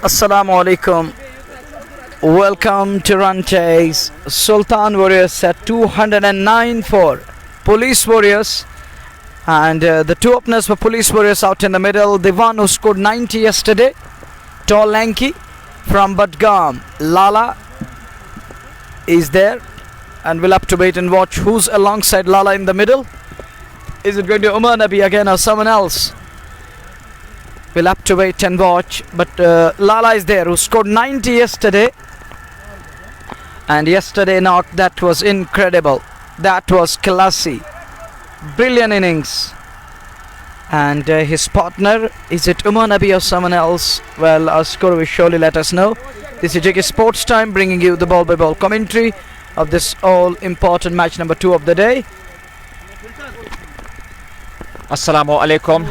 Assalamu alaikum. Welcome to Run Chase. Sultan Warriors set 209 for Police Warriors. And the two openers were Police Warriors out in the middle. The one who scored 90 yesterday, tall lanky from Budgam, Lala, is there. And we'll have to wait and watch who's alongside Lala in the middle. Is it going to Umar Nabi again or someone else? We'll have to wait and watch. But Lala is there, who scored 90 yesterday. And yesterday knock, that was incredible. That was classy. Brilliant innings. And his partner, is it Umar Nabi or someone else? Well, our score will surely let us know. This is JK Sports Time, bringing you the ball by ball commentary of this all important match number 2 of the day. अस्सलामु अलैकुम,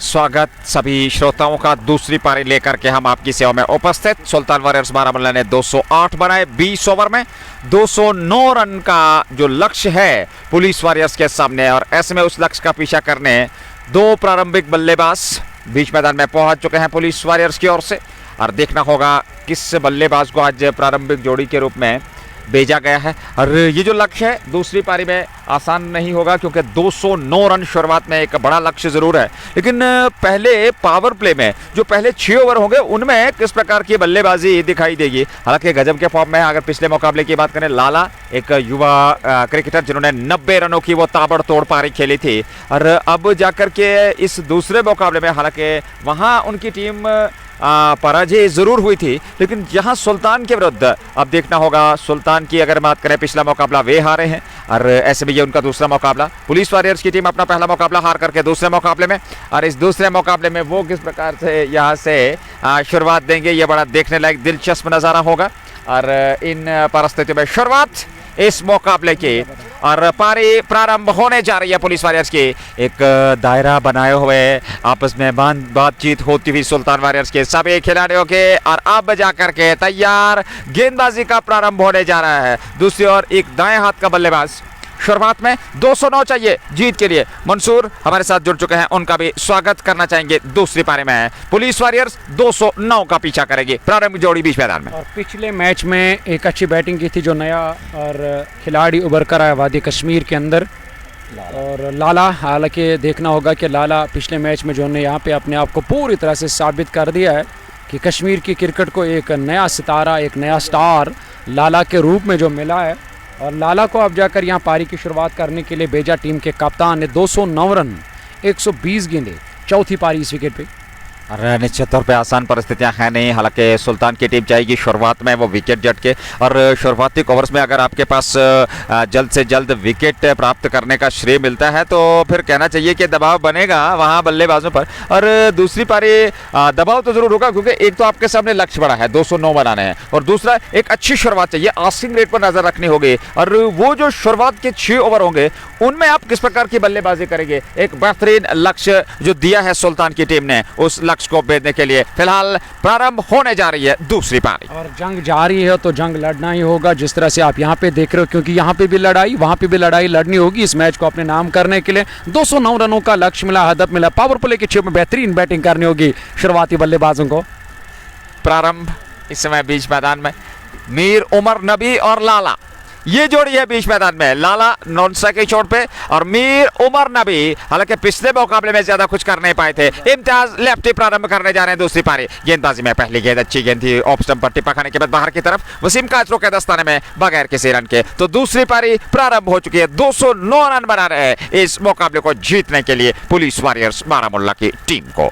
स्वागत सभी श्रोताओं का। दूसरी पारी लेकर के हम आपकी सेवा में उपस्थित। सुल्तान वॉरियर्स बारामुल्ला ने 208 बनाए 20 ओवर में। 209 रन का जो लक्ष्य है पुलिस वॉरियर्स के सामने, और ऐसे में उस लक्ष्य का पीछा करने 2 प्रारंभिक बल्लेबाज बीच मैदान में पहुंच चुके हैं पुलिस वॉरियर्स की ओर से। और देखना होगा किस बल्लेबाज को आज प्रारंभिक जोड़ी के रूप में भेजा गया है। और ये जो लक्ष्य है दूसरी पारी में आसान नहीं होगा, क्योंकि 209 रन शुरुआत में एक बड़ा लक्ष्य ज़रूर है। लेकिन पहले पावर प्ले में जो पहले 6 ओवर होंगे उनमें किस प्रकार की बल्लेबाजी दिखाई देगी। हालांकि गजब के फॉर्म में अगर पिछले मुकाबले की बात करें, लाला एक युवा क्रिकेटर जिन्होंने 90 रनों की वो ताबड़तोड़ पारी खेली थी, और अब जाकर के इस दूसरे मुकाबले में हालांकि वहाँ उनकी टीम पराजय जरूर हुई थी, लेकिन यहाँ सुल्तान के विरुद्ध अब देखना होगा। सुल्तान की अगर बात करें, पिछला मुकाबला वे हारे हैं, और ऐसे में ये उनका दूसरा मुकाबला। पुलिस वॉरियर्स की टीम अपना पहला मुकाबला हार करके दूसरे मुकाबले में, और इस दूसरे मुकाबले में वो किस प्रकार से यहाँ से शुरुआत देंगे, ये बड़ा देखने लायक दिलचस्प नज़ारा होगा। और इन परिस्थितियों में शुरुआत इस मुकाबले की, और पारी प्रारंभ होने जा रही है। पुलिस वॉरियर्स की एक दायरा बनाए हुए आपस में बातचीत होती हुई सुल्तान वॉरियर्स के सभी खिलाड़ियों के, और अब जाकर के तैयार गेंदबाजी का प्रारंभ होने जा रहा है। दूसरी ओर एक दाएं हाथ का बल्लेबाज। शुरुआत में 209 चाहिए जीत के लिए। मंसूर हमारे साथ जुड़ चुके हैं, उनका भी स्वागत करना चाहेंगे। दूसरी पारी में पुलिस वॉरियर्स 209 का पीछा करेगी। प्रारंभिक जोड़ी बीच मैदान में। और पिछले मैच में एक अच्छी बैटिंग की थी जो नया और खिलाड़ी उभर कर आया वादी कश्मीर के अंदर, और लाला। हालांकि देखना होगा कि लाला पिछले मैच में जो ने यहाँ पे अपने आप को पूरी तरह से साबित कर दिया है कि कश्मीर की क्रिकेट को एक नया सितारा, एक नया स्टार लाला के रूप में जो मिला है। और लाला को अब जाकर यहाँ पारी की शुरुआत करने के लिए भेजा टीम के कप्तान ने। 209 रन 120 गेंदें, चौथी पारी इस विकेट पे। और निश्चित तौर पे आसान परिस्थितियां हैं नहीं। हालांकि सुल्तान की टीम चाहेगी शुरुआत में वो विकेट झटके, और शुरुआती ओवर्स में अगर आपके पास जल्द से जल्द विकेट प्राप्त करने का श्रेय मिलता है तो फिर कहना चाहिए कि दबाव बनेगा वहां बल्लेबाजों पर। और दूसरी पारी दबाव तो जरूर होगा, क्योंकि एक तो आपके सामने लक्ष्य बड़ा है, 209 बनाने हैं, और दूसरा एक अच्छी शुरुआत चाहिए। आस्किंग रेट पर नजर रखनी होगी, और वो जो शुरुआत के 6 ओवर होंगे उनमें आप किस प्रकार की बल्लेबाजी करेंगे। एक बेहतरीन लक्ष्य जो दिया है सुल्तान की टीम ने, उस लक्ष्य को भेदने के लिए फिलहाल प्रारंभ होने जा रही है दूसरी पारी। और जंग जारी है तो जंग लड़ना ही होगा, जिस तरह से आप यहाँ पे देख रहे हो, क्योंकि यहाँ पे भी लड़ाई वहाँ पे भी लड़ाई लड़नी होगी इस मैच को अपने नाम करने के लिए। 209 रनों का लक्ष्य मिला, हदफ मिला। पावर प्ले के क्षेत्र में बेहतरीन बैटिंग करनी होगी शुरुआती बल्लेबाजों को। प्रारंभ इस समय बीच मैदान में मीर उमर नबी और लाला, ये जोड़ी है बीच मैदान में। लाला नॉन स्ट्राइक की चोट पे, और मीर उमर नबी हालांकि पिछले मुकाबले में ज्यादा कुछ कर नहीं पाए थे। इम्तियाज लेफ्टी प्रारंभ करने जा रहे हैं दूसरी पारी। गेंदबाजी में पहली गेंद अच्छी गेंद थी, ऑफ स्टंप पर टिप्पा खाने के बाद बाहर की तरफ वसीम काचरो के दस्ताने में बगैर किसी रन के। तो दूसरी पारी प्रारंभ हो चुकी है। 209 रन बना रहे हैं इस मुकाबले को जीतने के लिए पुलिस वॉरियर्स बारामुल्ला की टीम को।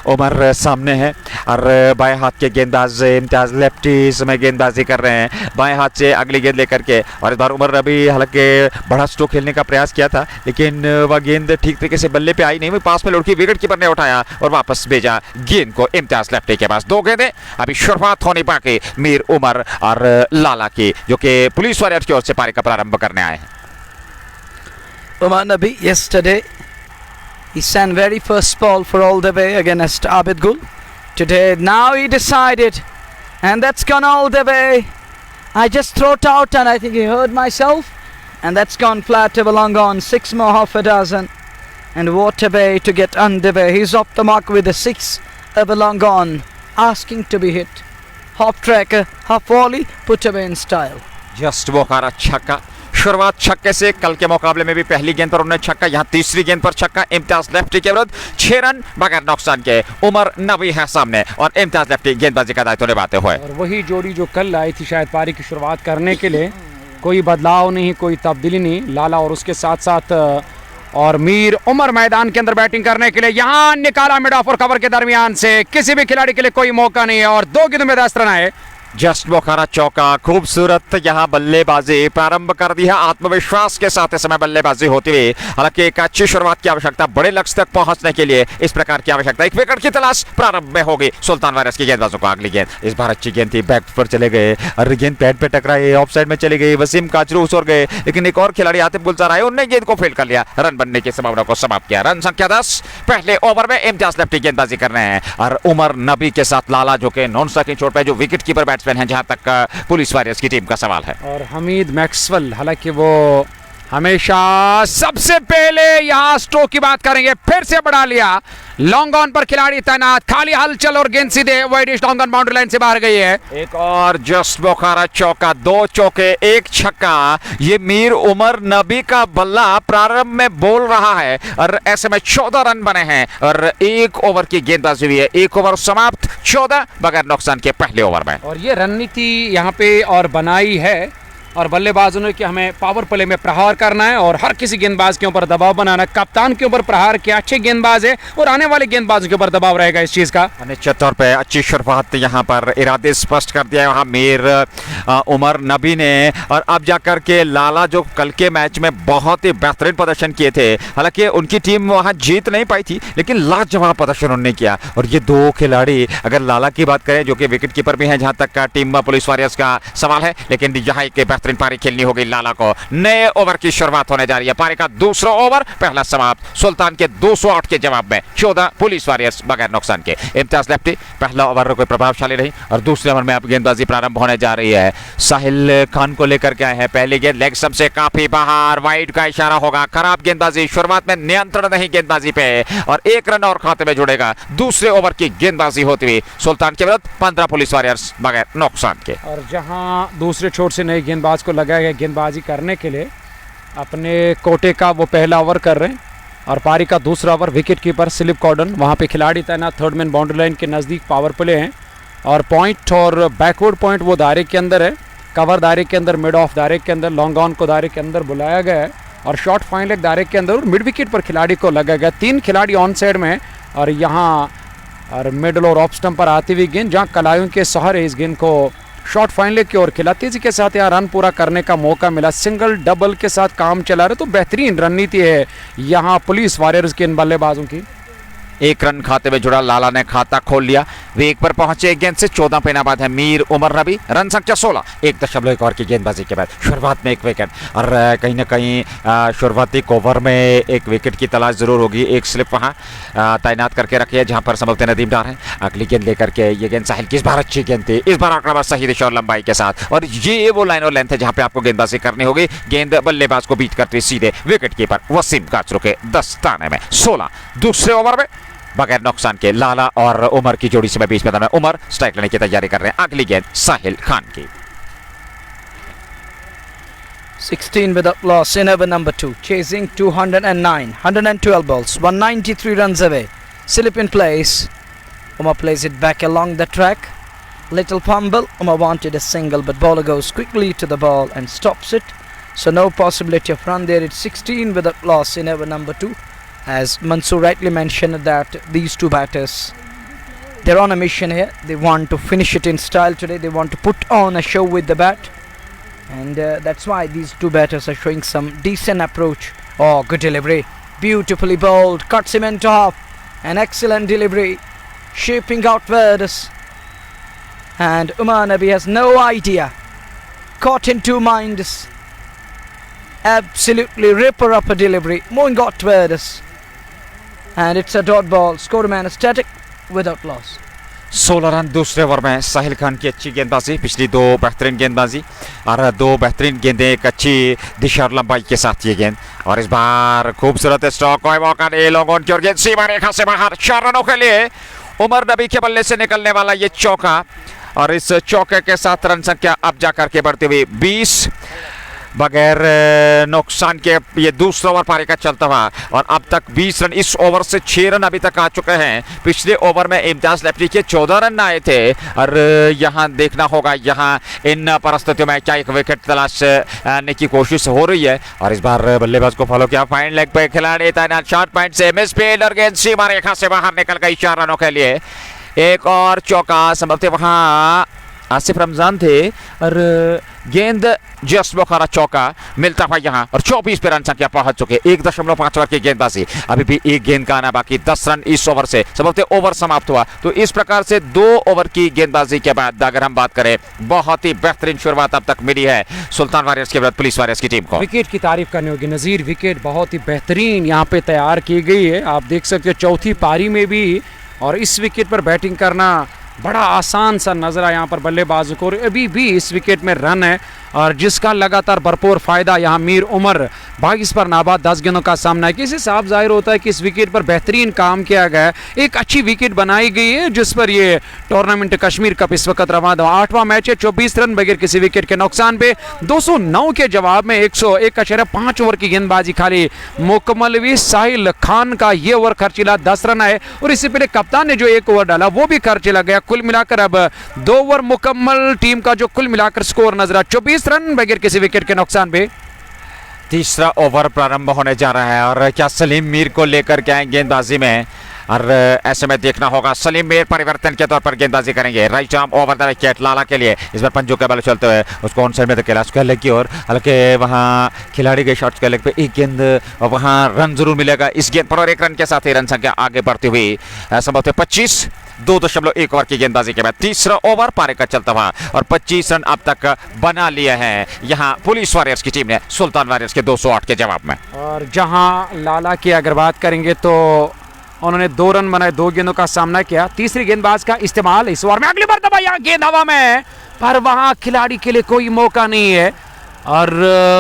उमर सामने है, और बाएं हाथ के गेंदबाज इम्तियाज लेफ्टी समय गेंदबाजी कर रहे हैं बाएं हाथ से अगली गेंद लेकर के। और इस बार उमर अभी हालांकि बड़ा स्ट्रोक खेलने का प्रयास किया था, लेकिन वह गेंद ठीक तरीके से बल्ले पे आई नहीं, पास में लुढ़की, विकेट कीपर ने उठाया और वापस भेजा गेंद को इम्तियाज लेफ्टी के पास। 2 गेंदें अभी शुरुआत होनी बाकी मीर उमर और लाला की, जो कि पुलिस वॉरियर्स की ओर से पारी का प्रारंभ करने आए हैं। Umar Nabi yesterday he sent very first ball for all the way against Abid Gul. Today now he decided, and that's gone all the way. I just throw it out and I think he heard myself, and that's gone flat over long on. 6 more, half a dozen, and what a way to get underway. He's off the mark with a 6 over long on. asking to be hit. Hop tracker, hop volley, put away in style. Just Bokhara छक्का, शुरुआत छक्के से। कल के मुकाबले में भी पहली गेंद पर उन्होंने छक्का, यहाँ तीसरी गेंद पर छक्का। इम्तियाज लेफ्टी के विरुद्ध 6 रन बगैर नुकसान के। उमर नबी है सामने और इम्तियाज लेफ्टी गेंदबाजी का दायित्व निभाते हुए। और वही जोड़ी जो कल आई थी शायद पारी की शुरुआत करने के लिए, कोई बदलाव नहीं, कोई तब्दीली नहीं। लाला और उसके साथ साथ और मीर उमर मैदान के अंदर बैटिंग करने के लिए। यहाँ निकाला मिड ऑफ और कवर के दरमियान से, किसी भी खिलाड़ी के लिए कोई मौका नहीं है और 2 गेंदों में 10 रन आए। जस्ट बोखारा चौका, खूबसूरत यहाँ बल्लेबाजी प्रारंभ कर दी है। आत्मविश्वास के साथ इस समय बल्लेबाजी होती हुई, हालांकि एक अच्छी शुरुआत की आवश्यकता, बड़े लक्ष्य तक पहुंचने के लिए इस प्रकार की आवश्यकता। एक विकेट की तलाश प्रारंभ में होगी सुल्तान वारियर्स की गेंदबाजों को। अगली गेंद इस बार अच्छी गेंद थी, बैक पर चले गए और गेंद पैड पे टकराई, ऑफ साइड में चली गई। वसीम काचरू उछल गए, लेकिन एक और खिलाड़ी आतिफ गुलजार आए, उन्होंने गेंद को फील्ड कर लिया, रन बनने की संभावना को समाप्त किया। रन संख्या 10 पहले ओवर में। इम्तियाज लेफ्टी गेंदबाजी कर रहे हैं और उमर नबी के साथ लाला, जो कि नॉन स्ट्राइकिंग चोट पे, जो विकेट कीपर बैट्समैन है जहां तक पुलिस वॉरियर्स की टीम का सवाल है। और हमीद मैक्सवेल, हालांकि वो हमेशा सबसे पहले यहाँ स्ट्रोक की बात करेंगे, फिर से बढ़ा लिया। लॉन्ग ऑन पर खिलाड़ी तैनात, खाली हलचल और गेंद सीधे widish long on boundary line से बाहर गई है। एक और जस्ट बोखारा चौका, 2 चौके 1 छक्का। ये मीर उमर नबी का बल्ला प्रारंभ में बोल रहा है और ऐसे में 14 रन बने हैं और 1 ओवर की गेंदबाजी हुई है। 1 ओवर समाप्त, 14 बगैर नुकसान के पहले ओवर में। और ये रणनीति यहाँ पे और बनाई है और बल्लेबाजों ने कि हमें पावर प्ले में प्रहार करना है और हर किसी गेंदबाज के ऊपर दबाव बनाना। कप्तान के ऊपर प्रहार किया, अच्छे गेंदबाज है और आने वाले गेंदबाजों के ऊपर दबाव रहेगा इस चीज का। निश्चित तौर पे अच्छी शुरुआत यहाँ पर, इरादे स्पष्ट कर दिया वहाँ मीर उमर नबी ने। और अब जाकर के लाला, जो कल के मैच में बहुत ही बेहतरीन प्रदर्शन किए थे, हालांकि उनकी टीम वहाँ जीत नहीं पाई थी, लेकिन लाजवाब प्रदर्शन उन्होंने किया। और ये 2 खिलाड़ी, अगर लाला की बात करें जो कि विकेट कीपर भी हैं जहाँ तक का टीम पुलिस वॉरियर्स का सवाल है, लेकिन यहाँ एक बेहतरीन पारी खेलनी होगी लाला को। नए ओवर की शुरुआत होने जा रही है। पारी का दूसरा ओवर पहला समाप्त, सुल्तान के 208 के जवाब में 14 पुलिस वॉरियर्स बगैर नुकसान के। इम्तियाज लेफ्टी, पहला ओवर कोई प्रभावशाली रही और दूसरे ओवर में अब गेंदबाजी प्रारंभ होने जा रही है। साहिल खान को लेकर के आए हैं। पहली गेंद लेग स्टंप से काफी बाहर, वाइड का इशारा होगा। खराब गेंदबाजी, शुरुआत में नियंत्रण नहीं गेंदबाजी पे और 1 रन और खाते में जुड़ेगा। दूसरे ओवर की गेंदबाजी होती हुई सुल्तान के विरुद्ध 15 पुलिस वॉरियर्स बगैर नुकसान के। और जहां दूसरे छोर से नए गेंदबाज को लगाया गया गेंदबाजी करने के लिए, अपने कोटे का वो पहला ओवर कर रहे हैं और पारी का दूसरा ओवर। विकेट कीपर स्लिप कॉर्डन, वहाँ पे खिलाड़ी तैनात थर्ड मैन बाउंड्री लाइन के नज़दीक, पावर प्ले हैं और पॉइंट और बैकवर्ड पॉइंट वो दायरे के अंदर है, कवर दायरे के अंदर, मिड ऑफ दायरे के अंदर, लॉन्ग ऑन को दायरे के अंदर बुलाया गया है और शॉर्ट फाइन लेग दायरे के अंदर और मिड विकेट पर खिलाड़ी को लगाया गया। 3 खिलाड़ी ऑन साइड में और यहाँ और मिडल और ऑफ स्टंप पर आती हुई गेंद, जहाँ कलाइयों के सहारे इस गेंद को शॉर्ट फाइन लेग की ओर खेला। तेजी के साथ यहाँ रन पूरा करने का मौका मिला, सिंगल डबल के साथ काम चला रहे, तो बेहतरीन रणनीति है यहाँ पुलिस वॉरियर्स के इन बल्लेबाजों की। 1 रन खाते में जुड़ा, लाला ने खाता खोल लिया। वे 1 पर पहुंचे, एक गेंद से 14 पे नाबाद है मीर उमर नबी। रन संख्या 16, 1.1 ओवर की गेंदबाजी के बाद शुरुआत में 1 विकेट और कहीं ना कहीं शुरुआती ओवर में एक विकेट की तलाश जरूर होगी। एक स्लिप वहां तैनात करके रखी है जहां पर संभवतः नदीम डार है। अगली गेंद लेकर के ये गेंद साहिल की, इस बार अच्छी गेंद थी, इस बार आंकड़ा सही दिशा और लंबाई के साथ और ये वो लाइन और लेंथ है जहां पे आपको गेंदबाजी करनी होगी। गेंद बल्लेबाज को बीट करते सीधे विकेट कीपर वसीम काचरू के दस्ताने में। 16 दूसरे ओवर में बगैर नुकसान के लाला और उमर की जोड़ी से मैं बीच मैदान में, उमर स्ट्राइक लेने की तैयारी कर रहे हैं। अगली गेंद साहिल खान की। 16 without loss in over number 2, chasing 209, 112 balls, 193 runs away. Slip in place. Umar plays it back along the track. Little fumble. Umar wanted a single, but bowler goes quickly to the ball and stops it. So no possibility of run there. It's 16 without loss in over number 2. As Mansoor rightly mentioned that these two batters, they're on a mission here. They want to finish it in style today. They want to put on a show with the bat. And that's why these two batters are showing some decent approach. Oh, good delivery. Beautifully bowled. Cuts him into half. An excellent delivery. Shaping outwards. And Umar Nabi has no idea. Caught in two minds. Absolutely ripper up a delivery. Moving outwards. And it's a dot ball. Score man static without loss. 16 run दूसरे over में। साहिल खान की अच्छी गेंदबाजी, पिछली 2 बेहतरीन गेंदबाजी और 2 बेहतरीन गेंदें, एक अच्छी दिशा और लंबाई के साथ ये गेंद और इस बार खूबसूरत स्ट्रोक, कोई मौका नहीं लोगों की, और गेंद सीमा रेखा से बाहर। 4 रनों के लिए उमर नबी के बल्ले से निकलने वाला ये चौका, और इस चौके के साथ रन संख्या अब जाकर के बढ़ती हुई 20 बगैर नुकसान के। ये दूसरा ओवर पारी का चलता हुआ, और अब तक 20 रन, इस ओवर से 6 रन अभी तक आ चुके हैं। पिछले ओवर में इम्तियाज लेफ्टी के 14 रन आए थे, और यहाँ देखना होगा यहाँ इन परिस्थितियों में क्या एक विकेट तलाश करने की कोशिश हो रही है। और इस बार बल्लेबाज को फॉलो किया, फाइन लेग पे खिलाड़ी तैनात, शॉर्ट पॉइंट से मिस फील्ड और गेंद सीमा रेखा से बाहर निकल गई 4 रनों के लिए। एक और चौका संभवतः वहाँ आसिफ रमजान थे, और गेंद जस्ट बुखारा चौका मिलता हुआ यहाँ, और 24 पे रन संख्या पहुंच चुके। 1.5 ओवर की गेंदबाजी, अभी भी एक गेंद का आना बाकी। 10 रन इस ओवर से, संभवतः ओवर समाप्त हुआ। तो इस प्रकार से 2 ओवर की गेंदबाजी के बाद अगर हम बात करें, बहुत ही बेहतरीन शुरुआत अब तक मिली है सुल्तान वॉरियर्स के विरुद्ध पुलिस वॉरियर्स की टीम को। विकेट की तारीफ करनी होगी नज़ीर, विकेट बहुत ही बेहतरीन यहाँ पे तैयार की गई है। आप देख सकते हो चौथी पारी में भी, और इस विकेट पर बैटिंग करना बड़ा आसान सा नजर आया यहाँ पर बल्लेबाजों को। अभी भी इस विकेट में रन है, और जिसका लगातार भरपूर फायदा यहाँ मीर उमर 22 पर नाबाद 10 गेंदों का सामना है। किसी साफ जाहिर होता है कि इस विकेट पर बेहतरीन काम किया गया है। एक अच्छी विकेट बनाई गई है जिस पर ये टूर्नामेंट कश्मीर कप इस वक्त रवा दवा। 8वां मैच है, 24 रन बगैर किसी विकेट के नुकसान पे। 209 के जवाब में 101.5 ओवर की गेंदबाजी खाली मुकम्मल हुई। साहिल खान का ये ओवर खर्चीला 10 रन आए, और इससे पहले कप्तान ने जो 1 ओवर डाला वो भी खर्चीला गया। कुल मिलाकर अब 2 ओवर मुकम्मल टीम का जो कुल मिलाकर स्कोर नजर आ 24 रन बगैर किसी विकेट के नुकसान पे। तीसरा ओवर प्रारंभ होने जा रहा है, और क्या सलीम मीर को लेकर के आए गेंदबाजी में, और ऐसे में देखना होगा सलीम मीर परिवर्तन के तौर पर गेंदबाजी करेंगे। Right arm over the wicket Lala के लिए। इस बार पंजों के बल चलते हुए उसको ऑन साइड में धकेला उसके लेग की ओर, हालांकि वहां खिलाड़ी के शॉट्स के लेग पे एक गेंद, और वहां रन जरूर मिलेगा इस गेंद पर, और 1 रन के साथ ही रन संख्या आगे बढ़ती हुई संभवतः 25। 2.1 ओवर की गेंदबाजी के बाद तीसरा ओवर पारी का चलता हुआ, और 25 रन अब तक बना लिए हैं यहाँ पुलिस वॉरियर्स की टीम ने सुल्तान वॉरियर्स के 208 के जवाब में। और जहां लाला की अगर बात करेंगे तो उन्होंने 2 रन बनाए, 2 गेंदों का सामना किया। तीसरी गेंदबाज का इस्तेमाल इस ओवर में, अगली बार दबा यहाँ गेंद हवा में, पर वहां खिलाड़ी के लिए कोई मौका नहीं है, और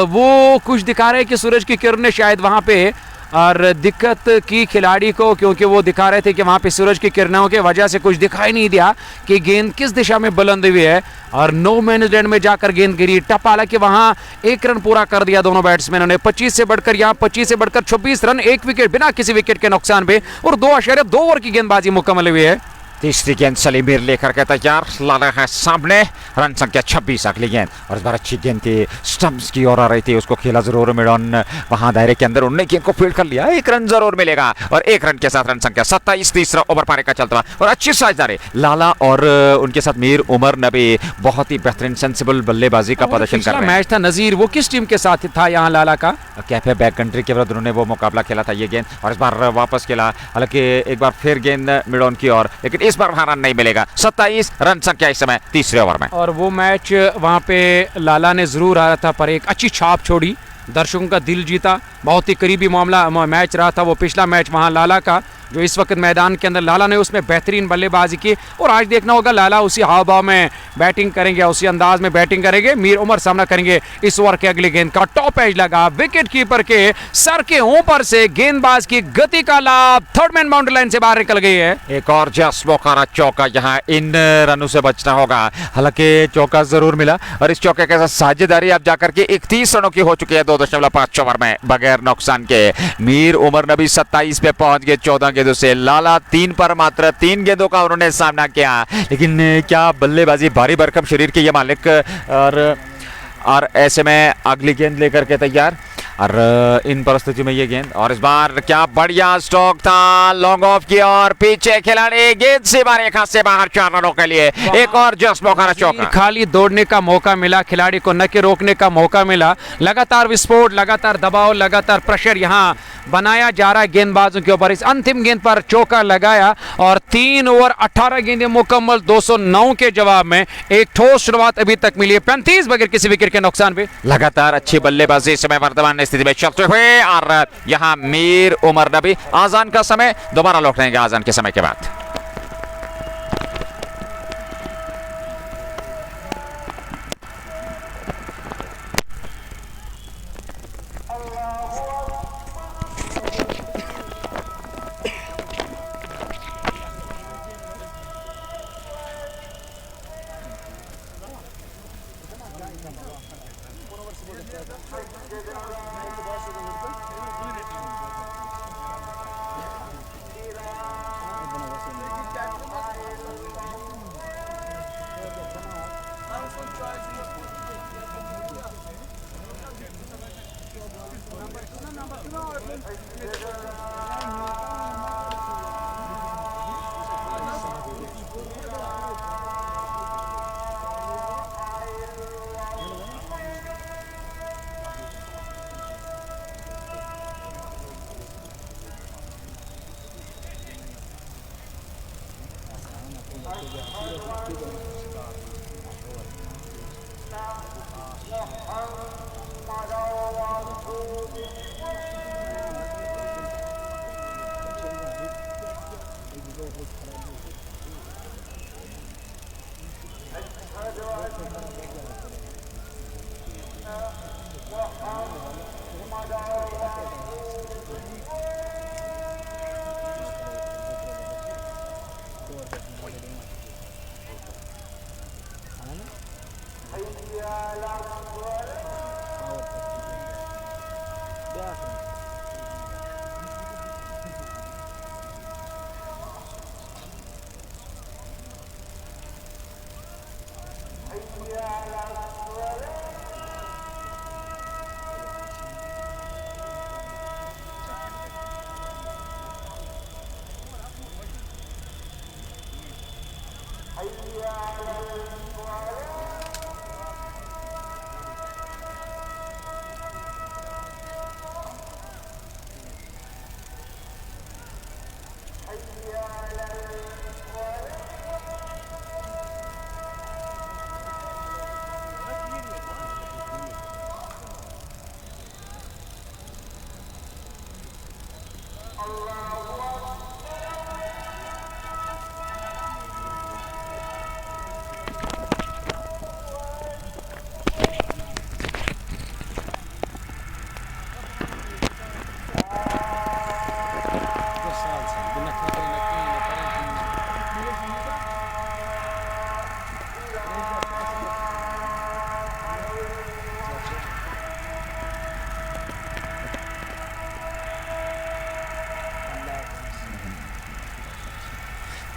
वो कुछ दिखा रहे हैं कि सूरज की किरण ने शायद वहां पे और दिक्कत की खिलाड़ी को, क्योंकि वो दिखा रहे थे कि वहाँ पे सूरज की किरणों के वजह से कुछ दिखाई नहीं दिया कि गेंद किस दिशा में बुलंद हुई है, और नो मैन लैंड में जाकर गेंद गिरी टप। हालांकि वहाँ 1 रन पूरा कर दिया दोनों बैट्समैनों ने। 25 से बढ़कर यहाँ 25 से बढ़कर 26 रन, 1 विकेट बिना किसी विकेट के नुकसान पे, और 2.2 ओवर की गेंदबाजी मुकम्मल हुई है। तीसरी गेंद सलीम मीर लेकर के तैयार, लाला है सामने, रन संख्या 26 अगली गेंद, और इस बार अच्छी गेंद थी स्टंप्स की ओर आ रही थी, उसको खेला जरूर मिडॉन वहां दायरे के अंदर, उन्होंने गेंद को फील्ड कर लिया। 1 रन जरूर मिलेगा, और 1 रन के साथ रन संख्या 27। तीसरा ओवर पारी का चलता हुआ, और अच्छी साझेदारी लाला और उनके साथ मीर उमर नबी बहुत ही बेहतरीन सेंसिबल बल्लेबाजी का प्रदर्शन कर रहे हैं। मैच था नजीर, वो किस टीम के साथ था यहाँ लाला का? कैफे बैक कंट्री के विरुद्ध उन्होंने वो मुकाबला खेला था ये गेंद, और इस बार वापस खेला, हालांकि एक बार फिर गेंद मिडॉन की ओर, लेकिन इस बार वहां रन नहीं मिलेगा। 27 रन संख्या इस समय तीसरे ओवर में। और वो मैच वहां पे लाला ने जरूर आया था, पर एक अच्छी छाप छोड़ी, दर्शकों का दिल जीता। बहुत ही करीबी मामला मैच रहा था वो पिछला मैच वहां लाला का, जो इस वक्त मैदान के अंदर लाला ने उसमें बेहतरीन बल्लेबाजी की, और आज देखना होगा लाला उसी हाव भाव में बैटिंग करेंगे, उसी अंदाज में बैटिंग करेंगे। मीर उमर सामना करेंगे। इस ओवर के अगली गेंद का टॉप एज लगा, विकेट कीपर के सर के ऊपर से गेंदबाज की गति का लाभ, थर्ड मैन बाउंड्री लाइन से बाहर निकल गई है। एक और जस्ट मौका चौका, यहाँ इन रनों से बचना होगा, हालांकि चौका जरूर मिला, और इस चौके के साथ साझेदारी अब जाकर के 31 रनों की हो चुकी है 2.5 ओवर में बगैर नुकसान के। मीर उमर नबी 27 पे पहुंच गए 14 गेंदों से, लाला 3 पर मात्र 3 गेंदों का उन्होंने सामना किया, लेकिन क्या बल्लेबाजी, भारी भरकम शरीर के ये मालिक, और ऐसे में अगली गेंद लेकर के तैयार, और इन परिस्थितियों में ये गेंद, और इस बार क्या बढ़िया स्ट्रोक था लॉन्ग ऑफ की, और पीछे खिलाड़ी गेंद से रेखा से बाहर 4 रनों के लिए। एक और जस्ट मौका चौका, खाली दौड़ने का मौका मिला खिलाड़ी को, न कि रोकने का मौका मिला। लगातार विस्फोट, लगातार दबाव, लगातार प्रेशर यहाँ बनाया जा रहा है गेंदबाजों के ऊपर। इस अंतिम गेंद पर चौका लगाया, और 3 ओवर 18 गेंदें मुकम्मल 209 के जवाब में एक ठोस शुरुआत अभी तक मिली है 35 बगैर किसी विकेट के नुकसान पे। लगातार अच्छी बल्लेबाजी इस समय वर्तमान स्थिति में चलते हुए, और यहाँ मीर उमर नबी आजान का समय दोबारा लौट रहेंगे आजान के समय के बाद।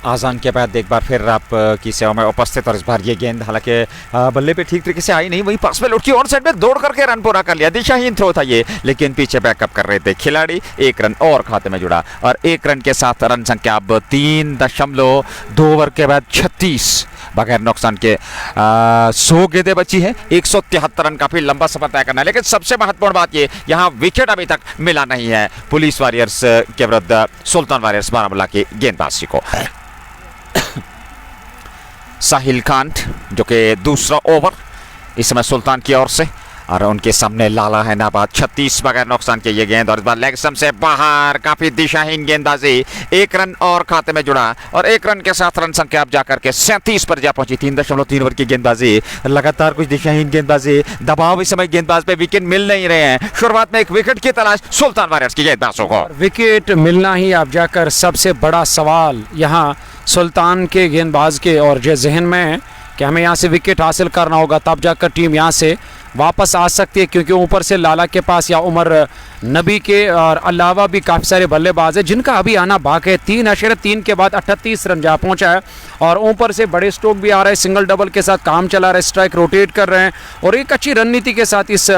आज़ान के बाद एक बार फिर आप की सेवा में उपस्थित, और इस बार ये गेंद हालांकि बल्ले पे ठीक तरीके से आई नहीं, वहीं पास में लौट की और साइड में दौड़ करके रन पूरा कर लिया। दिशाहीन थ्रो था ये, लेकिन पीछे बैकअप कर रहे थे खिलाड़ी। एक रन और खाते में जुड़ा और एक रन के साथ रन संख्या अब 3.2 ओवर के बाद 36 बगैर नुकसान के 100 गेंदें बची है। 173 रन, काफी लंबा सफर तय करना है, लेकिन सबसे महत्वपूर्ण बात ये, यहाँ विकेट अभी तक मिला नहीं है पुलिस वॉरियर्स के विरुद्ध सुल्तान वॉरियर्स बारामूला की गेंदबाजी को। साहिल खान जो कि दूसरा ओवर इस समय सुल्तान की ओर से, और उनके सामने लाला है नाबाद। 36 बगैर नुकसान के ये गेंद, और इस बार लेग स्टंप से बाहर, काफी दिशाहीन गेंदबाजी। एक रन और खाते में जुड़ा और एक रन के साथ रन संख्या अब जाकर के 37 पर जा पहुंची। 3.3 ओवर की गेंदबाजी, लगातार कुछ दिशाहीन गेंदबाजी, दबाव इस समय गेंदबाज पे विकेट मिल नहीं रहे हैं। शुरुआत में एक विकेट की तलाश सुल्तान वॉरियर्स की गेंदबाजों को। विकेट मिलना ही अब जाकर सबसे बड़ा सवाल यहाँ सुल्तान के गेंदबाज के और जो जहन में है कि हमें यहाँ से विकेट हासिल करना होगा, तब जाकर टीम यहाँ से वापस आ सकती है, क्योंकि ऊपर से लाला के पास या उमर नबी के और अलावा भी काफ़ी सारे बल्लेबाज हैं जिनका अभी आना बाकी है। 3.3 के बाद 38 रन जा पहुंचा है, और ऊपर से बड़े स्ट्रोक भी आ रहे हैं, सिंगल डबल के साथ काम चला रहे, स्ट्राइक रोटेट कर रहे हैं, और एक अच्छी रणनीति के साथ इस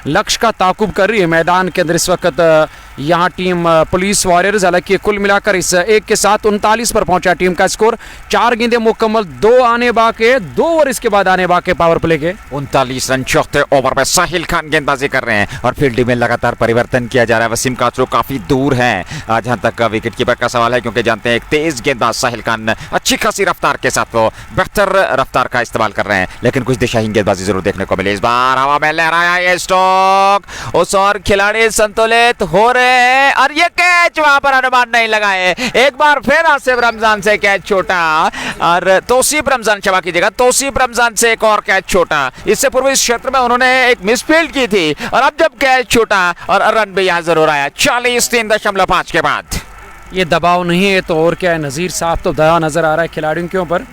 लक्ष्य का ताकुब कर रही है मैदान के अंदर इस वक्त यहाँ टीम पुलिस वॉरियर्स। हालांकि कुल मिलाकर इस एक के साथ 39 पर पहुंचा टीम का स्कोर। 4 गेंदें मुकम्मल, 2 आने बाकी, 2 ओवर इसके बाद आने बाकी पावर प्ले के। 39 रन चौथे ओवर में साहिल खान गेंदबाजी कर रहे हैं, और फील्डिंग में लगातार परिवर्तन किया जा रहा है। वसीम काचरू काफी दूर हैं जहां तक विकेट कीपर का सवाल है, क्योंकि जानते हैं एक तेज गेंदबाज साहिल खान अच्छी खासी रफ्तार के साथ वो बेहतर रफ्तार का इस्तेमाल कर रहे हैं, लेकिन कुछ दिशाहीन गेंदबाजी जरूर देखने को मिली। इस बार हवा में लहराया ये स्ट्रोक, उस और खिलाड़ी संतुलित हो रहे हैं, और ये कैच वहां पर अनुमान नहीं लगाए। एक बार फिर आसिफ रमजान से कैच छोटा, और तौसीफ रमजान, क्षमा कीजिएगा, तौसीफ रमजान से एक और कैच छोटा। इससे पूर्व इस क्षेत्र में उन्होंने एक मिसफील्ड की थी, और अब जब कैच छूटा और रन भी यहां जरूर आया 40 3.5 के बाद। ये दबाव नहीं है तो और क्या है, नज़ीर साहब तो दया नज़र आ रहा है खिलाड़ियों के ऊपर।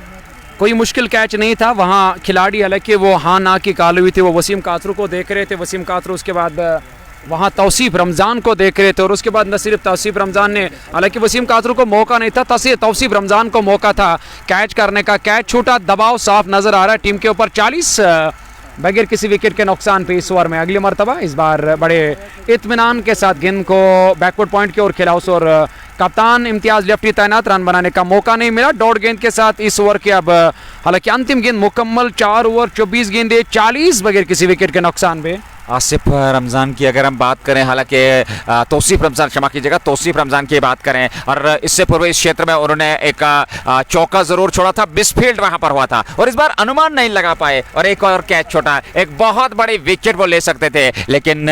कोई मुश्किल कैच नहीं था वहाँ, खिलाड़ी हालांकि वो हाँ ना की काल हुई थी, वो वसीम कातरू को देख रहे थे। वसीम कातरू उसके बाद वहाँ तौसीफ रमज़ान को देख रहे थे, और उसके बाद न सिर्फ तौसीफ रमज़ान ने, हालांकि वसीम कातरू को मौका नहीं था, तौसीफ रमज़ान को मौका था कैच करने का। कैच छूटा, दबाव साफ नज़र आ रहा है टीम के ऊपर। 40 बगैर किसी विकेट के नुकसान पे इस ओवर में अगली मरतबा इस बार बड़े इत्मीनान के साथ गेंद को बैकवर्ड पॉइंट की ओर खेला उस, और कप्तान इम्तियाज लेफ्टी तैनात, रन बनाने का मौका नहीं मिला। डॉट गेंद के साथ इस ओवर के अब हालांकि अंतिम गेंद मुकम्मल, 4 ओवर 24 गेंदें, 40 बगैर किसी विकेट के नुकसान पे। आसिफ रमज़ान की अगर हम बात करें, हालांकि तौसीफ रमज़ान, क्षमा कीजिएगा, तौसीफ रमज़ान की बात करें, और इससे पूर्व इस क्षेत्र में उन्होंने एक चौका जरूर छोड़ा था, मिसफील्ड वहां पर हुआ था और इस बार अनुमान नहीं लगा पाए और एक और कैच छोड़ा। एक बहुत बड़ी विकेट वो ले सकते थे, लेकिन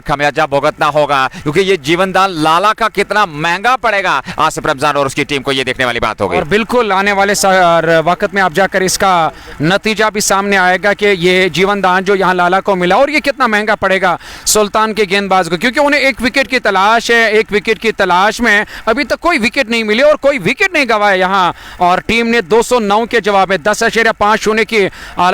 खमियाजा भुगतना होगा क्योंकि ये जीवनदान लाला का कितना महंगा पड़ेगा आसिफ रमज़ान और उसकी टीम को, ये देखने वाली बात होगी। और बिल्कुल आने वाले वक्त में आप जाकर इसका नतीजा भी सामने आएगा कि ये जीवनदान जो यहाँ लाला को मिला और ये कितना महंगा पड़ेगा सुल्तान के गेंदबाज को, क्योंकि उन्हें एक विकेट की तलाश है। एक विकेट की तलाश में अभी तक कोई विकेट नहीं मिली और कोई विकेट नहीं गवाया यहाँ, और टीम ने 209 के जवाब में 10.50 की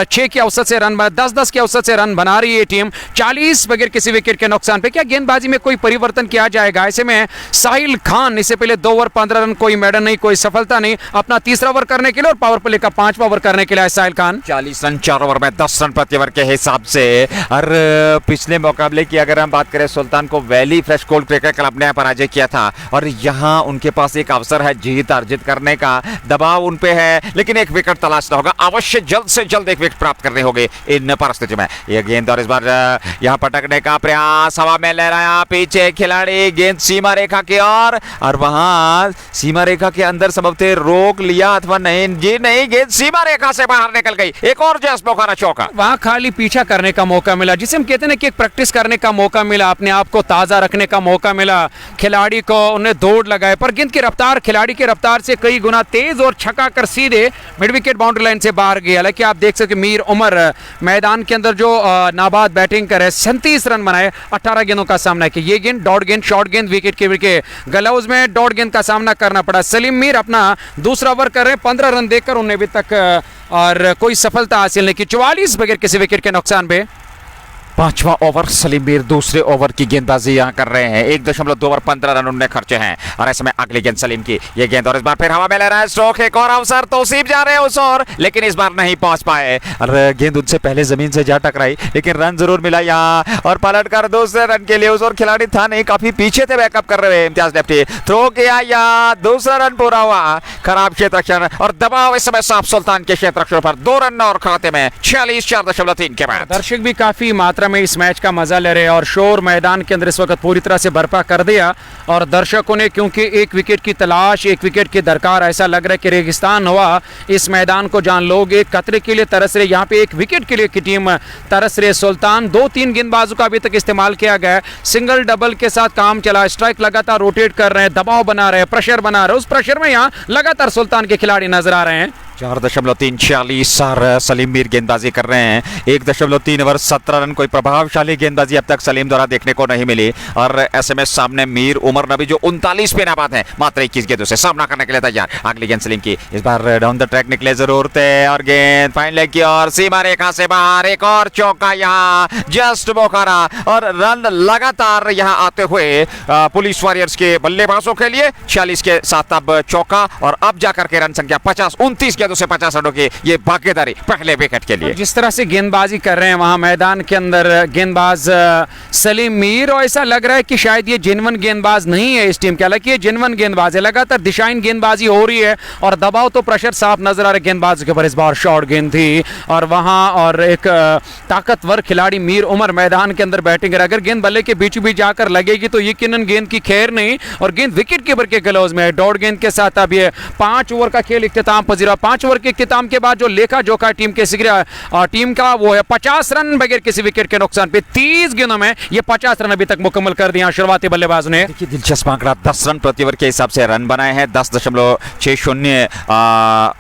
6 के औसत से रन 10-10 के औसत से रन बना रही है टीम, 40 बगैर किसी विकेट के नुकसान पे। क्या गेंदबाजी में कोई परिवर्तन किया जाएगा? ऐसे में साहिल खान, इससे पहले 2 ओवर 15 रन, कोई मेडल नहीं, कोई सफलता नहीं, अपना तीसरा ओवर करने के लिए और पावर प्ले का 5वां ओवर करने के लिए साहिल खान 40 रन 4 ओवर में 10 रन प्रति ओवर के हिसाब से। और पिछले मुकाबले की अगर हम बात करें, सुल्तान को valley fresh cold cricket club ने पराजय किया था और यहाँ उनके पास एक अवसर है जीत अर्जित करने का, दबाव उन पे है, लेकिन एक विकेट तलाशना होगा, अवश्य जल्द से जल्द एक विकेट प्राप्त करने होंगे इन परिस्थिति में। यह गेंद और इस बार यहाँ पटकने का प्रयास, हवा में लहराया, पीछे खिलाड़ी, गेंद सीमा रेखा की ओर और वहां सीमा रेखा के अंदर संभवतः रोक लिया अथवा नहीं, जी नहीं, गेंद सीमा रेखा से बाहर निकल गई। एक और जैस मौका चौका, वहां खाली पीछा करने का मौका मिला, जिसे हम कहते हैं कि एक प्रैक्टिस करने का मौका मिला, अपने आप को ताजा रखने का मौका मिला खिलाड़ी को, उन्हें दौड़ लगाए, पर गेंद की रफ्तार खिलाड़ी की रफ्तार से कई गुना तेज और छक्का कर सीधे मिड विकेट बाउंड्री लाइन से बाहर गया। हालांकि आप देख सकते मीर उमर मैदान के अंदर जो नाबाद बैटिंग करे, 37 रन बनाए, 18 गेंदों का सामना किया। ये गेंद डॉट गेंद, शॉर्ट गेंद, विकेट के ग्लव्स में डॉट गेंद का सामना करना पड़ा। सलीम मीर अपना दूसरा ओवर कर रहे हैं, 15 रन देकर उन्हें अभी तक और कोई सफलता हासिल नहीं की, 44 बगैर किसी विकेट के नुकसान पे। 5वां ओवर, सलीम मीर दूसरे ओवर की गेंदबाजी यहाँ कर रहे हैं, 1.2 ओवर 15 रन उन्होंने खर्चे हैं और ऐसे में अगली गेंद सलीम की, ये गेंद और इस बार फिर हवा में ले रहा है स्ट्रोक, एक और अवसर, तौसीफ जा रहे हैं उस ओर, लेकिन इस बार नहीं पहुंच पाए और गेंद उनसे पहले जमीन से जा टकराई, लेकिन रन जरूर मिला यहाँ और पलट कर दूसरे रन के लिए उस ओर खिलाड़ी था नहीं, काफी पीछे थे बैकअप कर रहे हैं इम्तियाज लेफ्टी, थ्रो किया या दूसरा रन पूरा हुआ, खराब क्षेत्र रक्षण और दबाव इस समय साफ सुल्तान के क्षेत्र रक्षण पर, 2 रन और खाते में 46.4.3 के बाद। दर्शक भी काफी मात्रा में इस मैच का मजा ले रहे हैं और शोर मैदान के अंदर इस वक्त पूरी तरह से बर्पा कर दिया और दर्शकों ने, क्योंकि एक विकेट की तलाश, एक विकेट की दरकार, ऐसा लग रहा है कि रेगिस्तान हुआ इस मैदान को, जान लोग एक कतरे के लिए तरस रहे, यहाँ पे एक विकेट के लिए की टीम तरस रही। सुल्तान 2-3 गेंदबाजों का अभी तक इस्तेमाल किया गया है, सिंगल डबल के साथ काम चला, स्ट्राइक लगातार रोटेट कर रहे हैं, दबाव बना रहे हैं, प्रेशर बना रहे हैं, उस प्रेशर में यहाँ लगातार सुल्तान के खिलाड़ी नजर आ रहे हैं। 4.346 और सलीम मीर गेंदबाजी कर रहे हैं, 1.3 ओवर 17 रन, कोई प्रभावशाली गेंदबाजी अब तक सलीम द्वारा देखने को नहीं मिली और ऐसे में सामने मीर उमर नबी जो 39 पे नाबाद हैं, मात्र 21 गेंदों से सामना करने के लिए तैयार। अगली गेंद सलीम की, इस बार डाउन द ट्रैक निकले जरूर थे और गेंद फाइन लेग की और सीमा रेखा से बाहर, एक और चौका यहाँ जस्ट बोखारा और रन लगातार यहाँ आते हुए पुलिस वॉरियर्स के बल्लेबाजों के लिए 46 के साथ अब चौका और अब जाकर के रन संख्या 50, 29 गेंदों से 50 रनों की ये भागीदारी पहले विकेट के लिए। जिस तरह से गेंदबाजी कर रहे हैं वहां मैदान के अंदर गेंदबाज सलीम मीर, और ऐसा लग रहा है कि शायद ये जेन्युइन गेंदबाज नहीं है इस टीम के, हालांकि ये जेन्युइन गेंदबाज है, लगातार दिशाहीन गेंदबाजी हो रही है और दबाव तो प्रेशर साफ नजर आ रहा है गेंदबाजों के ऊपर। इस बार शॉर्ट गेंद थी और वहां और एक ताकतवर खिलाड़ी मीर उमर मैदान के अंदर बैटिंग कर, अगर गेंद बल्ले के बीच बीच जाकर लगेगी तो यकीनन गेंद की खैर नहीं और गेंद विकेट कीपर के ग्लव्स में है। डॉट गेंद के साथ अब ये 5 ओवर का खेल इख्तिताम पजीरा, 5 ओवर के इख्तिताम के बाद जो लेखा जोखा टीम के टीम का वो है 50 रन बगैर किसी विकेट के नुकसान पे, 30 गेंदों में ये 50 रन अभी तक मुकम्मल कर दिया शुरुआती बल्लेबाज ने। देखिए दिलचस्प आंकड़ा, 10 रन प्रति ओवर के हिसाब से रन बनाए हैं, 10.60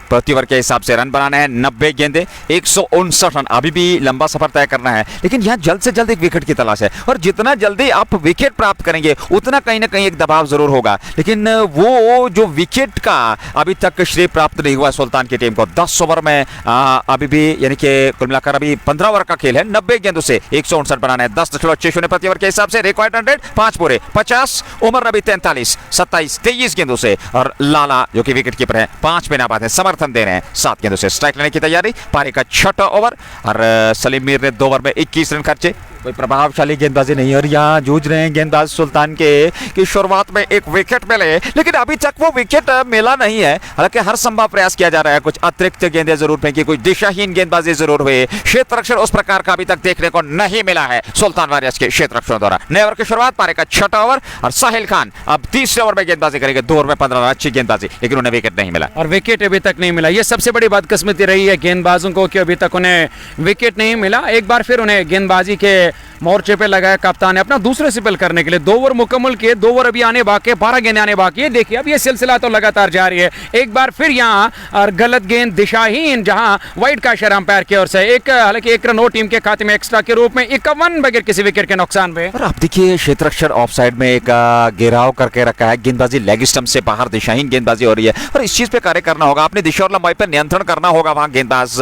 प्रति ओवर के हिसाब से रन बनाने हैं, 90 गेंदे, 159 रन, अभी भी लंबा सफर तय करना है, लेकिन यहाँ जल्द से जल्द एक विकेट की तलाश है और जितना जल्दी आप विकेट प्राप्त करेंगे उतना कहीं ना कहीं एक दबाव जरूर होगा, लेकिन वो जो विकेट का अभी तक श्रेय प्राप्त नहीं हुआ सुल्तान की टीम को। 10 ओवर में अभी भी यानी कि कुल मिलाकर अभी 15 ओवर का खेल है, 90 गेंदों से 159 बनाना है, 10.60 प्रति ओवर के हिसाब से रिक्वायर्ड रन रेट 5 पूरे 50, उमर नबी 43, 27, 23 गेंदों से और लाला जो कि विकेट कीपर है 5 पे नाबाद है, समर्थन दे रहे हैं 7 गेंदों से। स्ट्राइक लेने की तैयारी, पारी का 6वां ओवर और सलीम मीर ने 2 ओवर में 21 रन खर्चे, कोई प्रभावशाली गेंदबाजी नहीं है और यहाँ जूझ रहे हैं गेंदबाज सुल्तान के कि शुरुआत में एक विकेट मिले, लेकिन अभी तक वो विकेट मिला नहीं है। हालांकि हर संभव प्रयास किया जा रहा है, कुछ अतिरिक्त गेंदें जरूर फेंकी, कुछ दिशाहीन गेंदबाजी जरूर हुई, क्षेत्र रक्षण उस प्रकार का अभी तक देखने को नहीं मिला है सुल्तान वॉरियर्स के क्षेत्र रक्षण द्वारा। नए ओवर की शुरुआत, पारी का 6वां ओवर और साहिल खान अब तीसरे ओवर में गेंदबाजी करेंगे। 2 ओवर में 15 रन, अच्छी गेंदबाजी, लेकिन उन्हें विकेट नहीं मिला और विकेट अभी तक नहीं मिला। ये सबसे बड़ी बदकिस्मती रही है गेंदबाजों को कि अभी तक उन्हें विकेट नहीं मिला। एक बार फिर उन्हें गेंदबाजी के मोर्चे पे लगाया कप्तान ने अपना दूसरे स्पेल करने के लिए। 2 ओवर मुकम्मल किए, 2 ओवर अभी आने बाकी है, 12 गेंदें आने बाकी है। देखिए अब ये सिलसिला तो लगातार जारी है। एक बार फिर यहाँ और गलत गेंद दिशाहीन, जहां वाइड का इशारा अंपायर की ओर से। एक हालांकि 1 रन और टीम के खाते में एक्स्ट्रा के रूप में 51 बगैर किसी विकेट के नुकसान पे। और आप देखिए क्षेत्र रक्षण ऑफ साइड में एक घेराव करके रखा है, गेंदबाजी लेग स्टंप से बाहर दिशाहीन गेंदबाजी हो रही है और इस चीज पे कार्य करना होगा, अपनी दिशा और लंबाई पर नियंत्रण करना होगा वहां गेंदबाज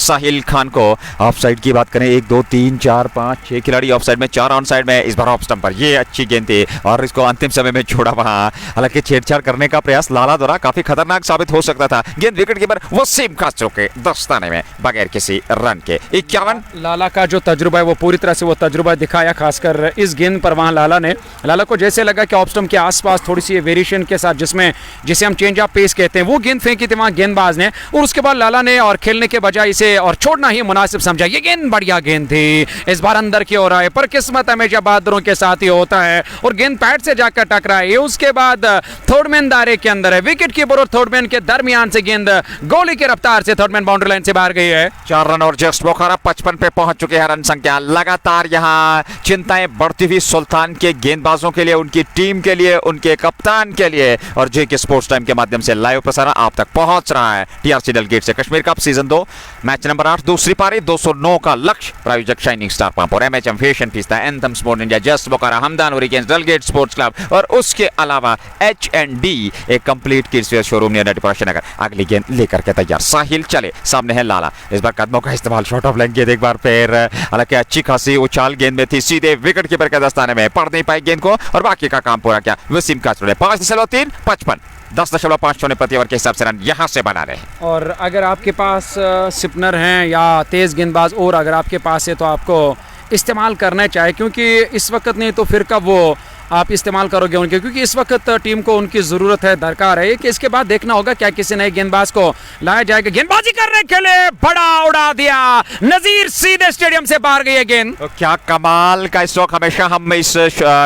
साहिल खान को। ऑफ साइड की बात करें, 1 2 3 4 5 6 खिलाड़ी ऑफ साइड में, 4 ऑन साइड में, इस बार ऑफ स्टंप पर। ये अच्छी गेंद थी और इसको अंतिम समय में छोड़ा वहां। हालांकि छेड़छाड़ करने का प्रयास लाला द्वारा काफी खतरनाक साबित हो सकता था। गेंद विकेट कीपर वसीम कास्ट्रो के दस्ताने में बगैर किसी रन के। 51। लाला का जो तजुर्बा है वो पूरी तरह से वो तजुर्बा दिखाया, खासकर इस गेंद पर। वहां लाला को जैसे लगा कि ऑफ स्टंप के आसपास थोड़ी सी वेरिएशन के साथ, जिसमें जिसे हम चेंज ऑफ पेस कहते हैं, वो गेंद फेंकी थी वहां गेंदबाज ने और उसके बाद लाला ने और खेलने के बजाय इसे और छोड़ना ही मुनासिब समझा। ये गेंद बढ़िया गेंद थी, इस बार अंदर की ओर आए, पर किस्मत हमेशा बहादुरों के साथ ही होता है और गेंद पैड से जाकर टकराई। उसके बाद थर्डमैन दायरे के अंदर है, विकेट कीपर और थर्डमैन के दरमियान से गेंद गोली की रफ्तार से थर्डमैन बाउंड्री लाइन से बाहर गई है। 4 रन और जस्ट बोखारा 55 पे पहुंच चुके हैं रन संख्या। लगातार यहां चिंताएं बढ़ती हुई सुल्तान के गेंदबाजों के लिए, उनकी टीम के लिए, उनके कप्तान के लिए। और जेके स्पोर्ट्स टाइम के माध्यम से लाइव प्रसारण आप तक पहुंच रहा है टीआरसी डेलगेट से। Kashmir cup season 2 match number 8 दूसरी पारी, 209 का लक्ष्य। प्रायोजक शाइनिंग स्टार पंप और MHM fashion fiesta, anthem sport India, just Bokhara, Hamdan hurricanes, Dalgate sports club और उसके अलावा एच&डी एक complete kids wear showroom near decoration नगर। अगली गेंद लेकर के तैयार साहिल, चले सामने है लाला। इस बार कदमों का इस्तेमाल, शॉट ऑफ लेंथ गेंद एक बार फिर, हालांकि अच्छी खासी उछाल गेंद में थी, सीधे विकेट कीपर के दस्ताने में, पढ़ नहीं पाई गेंद को और बाकी का काम पूरा किया वसीम कास्ट्रो ने। 5.3 55 10.5 प्रति ओवर के हिसाब से रन यहां से बना रहे हैं। और अगर आपके पास स्पिनर हैं या तेज गेंदबाज और अगर आपके पास है तो आपको इस्तेमाल करना चाहिए, क्योंकि इस वक्त नहीं तो फिर कब वो आप इस्तेमाल करोगे उनके, क्योंकि इस वक्त टीम को उनकी जरूरत है, दरकार है कि इसके बाद देखना होगा क्या किसी नए गेंदबाज को लाया जाएगा। गेंदबाजी करने के लिए बड़ा उड़ा दिया नजीर, सीधे स्टेडियम से बाहर गई है गेंद। तो क्या कमाल का स्ट्रोक। हमेशा हम इस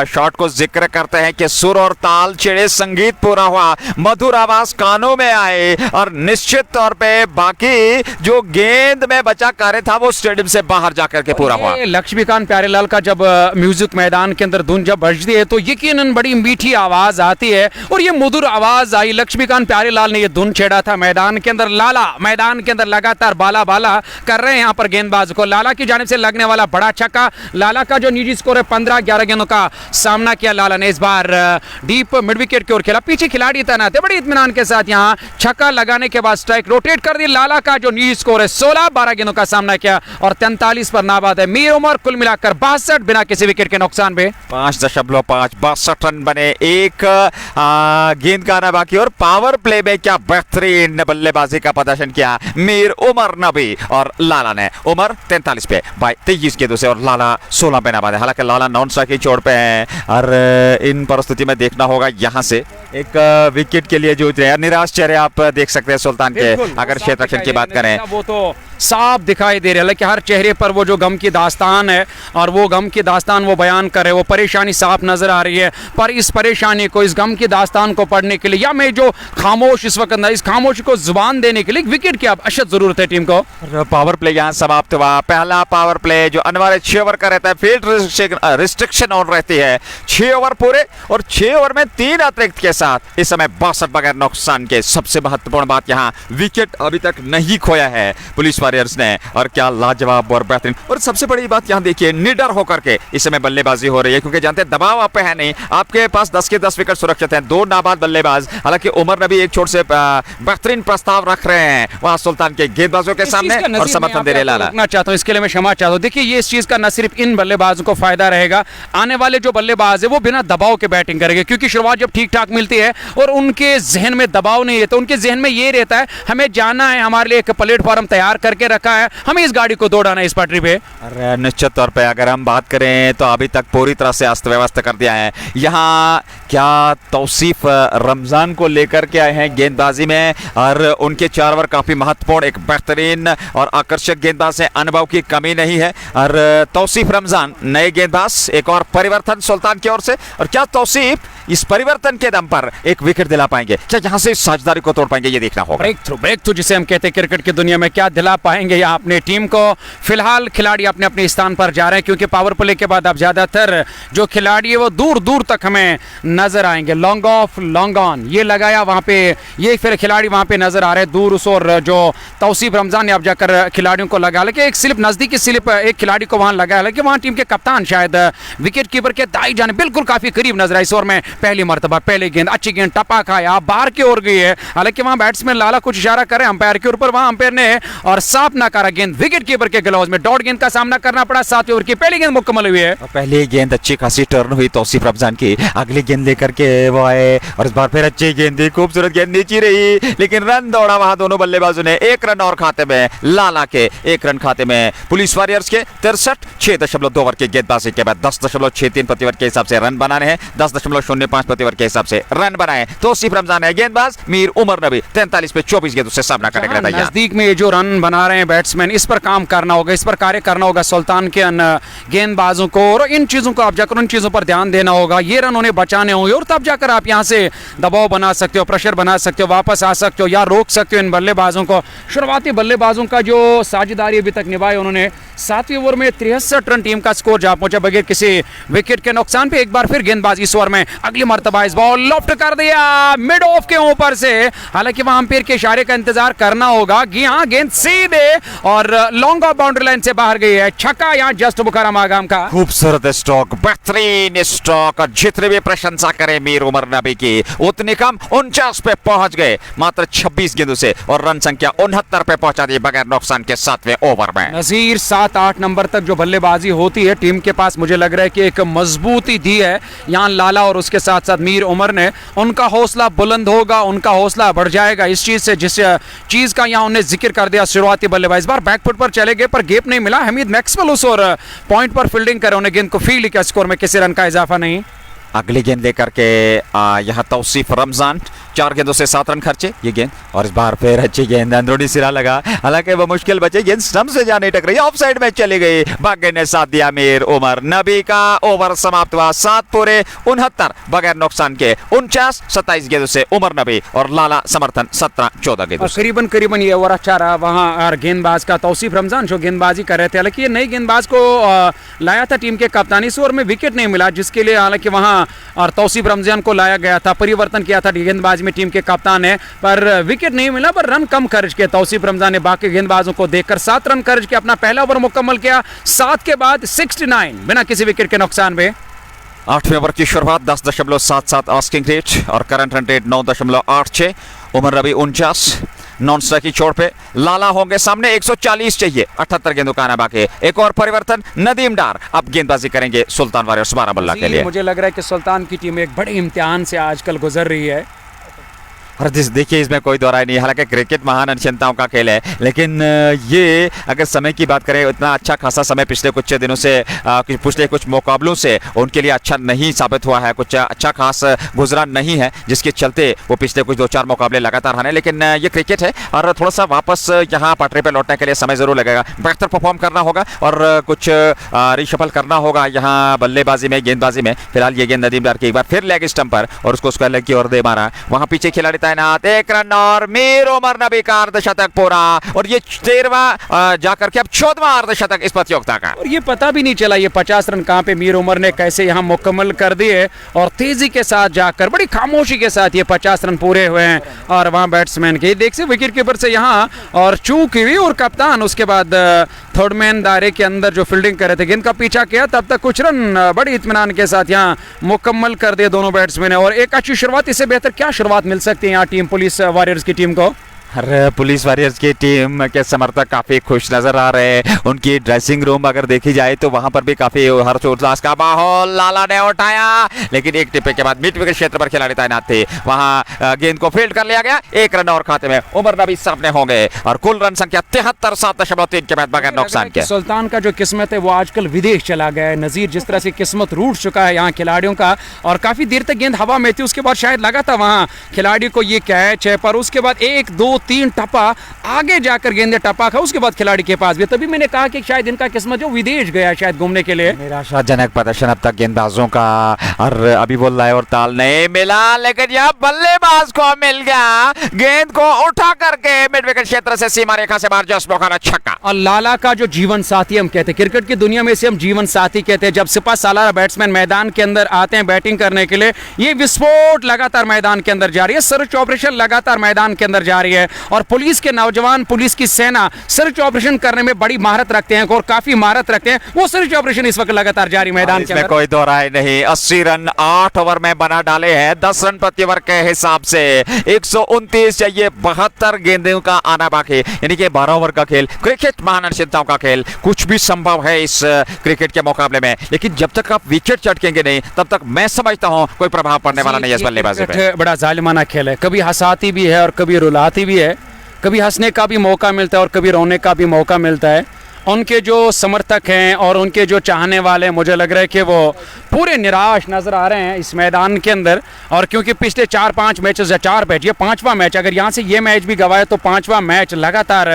शॉट को जिक्र करते हैं कि सुर और ताल चिड़े, संगीत पूरा हुआ, मधुर आवाज कानों में आए और निश्चित तौर पे बाकी जो गेंद में बचा कार्य था वो स्टेडियम से बाहर जाकर के पूरा हुआ। लक्ष्मीकांत प्यारेलाल का जब म्यूजिक मैदान के अंदर धुन जब बजती है तो यकीनन बड़ी मीठी आवाज आती है और ये मधुर आवाज आई। लक्ष्मीकांत प्यारेलाल ने ये धुन छेड़ा था मैदान के अंदर। लाला मैदान के अंदर लगातार बाला बाला कर रहे हैं यहाँ पर गेंदबाज को। लाला की जानिब से लगने वाला बड़ा छक्का। लाला का जो निजी स्कोर है 15-11 गेंदों का सामना किया लाला ने। इस बार डीप मिड विकेट की ओर खेला, पीछे खिलाड़ी तैनात है, बड़ी इत्मीनान के साथ यहाँ छक्का लगाने के बाद स्ट्राइक रोटेट कर दी। लाला का जो निजी स्कोर है 16-12 गेंदों का सामना किया और 43 पर नाबाद है। मीर उमर कुल मिलाकर 62 बिना किसी विकेट के नुकसान पे। 5.5 62 रन बने, एक गेंद का आना बाकी और पावर प्ले में क्या बेहतरीन बल्लेबाजी का प्रदर्शन किया मीर उमर नबी और लाला ने। उमर 43 पे बाई 23 गेंदों से और लाला 16 पे नाबाद है। हालांकि लाला नॉन स्ट्राइक की चोट पे है और इन परिस्थिति में देखना होगा यहां से एक विकेट के लिए जूझ रहे हैं। निराश चेहरे आप देख सकते हैं सुल्तान के। अगर क्षेत्र रक्षण की बात करें वो तो साफ दिखाई दे रहा है कि हर चेहरे पर वो जो गम की दास्तान है और वो गम की दास्तान वो बयान कर रहे, वो परेशानी साफ नजर आ रही है। पर इस परेशानी को, इस गम की दास्तान को पढ़ने के लिए या मैं जो खामोश इस वक्त इस खामोशी को जुबान देने के लिए विकेट की अशद जरूरत है टीम को। पावर प्ले यहाँ समाप्त हुआ। पहला पावर प्ले जो अनिवार्य 6 ओवर का रहता है, फील्ड रिस्ट्रिक्शन ऑन रहती है। 6 ओवर पूरे और 6 ओवर में 3 अतिरिक्त के साथ इस समय 62 बगैर नुकसान के। सबसे महत्वपूर्ण बात यहाँ विकेट अभी तक नहीं खोया है पुलिस वॉरियर्स ने और क्या लाजवाब और बेहतरीन। और सबसे बड़ी बात यहाँ देखिए, निडर होकर के इस समय बल्लेबाजी हो रही है, क्योंकि जानते हैं दबाव आप पे पे है नहीं, आपके पास 10 के 10 विकेट सुरक्षित हैं। 2 नाबाद बल्लेबाज, हालांकि उमर नबी एक छोर से बेहतरीन प्रस्ताव रख रहे हैं वहां सुल्तान के गेंदबाजों के सामने और समर्थन दे रहे लाला। चाहता हूं इसके लिए मैं क्षमा चाहता हूं। देखिए ये इस चीज का न सिर्फ इन बल्लेबाजों को फायदा रहेगा, आने वाले जो बल्लेबाज है वो बिना दबाव के बैटिंग करेंगे, क्योंकि शुरुआत जब ठीक ठाक मिलती है और उनके जहन में दबाव नहीं रहता, उनके जहन में ये रहता है हमें जाना है, हमारे लिए एक प्लेटफॉर्म तैयार करके रखा है, हमें इस गाड़ी को दौड़ाना है इस पटरी पे। अरे निश्चित तौर पे अगर हम बात करें तो अभी तक पूरी तरह से अस्त व्यवस्थ कर दिया है। यहाँ क्या तौसीफ रमजान को लेकर के आए हैं गेंदबाजी में, और उनके 4 ओवर काफी महत्वपूर्ण, एक बेहतरीन और आकर्षक गेंदबाज है, अनुभव की कमी नहीं है। और तौसीफ रमजान नए गेंदबाज, एक और परिवर्तन सुल्तान की ओर से, और क्या तौसीफ इस परिवर्तन के दम पर एक विकेट दिला पाएंगे, क्या यहाँ से साझेदारी को तोड़ पाएंगे, ये देखना होगा। ब्रेक थ्रू जिसे हम कहते हैं क्रिकेट की दुनिया में, क्या दिला पाएंगे यहाँ अपनी टीम को। फिलहाल खिलाड़ी अपने अपने स्थान पर जा रहे हैं, क्योंकि पावर प्ले के बाद अब ज्यादातर जो खिलाड़ी है वो दूर दूर तक हमें नजर आएंगे। लॉन्ग ऑफ लॉन्ग ऑन ये लगाया वहां पे, ये फिर खिलाड़ी वहां पे नजर आ रहे हैं दूर उस, और जो तौसीफ रमजान ने अब जाकर खिलाड़ियों को लगा, लेकिन एक स्लिप नजदीकी स्लिप एक खिलाड़ी को वहां लगा, लेकिन वहां टीम के कप्तान शायद विकेट कीपर के दाई जाने बिल्कुल काफी करीब नजर आई। इस ओवर में पहली मरतबा पहले गेंद, अच्छी गेंद टपा खाया, बाहर की ओर गई है, हालांकि वहां बैट्समैन लाला कुछ इशारा कर रहे हैं अंपायर के ऊपर, वहां अंपायर ने और साफ नकारा गेंद विकेट कीपर के ग्लव्स में, डॉट गेंद का सामना करना पड़ा। 7वें ओवर की पहली गेंद मुकम्मल हुई है। पहली गेंद अच्छी खासी टर्न हुई तौसीफ रमजान की, अगली गेंद लेकर के वो आए और इस बार फिर अच्छी गेंद दी, खूबसूरत गेंद नीचे रही, लेकिन रन दौड़ा वहां दोनों बल्लेबाजों ने। 1 रन और खाते में लाला के, 1 रन खाते में पुलिस वॉरियर्स के। 63 6.2 ओवर की गेंदबाजी के बाद 10.63 प्रति ओवर के हिसाब से रन बनाने हैं, 10.05 प्रति ओवर के हिसाब से रन बनाए। तौसीफ रमजान है गेंदबाज, मीर उमर नबी 43 पे 24 गेंदों से सामना करने के लिए तैयार। नजदीक में जो रन बना रहे हैं बैट्समैन, इस पर काम करना होगा, इस पर कार्य करना होगा सुल्तान के गेंदबाजों को, और इन चीजों को आप जाकर उन चीजों पर ध्यान देना होगा, ये रन उन्हें बचाने होंगे, और तब जाकर आप यहाँ से दबाव बना सकते हो, प्रेशर बना सकते हो, वापस आ सकते हो या रोक सकते हो इन बल्लेबाजों को। शुरुआती बल्लेबाजों का जो साझेदारी अभी तक निभाई उन्होंने, 7वें ओवर में 63 रन टीम का स्कोर जा पहुंचा बगैर किसी विकेट के नुकसान पे। एक बार फिर गेंदबाजी इस ओवर में, अगली मर्तबा इस बॉल लॉफ्ट कर दिया मिड ऑफ के ऊपर से, हालांकि वहां अंपायर के इशारे का इंतजार करना होगा। यहाँ गेंद सीधे और लॉन्ग ऑफ बाउंड्री लाइन से बाहर गई है, छक्का यहाँ जस्ट बुखाराम आगाम का। खूबसूरत स्ट्रोक, बेहतरीन स्ट्रोक, और जितने भी प्रशंसा करें मीर उमर नबी की उतनी कम। 49 पे पहुंच गए मात्र 26 गेंदों से, और रन संख्या 69 पे पहुंचा दी बगैर नुकसान के 7वें ओवर में। नजीर 7-8 नंबर तक जो बल्लेबाजी होती है टीम के पास, मुझे लग रहा है कि एक मजबूती दी है यहाँ लाला और उसके साथ साथ मीर उमर ने। उनका हौसला बुलंद होगा, उनका हौसला बढ़ जाएगा इस चीज से, जिस चीज का यहाँ उन्हें जिक्र कर दिया शुरुआती बल्लेबाज। इस बार बैकफुट पर चले गए पर गेप नहीं मिला। हमीद मैक्सवेल उस और पॉइंट पर फील्डिंग करे, उन्हें गेंद को फील्ड किया, स्कोर में किसी रन का इजाफा नहीं। अगली गेंद लेकर के यहाँ तौसीफ रमजान, 4 गेंदों से 7 रन खर्चे ये गेंद, और इस बार फिर अच्छी गेंद अंदरूनी सिरा लगा, हालांकि वो मुश्किल बचे, गेंद स्टंप से जाने टकराई, ऑफ साइड में चली गई। भाग्य ने साथ दिया मीर उमर नबी का। ओवर समाप्त हुआ 7 पूरे 69 बगैर नुकसान के। 49 27 गेंदों से उमर नबी और लाला समर्थन 17 14 गेंदों से। करीबन ये ओवर अच्छा रहा वहाँ गेंदबाज का। तौसीफ रमजान जो गेंदबाजी कर रहे थे, हालांकि ये नई गेंदबाज को लाया था टीम के कप्तानी, इस ओवर में विकेट नहीं मिला, जिसके लिए हालांकि वहाँ और तौसीफ रमजान को लाया गया था, परिवर्तन किया था गेंदबाजी में टीम के कप्तान ने, पर विकेट नहीं मिला, पर रन कम खर्च किए तौसीफ रमजान ने बाकी गेंदबाजों को देखकर। 7 रन खर्च के अपना पहला ओवर मुकम्मल किया। 7 के बाद 69 बिना किसी विकेट के नुकसान में। 8वें ओवर की शुरुआत 10.77 आस्किंग रेट और करंट रन रेट 9.86। उमर नबी 49 नॉन स्ट्राइक की छोड़ पे। लाला होंगे सामने, 140 चाहिए, 78 गेंदों का आना बाकी। एक और परिवर्तन, नदीम डार अब गेंदबाजी करेंगे सुल्तान वॉरियर्स बारामुल्ला के लिए। मुझे लग रहा है कि सुल्तान की टीम एक बड़े इम्तिहान से आजकल गुजर रही है। और देखिए इसमें कोई दोहराई नहीं, हालांकि क्रिकेट महान अनिश्चितताओं का खेल है, लेकिन ये अगर समय की बात करें, इतना अच्छा खासा समय पिछले कुछ दिनों से पिछले कुछ मुकाबलों से उनके लिए अच्छा नहीं साबित हुआ है, कुछ अच्छा खास गुजरा नहीं है, जिसके चलते वो पिछले कुछ 2-4 मुकाबले लगातार हारे। लेकिन ये क्रिकेट है और थोड़ा सा वापस यहाँ पटरी पर लौटने के लिए समय जरूर लगेगा। बेहतर परफॉर्म करना होगा और कुछ रिशफल करना होगा यहाँ बल्लेबाजी में, गेंदबाजी में। फिलहाल ये गेंद नदीम डार की एक बार फिर लेग स्टंप पर और उसको स्क्वायर लेग की ओर दे मारा। वहाँ पीछे खिलाड़ी तैनात, 1 रन और मीर उमर नबी का अर्धशतक पूरा, और ये 13वां जाकर के अब 14वां अर्धशतक इस प्रतियोगिता का। और ये पता भी नहीं चला ये 50 रन कहां पे मीर उमर ने कैसे यहां मुकम्मल कर दिए, और तेजी के साथ जाकर बड़ी खामोशी के साथ ये 50 रन पूरे हुए हैं। और वहां बैट्समैन के देख से विकेट कीपर से यहां और चूक हुई, और कप्तान उसके बाद थर्ड मैन दायरे के अंदर जो फील्डिंग कर रहे थे, गेंद का पीछा किया, तब तक कुछ रन बड़ी इत्मीनान के साथ यहाँ मुकम्मल कर दिए दोनों बैट्समैन। और एक अच्छी शुरुआत, इससे बेहतर क्या शुरुआत मिल सकती है यहाँ टीम पुलिस वॉरियर्स की टीम को? अरे पुलिस वॉरियर्स की टीम के समर्थक काफी खुश नजर आ रहे हैं। उनकी ड्रेसिंग रूम अगर देखी जाए तो वहां पर भी काफी हर्षोल्लास का माहौल। लाला ने उठाया, लेकिन एक टिप्पे के बाद मिड विकेट क्षेत्र पर खिलाड़ी तैनात थे, वहां गेंद को फील्ड कर लिया गया। एक रन और खाते में उमर नबी सामने होंगे और कुल रन संख्या 73 7.3 के बाद बगैर नुकसान के। सुल्तान का जो किस्मत है वो आजकल विदेश चला गया है। नजीर जिस तरह से किस्मत रूठ चुका है यहाँ खिलाड़ियों का, और काफी देर तक गेंद हवा में थी, उसके बाद शायद लगा था वहां खिलाड़ी को ये कैच है, पर उसके बाद 1 2 3 टप्पा आगे जाकर गेंद टप्पा खा, उसके बाद खिलाड़ी के पास भी। तभी मैंने कहा कि शायद इनका किस्मत जो विदेश गया शायद घूमने के लिए। निराशाजनक प्रदर्शन अब तक गेंदबाजों का, और अभी वो लय और ताल नहीं मिला, लेकिन यह बल्लेबाज को मिल गया। गेंद को उठा करके मिड विकेट क्षेत्र से सीमा रेखा से बाहर जस्ट मौका छक्का। और लाला का जो जीवन साथी हम कहते हैं, क्रिकेट की दुनिया में इसे हम जीवन साथी कहते हैं। जब सिपा सालार बैट्समैन मैदान के अंदर आते हैं बैटिंग करने के लिए, ये विस्फोट लगातार मैदान के अंदर जारी है, सर्च ऑपरेशन लगातार मैदान के अंदर जारी है। और पुलिस के नौजवान, पुलिस की सेना सर्च ऑपरेशन करने में बड़ी महारत रखते हैं और काफी महारत रखते हैं। वो सर्च ऑपरेशन इस वक्त लगातार जारी मैदान के अंदर। कोई दो राय नहीं, 80 रन 8 ओवर में बना डाले हैं। 10 रन प्रति ओवर के हिसाब से 129 चाहिए, 72 गेंदों का आना बाकी, यानी कि 12 ओवर का खेल। क्रिकेट महानिश्चितताओं का खेल, कुछ भी संभव है इस क्रिकेट के मुकाबले में, लेकिन जब तक आप विकेट चटकेंगे नहीं तब तक मैं समझता हूं कोई प्रभाव पड़ने वाला नहीं है इस बल्लेबाजी पे। बड़ा जालिमाना खेल है, कभी हंसाती भी है और कभी रुलाती भी है, कभी हंसने का भी मौका मिलता है और कभी रोने का भी मौका मिलता है। उनके जो समर्थक हैं और उनके जो चाहने वाले हैं, मुझे लग रहा है कि वो पूरे निराश नज़र आ रहे हैं इस मैदान के अंदर। और क्योंकि पिछले 4-5 मैचेस या 4 मैच, ये 5वां मैच, अगर यहाँ से ये मैच भी गवाए तो 5वां मैच लगातार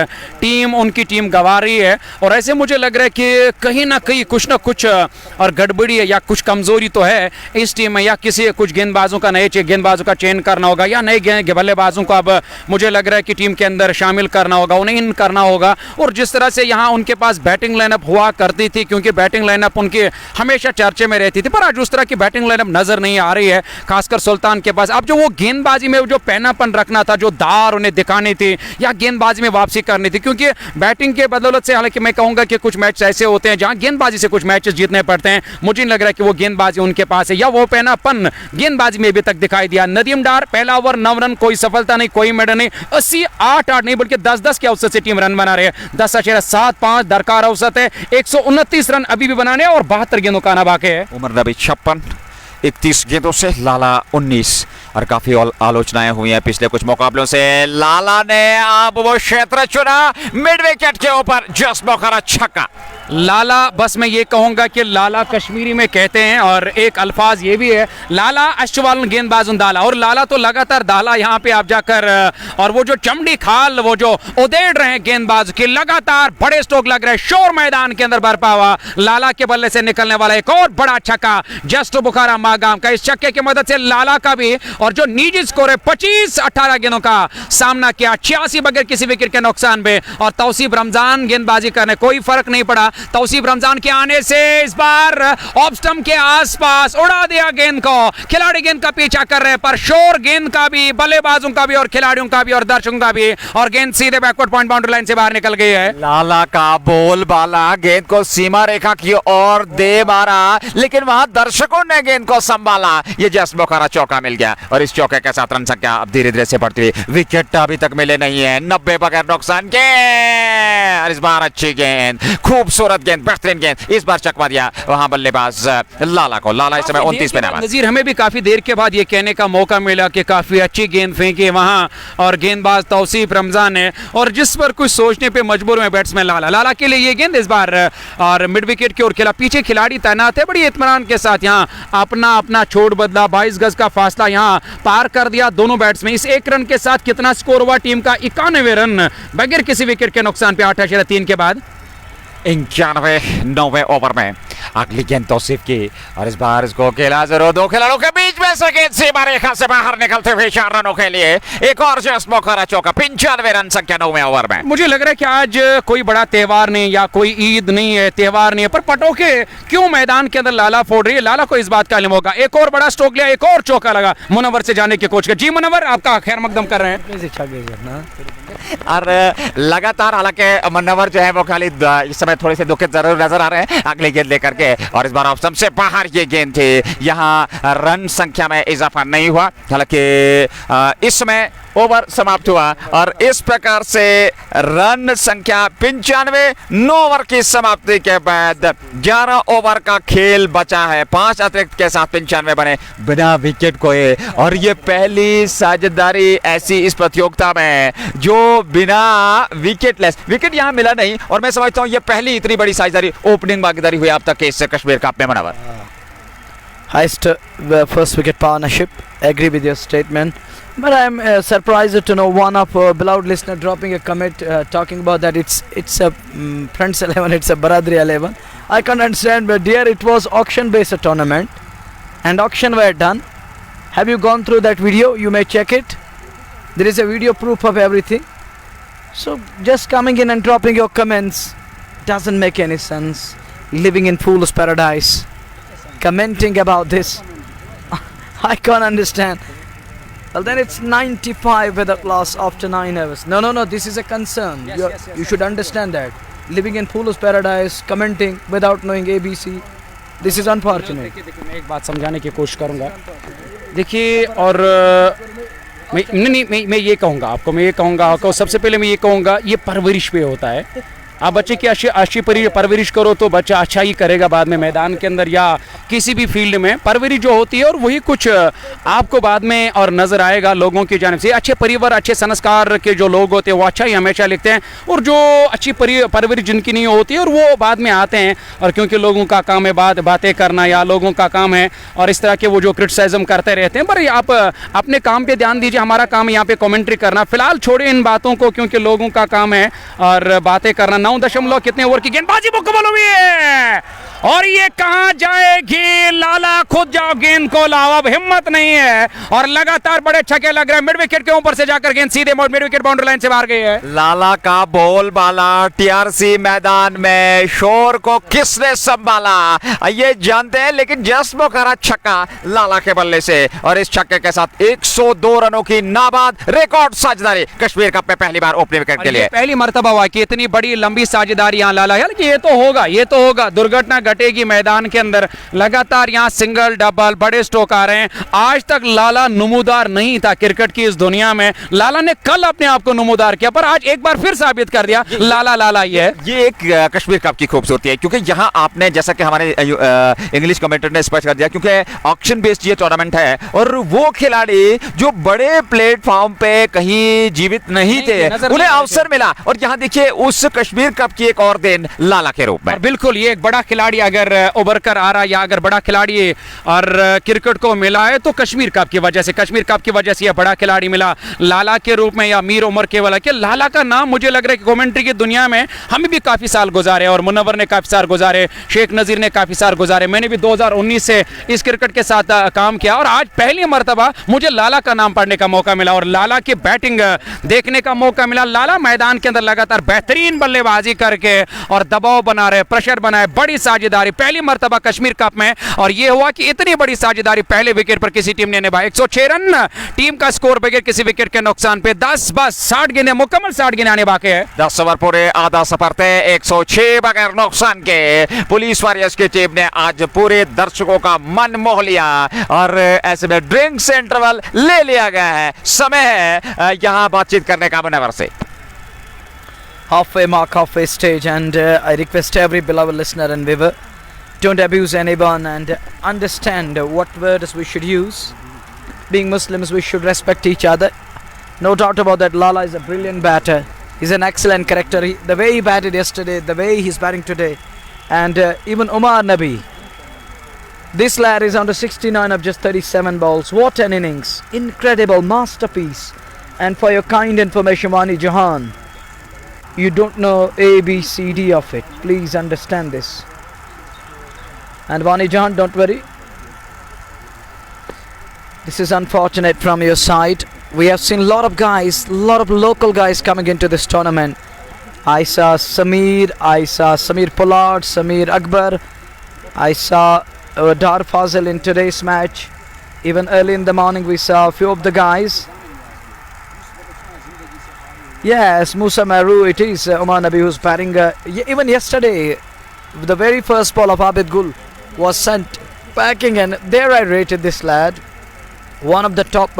उनकी टीम गंवा रही है। और ऐसे मुझे लग रहा है कि कहीं ना कहीं कुछ ना कुछ और गड़बड़ी है या कुछ कमज़ोरी तो है इस टीम में, या किसी कुछ गेंदबाजों का नए गेंदबाजों का चयन करना होगा, या नए बल्लेबाजों को अब मुझे लग रहा है कि टीम के अंदर शामिल करना होगा, उन्हें इन करना होगा। और जिस तरह से यहाँ उनके पास बैटिंग लाइनअप हुआ करती थी, क्योंकि बैटिंग लाइनअप उनकी हमेशा चर्चे में रहती थी, पर आज उस तरह की बैटिंग लाइनअप नजर नहीं आ रही है, खासकर सुल्तान के पास। अब जो वो गेंदबाजी में जो पैनापन रखना था, जो धार उन्हें दिखानी थी या गेंदबाजी में वापसी करनी थी, क्योंकि बैटिंग के बदौलत से, हालांकि मैं कहूंगा कि कुछ मैच ऐसे होते हैं जहां गेंदबाजी से कुछ मैचेस जीतने पड़ते हैं, मुझे नहीं लग रहा है कि वो गेंदबाजी उनके पास है या वो पैनापन गेंदबाजी में अभी तक दिखाई दिया। नदीम डार पहला ओवर 9 रन, कोई सफलता नहीं, कोई मेडल नहीं। 80-8 नहीं बल्कि 10-10 के औसत से टीम रन बना रही है। 10.75 दरकार औसत है, 129 रन अभी भी बनाने और 72 गेंदों का आना बाकी है। उमर नबी 56, 31 गेंदों से लाला 19, और काफी आलोचनाएं हुई हैं पिछले कुछ मुकाबलों से। लाला ने अब वो क्षेत्र चुना मिड विकेट के ऊपर, जस्ट मौका छक्का। लाला, बस मैं ये कहूंगा कि लाला कश्मीरी में कहते हैं और एक अल्फाज ये भी है, लाला अश्वाल गेंदबाजुन दाला, और लाला तो लगातार दाला यहाँ पे आप जाकर, और वो जो चमड़ी खाल वो जो उधेड़ रहे हैं गेंदबाज की, लगातार बड़े स्ट्रोक लग रहे हैं, शोर मैदान के अंदर बरपा हुआ। लाला के बल्ले से निकलने वाला एक और बड़ा छक्का जस्ट बुखारा मागाम का, इस छक्के की मदद से लाला का भी, और जो निजी स्कोर है 25-18 गेंदों का सामना किया, 86 बगैर किसी विकेट के नुकसान में। और तौसीफ रमजान गेंदबाजी करने, कोई फर्क नहीं पड़ा, तौसीफ रमजान के आने से इस बार ऑफ स्टंप के आसपास उड़ा दिया गेंद को। खिलाड़ी गेंद का पीछा कर रहे हैं, पर शोर गेंद का भी, बल्लेबाजों का भी और खिलाड़ियों का भी और दर्शकों का भी, और गेंद सीधे बैकवर्ड पॉइंट बाउंड्री लाइन से बाहर निकल गई है। लाला का बोल बाला गेंद को सीमा रेखा की ओर दे मारा, लेकिन वहां दर्शकों ने गेंद को संभाला। ये जस्ट बुखारा चौका मिल गया, और इस चौके के साथ रन संख्या अब धीरे धीरे से बढ़ती हुई, विकेट अभी तक मिले नहीं है, 90 बगैर नुकसान के। और इस बार अच्छी गेंद, खूबसूरत गेंद, बेहतरीन गेंद, इस बार चकवा दिया वहां बल्लेबाज लाला को। लाला इस समय 29 पे नाबाद। नजीर, हमें भी काफी देर के बाद ये कहने का मौका मिला कि काफी अच्छी गेंद फेंकी वहां, और गेंदबाज तौसीफ रमजान ने, और जिस पर कुछ सोचने पे मजबूर में बैट्समैन लाला। लाला के लिए ये गेंद इस बार और मिड विकेट की ओर खेला, पीछे खिलाड़ी तैनात है, बड़ी इत्मीनान के साथ यहाँ अपना छोड़ बदला, 22 गज का फासला यहाँ पार कर दिया दोनों बैट्समैन। इस 1 रन के साथ कितना स्कोर हुआ टीम का? 91 रन बगैर किसी विकेट के नुकसान पे 8.3 के बाद। 91 ओवर में अगली गेंद तौसीफ की, और इस बार इसको खेला जरूर, 2 खिलाड़ियों के बीच में से गेंद सीमा रेखा से बाहर निकलते हुए 4 रनों के लिए एक और जस्ट मौका चौका। 95 रन संख्या 9वें ओवर में। मुझे लग रहा है कि आज कोई बड़ा त्योहार नहीं या कोई ईद नहीं है, त्योहार नहीं है, पर पटोखे क्यों मैदान के अंदर लाला फोड़ रही है? लाला को इस बात का इल्म होगा। एक और बड़ा स्ट्रोक लिया, एक और चौका लगा, मुनव्वर से जाने की कोशिश। जी मुनव्वर, आपका खैर मकदम कर रहे हैं। और लगातार हालांकि मुन्नवर जो है वो खाली इस समय थोड़े से दुखित जरूर नजर आ रहे हैं अगली गेंद लेकर के। और इस बार ऑफ स्टंप से बाहर ये गेंद थी, यहाँ रन संख्या में इजाफा नहीं हुआ। हालांकि इस समय ओवर समाप्त हुआ और इस प्रकार से रन संख्या 95, 9 ओवर की समाप्ति के बाद 11 ओवर का खेल बचा है। 5 अतिरिक्त के साथ 95 बने बिना विकेट खोए, और ये पहली साझेदारी ऐसी इस प्रतियोगिता में जो बिना विकेट यहाँ मिला नहीं, और मैं समझता हूँ ये पहली इतनी बड़ी साझेदारी ओपनिंग भागीदारी हुई अब तक के इस कश्मीर कप में। Munawwar, Highest first wicket partnership. Agree with your statement, but I'm surprised to know one of our beloved listener dropping a comment talking about that it's a Friends 11, it's a Baradri 11. I can't understand, but dear, it was auction based tournament and auction were done. Have you gone through that video? You may check it. There is a video proof of everything. So just coming in and dropping your comments doesn't make any sense. Living in fool's paradise, commenting about this, I can't understand. Well, then it's 95 without loss after 9 hours. No, this is a concern. You should understand that. Living in fool's paradise, commenting without knowing ABC, this is unfortunate. देखिए, मैं एक बात समझाने की कोशिश करूंगा। देखिए, और मैं ये कहूँगा आपको, सबसे पहले मैं ये कहूँगा, ये परवरिश पे होता है। आप बच्चे की अच्छी परवरिश करो तो बच्चा अच्छा ही करेगा बाद में मैदान के अंदर या किसी भी फील्ड में। परवरिश जो होती है और वही कुछ आपको बाद में और नज़र आएगा लोगों की जानिब से। अच्छे परिवार, अच्छे संस्कार के जो लोग होते हैं वो अच्छा ही हमेशा लिखते हैं, और जो अच्छी परवरिश जिनकी नहीं होती है और वो बाद में आते हैं, और क्योंकि लोगों का काम है बातें करना, या लोगों का काम है और इस तरह के वो जो क्रिटिसिज्म करते रहते हैं। पर आप अपने काम पे ध्यान दीजिए, हमारा काम है यहाँ पे कमेंट्री करना। फिलहाल छोड़े इन बातों को, क्योंकि लोगों का काम है और बातें करना। 9 कितने ओवर की गेंदबाजी मुकम्मल हुई है, और ये कहां जाएगी? लाला खुद जाओ गेंद को लाओ, अब हिम्मत नहीं है, और लगातार बड़े छक्के लग रहे हैं। मिड विकेट के ऊपर से जाकर गेंद सीधे मिड विकेट बाउंड्री लाइन से बाहर गई है। लाला का बोल बाला टीआरसी मैदान में, शोर को किसने संभाला ये जानते हैं, लेकिन जज्बो करा छक्का लाला के बल्ले से, और इस छक्के के साथ 102 रनों की नाबाद रिकॉर्ड साझेदारी कश्मीर कप में पहली बार ओपनिंग विकेट के लिए। पहली मर्तबा हुआ कि इतनी बड़ी लंबी साझेदारी यहाँ लाला, ये तो होगा, दुर्घटना घटेगी मैदान के अंदर। लगातार यहाँ सिंगल डबल बड़े स्ट्रोक आ रहे हैं। आज तक लाला नमूदार नहीं था क्रिकेट की इस दुनिया में। लाला ने कल अपने आप को नमूदार किया, पर आज एक बार फिर साबित कर दिया लाला ये एक कश्मीर कप की खूबसूरती है, क्योंकि यहाँ आपने जैसा कि हमारे इंग्लिश कमेंटेटर ने स्पष्ट कर दिया, क्योंकि ऑक्शन बेस्ड ये टूर्नामेंट है, और वो खिलाड़ी जो बड़े प्लेटफॉर्म पे कहीं जीवित नहीं थे उन्हें अवसर मिला, और यहाँ देखिए उस कश्मीर कप की एक और देन लाला के रूप में। बिल्कुल, ये एक बड़ा खिलाड़ी अगर उभर कर आ रहा है, या अगर बड़ा खिलाड़ी और क्रिकेट को मिला है तो कश्मीर कप की वजह से यह बड़ा खिलाड़ी मिला लाला के रूप में, या मीर उमर केवल के। लाला का नाम मुझे लग रहा है कि कमेंट्री की दुनिया में हमें भी काफी साल गुजारे, और मुनव्वर ने काफी साल गुजारे, शेख नजीर ने काफी साल गुजारे, मैंने भी 2019 से इस क्रिकेट के साथ काम किया, और आज पहली मर्तबा मुझे लाला का नाम पढ़ने का मौका मिला और लाला की बैटिंग देखने का मौका मिला। लाला मैदान के अंदर लगातार बेहतरीन बल्लेबाजी करके और दबाव बना रहे, प्रेशर बनाए, बड़ी साझेदारी पहली मर्तबा कश्मीर कप में, और यह हुआ कि इतनी बड़ी साझेदारी पहले विकेट पर किसी टीम ने निभाई। 106 रन टीम का स्कोर बगैर किसी विकेट के नुकसान पे। 10 बस 60 गेंदें, मुकम्मल 60 गेंदें आने बाकी है। 10 ओवर पूरे आधा सफर थे, 106 बगैर नुकसान के। पुलिस वॉरियर्स की टीम ने आज पूरे दर्शकों का मन मोह लिया, और ऐसे में ड्रिंक्स इंटरवल ले लिया गया है। समय है यहां बातचीत करने का मुनव्वर से। Halfway mark, halfway stage, and I request every beloved listener and viewer, don't abuse anyone and understand what words we should use. Being Muslims, we should respect each other. No doubt about that. Lala is a brilliant batter. He's an excellent character. The way he batted yesterday, the way he's batting today, and even Umar Nabi. This lad is under 69 of just 37 balls. What an innings! Incredible masterpiece. And for your kind information, Wani Jahan, you don't know A, B, C, D of it. Please understand this. And Wani Jahan, don't worry. This is unfortunate from your side. We have seen a lot of guys, a lot of local guys coming into this tournament. I saw Samir Pollard, Samir Akbar. I saw Dar Fazil in today's match. Even early in the morning we saw a few of the guys. Yes, Musa Maru, it is Umar Nabi who's batting. Even yesterday, the very first ball of Abid Gul was sent packing, and there I rated this lad, one of the top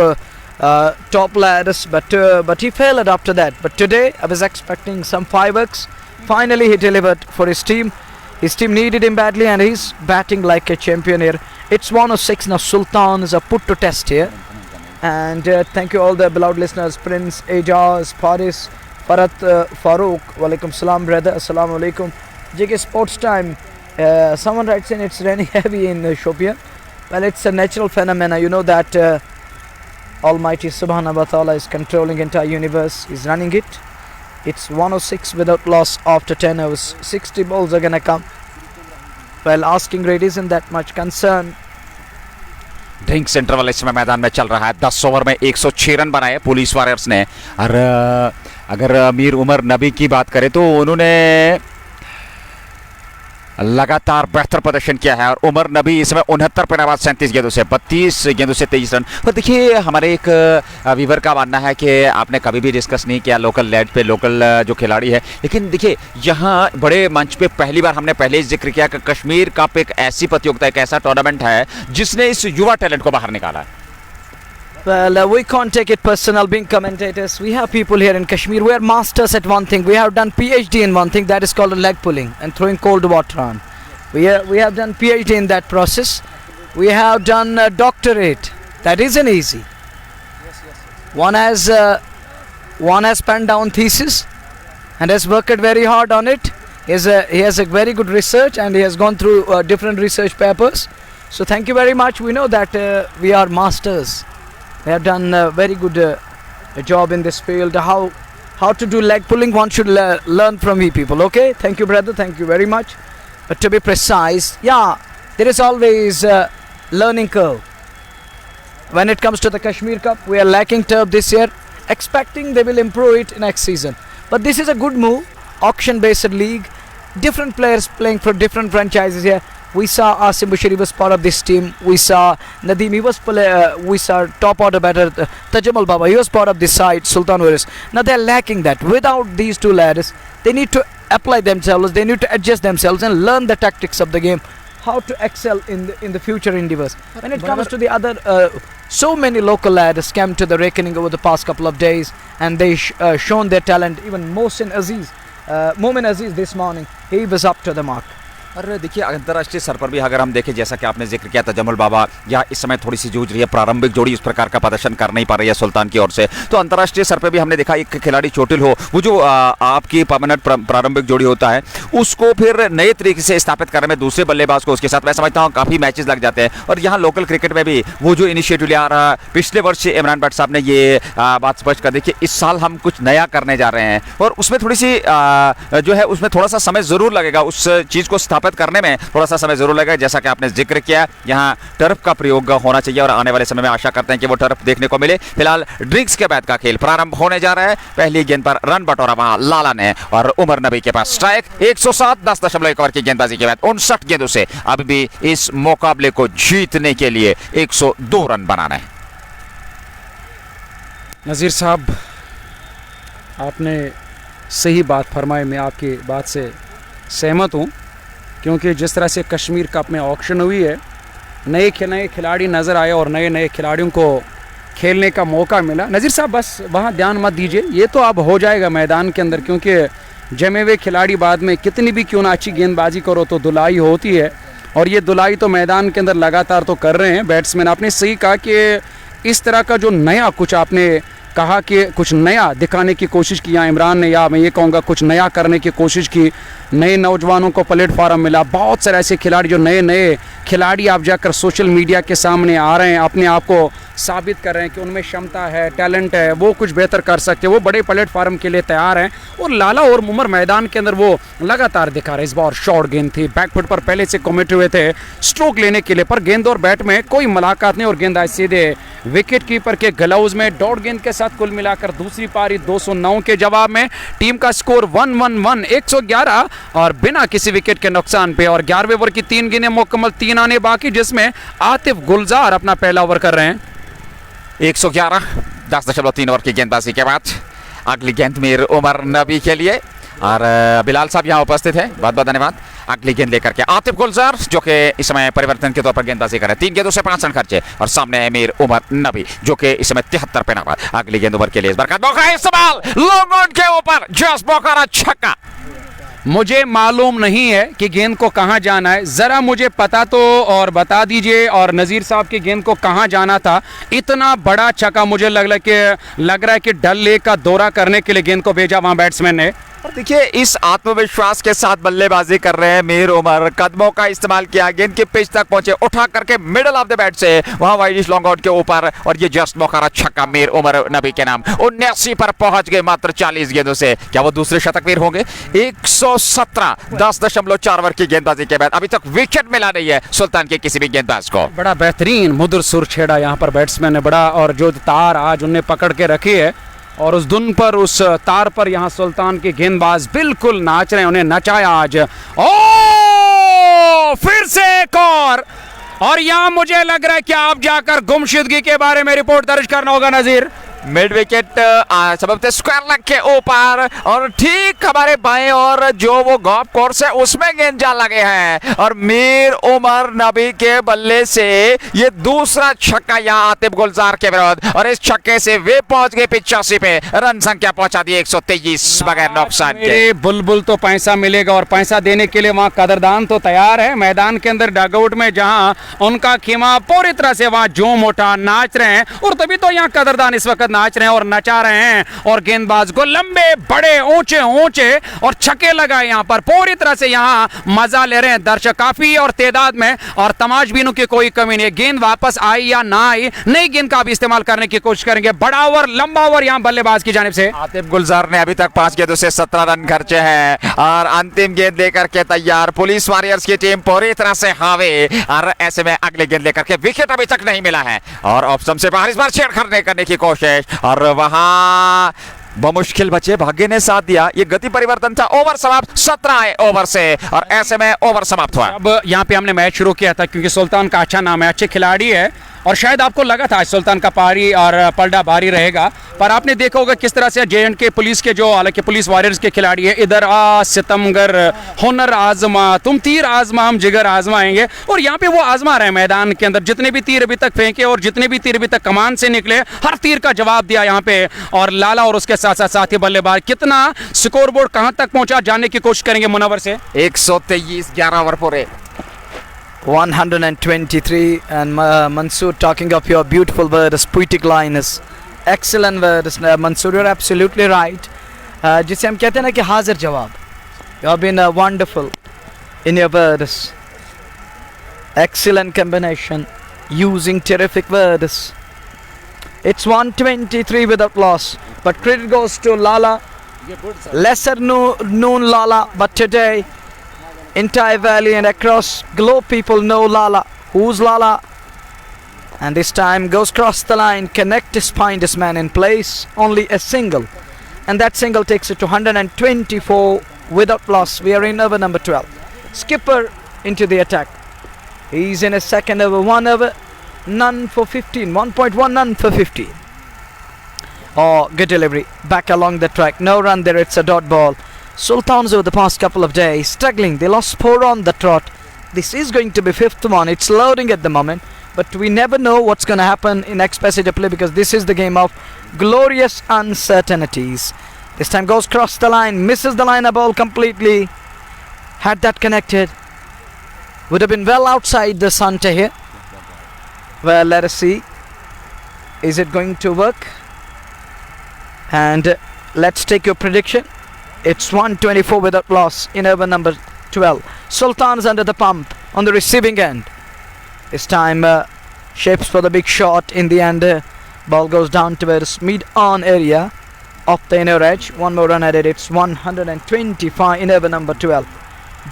lads, but he failed after that. But today I was expecting some fireworks. Finally, he delivered for his team. His team needed him badly, and he's batting like a champion here. It's 106 now. Sultans are put to test here. And thank you all the beloved listeners, Prince, Ejaz, Faris, Farat, Farouk, walaikum salam brother, assalamu alaikum. JK Sports Time, someone writes in it's raining heavy in Shopian. Well, it's a natural phenomena, you know that Almighty Subhanahu wa Ta'ala is controlling entire universe, is running it. It's 106 without loss after 10 hours, 60 balls are gonna come. Well, asking rate isn't that much concern. Drink interval इस समय मैदान में चल रहा है। 10 over में 106 run बनाए police warriors ने। और अगर अमीर उमर नबी की बात करें तो उन्होंने लगातार बेहतर प्रदर्शन किया है। और उमर नबी इसमें 69 पे नवाज 37 गेंदों से 32 गेंदों से 23 रन। और देखिए हमारे एक व्यूवर का मानना है कि आपने कभी भी डिस्कस नहीं किया लोकल लेड पे लोकल जो खिलाड़ी है, लेकिन देखिए यहाँ बड़े मंच पे पहली बार हमने पहले जिक्र किया कि कश्मीर कप एक ऐसी प्रतियोगिता, एक ऐसा टूर्नामेंट है जिसने इस युवा टैलेंट को बाहर निकाला है। Well, we can't take it personal being commentators. We have people here in Kashmir who are masters at one thing. We have done PhD in one thing that is called leg pulling and throwing cold water on. We have done PhD in that process. We have done doctorate. That isn't easy. One has penned down thesis and has worked very hard on it. He has a very good research and he has gone through different research papers. So thank you very much. We know that we are masters. We have done a very good job in this field. How to do leg pulling, one should learn from we people. Okay, thank you brother, thank you very much. But to be precise, yeah, there is always a learning curve. When it comes to the Kashmir Cup, we are lacking turf this year, expecting they will improve it next season. But this is a good move, auction based league, different players playing for different franchises here. We saw Asim Bushiri was part of this team. We saw Nadeem, we saw top order batter Tajamal Baba, he was part of this side, Sultan Warriors. Now they are lacking that. Without these two lads, they need to apply themselves, they need to adjust themselves and learn the tactics of the game, how to excel in the future endeavors. When it comes to the other, so many local lads came to the reckoning over the past couple of days, and they shown their talent. Even Momin Aziz this morning, he was up to the mark. और देखिए अंतर्राष्ट्रीय स्तर पर भी अगर हम देखें, जैसा कि आपने जिक्र किया तजम्मुल बाबा, या इस समय थोड़ी सी जूझ रही है, प्रारंभिक जोड़ी इस प्रकार का प्रदर्शन कर नहीं पा रही है सुल्तान की ओर से, तो अंतर्राष्ट्रीय स्तर पर भी हमने देखा एक खिलाड़ी चोटिल हो, वो जो आपकी परमानेंट प्रारंभिक जोड़ी होता है उसको फिर नए तरीके से स्थापित करने में दूसरे बल्लेबाज को उसके साथ मैं समझता हूँ काफ़ी मैचेस लग जाते हैं। और यहाँ लोकल क्रिकेट में भी वो जो इनिशिएटिव लिया रहा, पिछले वर्ष इमरान भट्ट साहब ने ये बात स्पष्ट कर दी कि इस साल हम कुछ नया करने जा रहे हैं, और उसमें थोड़ी सी जो है उसमें थोड़ा सा समय ज़रूर लगेगा, उस चीज़ को स्थापित करने में थोड़ा सा समय जरूर लगेगा। जैसा कि आपने जिक्र किया, यहाँ टर्फ का प्रयोग होना चाहिए और आने वाले समय में आशा करते हैं कि वो टर्फ देखने को मिले। फिलहाल ड्रिंक्स के बाद का खेल प्रारंभ होने जा रहा है। पहली गेंद पर रन बटोरा वहां लाला ने, और उमर नबी के पास स्ट्राइक। 107 10.1 ओवर की गेंदबाजी के बाद 59 गेंदों से अभी भी इस मुकाबले को जीतने के लिए 102 रन बनाना है। नज़ीर साहब, आपने सही बात फरमाई, मैं आपकी बात से सहमत हूँ, क्योंकि जिस तरह से कश्मीर कप में ऑक्शन हुई है, नए खिलाड़ी नज़र आए और नए खिलाड़ियों को खेलने का मौका मिला। नज़ीर साहब बस वहाँ ध्यान मत दीजिए, ये तो अब हो जाएगा मैदान के अंदर, क्योंकि जमे हुए खिलाड़ी बाद में कितनी भी क्यों ना अच्छी गेंदबाजी करो तो धुलाई होती है, और ये धुलाई तो मैदान के अंदर लगातार तो कर रहे हैं बैट्समैन। आपने सही कहा कि इस तरह का जो नया कुछ आपने कहा कि कुछ नया दिखाने की कोशिश की यहाँ इमरान ने, या मैं ये कहूँगा कुछ नया करने की कोशिश की, नए नौजवानों को प्लेटफॉर्म मिला। बहुत सारे ऐसे खिलाड़ी जो नए खिलाड़ी आप जाकर सोशल मीडिया के सामने आ रहे हैं, अपने आप को साबित कर रहे हैं कि उनमें क्षमता है, टैलेंट है, वो कुछ बेहतर कर सकते हैं, वो बड़े प्लेटफॉर्म के लिए तैयार हैं। और लाला और उमर मैदान के अंदर वो लगातार दिखा रहे। इस बार शॉर्ट गेंद थी, बैकफुट पर पहले से कमिट हुए थे स्ट्रोक लेने के लिए, पर गेंद और बैट में कोई मुलाकात नहीं और गेंद आई सीधे विकेट कीपर के ग्लव्स में। डॉट गेंद के साथ कुल मिलाकर दूसरी पारी 209 के जवाब में टीम का स्कोर 111 111 और बिना किसी विकेट के नुकसान पे। और 11वें ओवर की 3 गेंदें मुकम्मल, 3 आने बाकी, जिसमें आतिफ गुलजार अपना पहला ओवर कर रहे हैं। 111 10.3 ओवर की गेंदबाजी के बाद अगली गेंद मीर उमर नबी के लिए और बिलाल साहब यहाँ उपस्थित है, बहुत बहुत धन्यवाद। अगली गेंद लेकर के आतिफ गुलजार जो कि इस समय परिवर्तन के तौर पर गेंदबाजी कर रहे हैं, 3 गेंदों से 5 रन खर्चे और सामने है मीर उमर नबी जो कि इस समय 73 पे नाबाद। अगली गेंद उमर के लिए इस बार का मौका है, इस्तेमाल लॉन्ग ऑन के ऊपर जस्ट मौका छक्का। मुझे मालूम नहीं है कि गेंद को कहां जाना है, जरा मुझे पता तो और बता दीजिए। और नज़ीर साहब की गेंद को कहां जाना था, इतना बड़ा छक्का मुझे लग रहा है कि डल लेक का दौरा करने के लिए गेंद को भेजा वहां बैट्समैन ने। और देखिए इस आत्मविश्वास के साथ बल्लेबाजी कर रहे हैं मीर उमर, कदमों का इस्तेमाल किया, गेंद के पिच तक पहुंचे, उठा करके मिडल ऑफ द बैट से वहां वाइडिश लॉन्ग आउट के ऊपर और ये जस्ट मौका छक्का मीर उमर नबी के नाम। 79 पर पहुंच गए मात्र 40 गेंदों से। क्या वो दूसरे शतकवीर होंगे? 117 10.4 ओवर की गेंदबाजी के बाद अभी तक विकेट मिला नहीं है सुल्तान के किसी भी गेंदबाज को। बड़ा बेहतरीन मुदर सुर छेड़ा यहाँ पर बैट्समैन ने बड़ा, और जो तार आज उन्हें पकड़ के रखी है और उस धुन पर, उस तार पर यहाँ सुल्तान के गेंदबाज बिल्कुल नाच रहे हैं, उन्हें नचाया आज। ओ फिर से एक और यहाँ मुझे लग रहा है कि आप जाकर गुमशुदगी के बारे में रिपोर्ट दर्ज करना होगा नजीर। मिड विकेट सबब स्क्वायर लेग के ऊपर और ठीक हमारे बाएं और जो वो गॉफ कोर्स है उसमें गेंद जा लगे हैं और मीर उमर नबी के बल्ले से ये दूसरा छक्का यहाँ आतिफ गुलजार के विरुद्ध, और इस छक्के से वे पहुंच गए 85 पे, रन संख्या पहुंचा दी 123 बगैर नुकसान के। बुलबुल तो पैसा मिलेगा और पैसा देने के लिए वहां कदरदान तो तैयार है। मैदान के अंदर डगआउट में जहां उनका खिमा पूरी तरह से वहां जोम उठा, नाच रहे हैं, और तभी तो यहाँ कदरदान इस वक्त नाच रहे हैं और नचा रहे हैं और गेंदबाज को लंबे बड़े ऊंचे ऊंचे और छक्के लगाए यहाँ पर। पूरी तरह से यहाँ मजा ले रहे हैं दर्शक काफी और तादाद में, और तमाशबीनों की कोई कमी नहीं। गेंद वापस आई या ना आई, नई गेंद का भी इस्तेमाल करने की कोशिश करेंगे। बड़ा ओवर, लंबा ओवर यहाँ बल्लेबाज की जानिब से। आतिफ गुलजार ने अभी तक 5 गेंदों से 17 रन खर्चे हैं और अंतिम गेंद लेकर के तैयार पुलिस वॉरियर्स की टीम पूरी तरह से हावे, और ऐसे में अगले गेंद लेकर के विकेट अभी तक नहीं मिला है और ऑप्शन से बाहर इस बार छेड़खानी करने की कोशिश, और वहां बमुश्किल बचे, भाग्य ने साथ दिया। ये गति परिवर्तन था, ओवर समाप्त 17 ओवर से और ऐसे में ओवर समाप्त हुआ। अब यहाँ पे हमने मैच शुरू किया था क्योंकि सुल्तान का अच्छा नाम है, अच्छे खिलाड़ी है, और शायद आपको लगा था आज सुल्तान का पारी और पलड़ा भारी रहेगा, पर आपने देखा होगा किस तरह से J&K पुलिस के जो, हालांकि पुलिस वॉरियर्स के खिलाड़ी है, इधर आ सितमगर हुनर आजमा, तुम तीर आजमा हम जिगर आजमाएंगे, और यहाँ पे वो आजमा रहे हैं मैदान के अंदर। जितने भी तीर अभी तक फेंके और जितने भी तीर अभी तक कमान से निकले, हर तीर का जवाब दिया यहाँ पे। और लाला और उसके साथ साथ साथी बल्लेबाज, कितना स्कोर बोर्ड कहां तक पहुंचा जानने की कोशिश करेंगे मुनव्वर से। 123 11 ओवर पूरे, 123, and Mansoor, talking of your beautiful words, poetic lines, excellent words, Mansoor, you're absolutely right. जिसे हम कहते हैं ना कि हाजिर जवाब, you have been wonderful in your words, excellent combination, using terrific words. It's 123 without loss, but credit goes to Lala, lesser known Lala, but today entire valley and across globe people know Lala. Who's Lala? And this time goes cross the line, connect his spine, this man in place, only a single, and that single takes it to 124 without loss. We are in over number 12. Skipper into the attack, he's in a second over, 1 over, none for 15, 1.1 none for 15. Oh, good delivery back along the track, no run there, it's a dot ball. Sultans over the past couple of days struggling, they lost 4 on the trot. This is going to be 5th one, it's loading at the moment, but we never know what's going to happen in next passage of play because this is the game of glorious uncertainties. This time goes cross the line, misses the line, a ball completely. Had that connected, would have been well outside the center here. Well, let us see, is it going to work? And let's take your prediction. It's 124 without loss in over number 12. Sultans under the pump on the receiving end. This time shapes for the big shot. In the end, ball goes down towards mid-on area of the inner edge. One more run added. It's 125 in over number 12.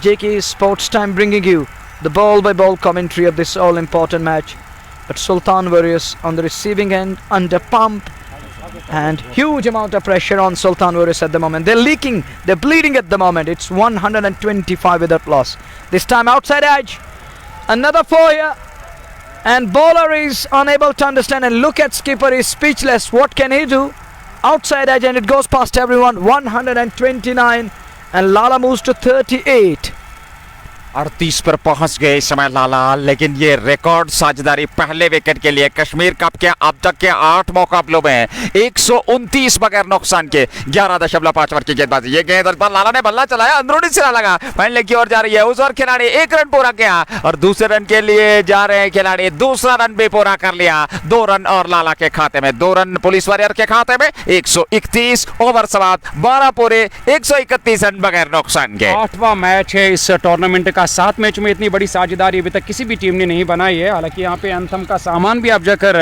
JK Sports Time bringing you the ball-by-ball commentary of this all-important match. But Sultan Warriors on the receiving end under pump. And huge amount of pressure on Sultan Warriors at the moment. They're leaking, they're bleeding at the moment. It's 125 without loss. This time outside edge, another 4 here, and bowler is unable to understand, and look at skipper, is speechless. What can he do? outside edge and it goes past everyone. 129 and Lala moves to 38. 38 पर पहुंच गए इस समय लाला, लेकिन ये record साझेदारी पहले wicket के लिए कश्मीर कप के अब तक के 8 मुकाबलों में 129 बगैर नुकसान के 11.5 ओवर की गेंदबाजी। ये गेंद इस बार लाला ने बल्ला चलाया, अंदरूनी सिरा लगा, पहले की ओर जा रही है, उस ओर खिलाड़ी 1 रन पूरा किया और दूसरे रन के लिए जा रहे हैं खिलाड़ी, दूसरा रन भी पूरा कर लिया। 2 रन और लाला के खाते में, 2 रन पुलिस वॉरियर के खाते में। 131 ओवर समाप्त, 12 पूरे, 131 रन बगैर नुकसान के। 8वां मैच है इस टूर्नामेंट का। 7 मैच में इतनी बड़ी साझेदारी अभी तक किसी भी टीम ने नहीं बनाई है। हालांकि यहाँ पे एंथम का सामान भी आप जाकर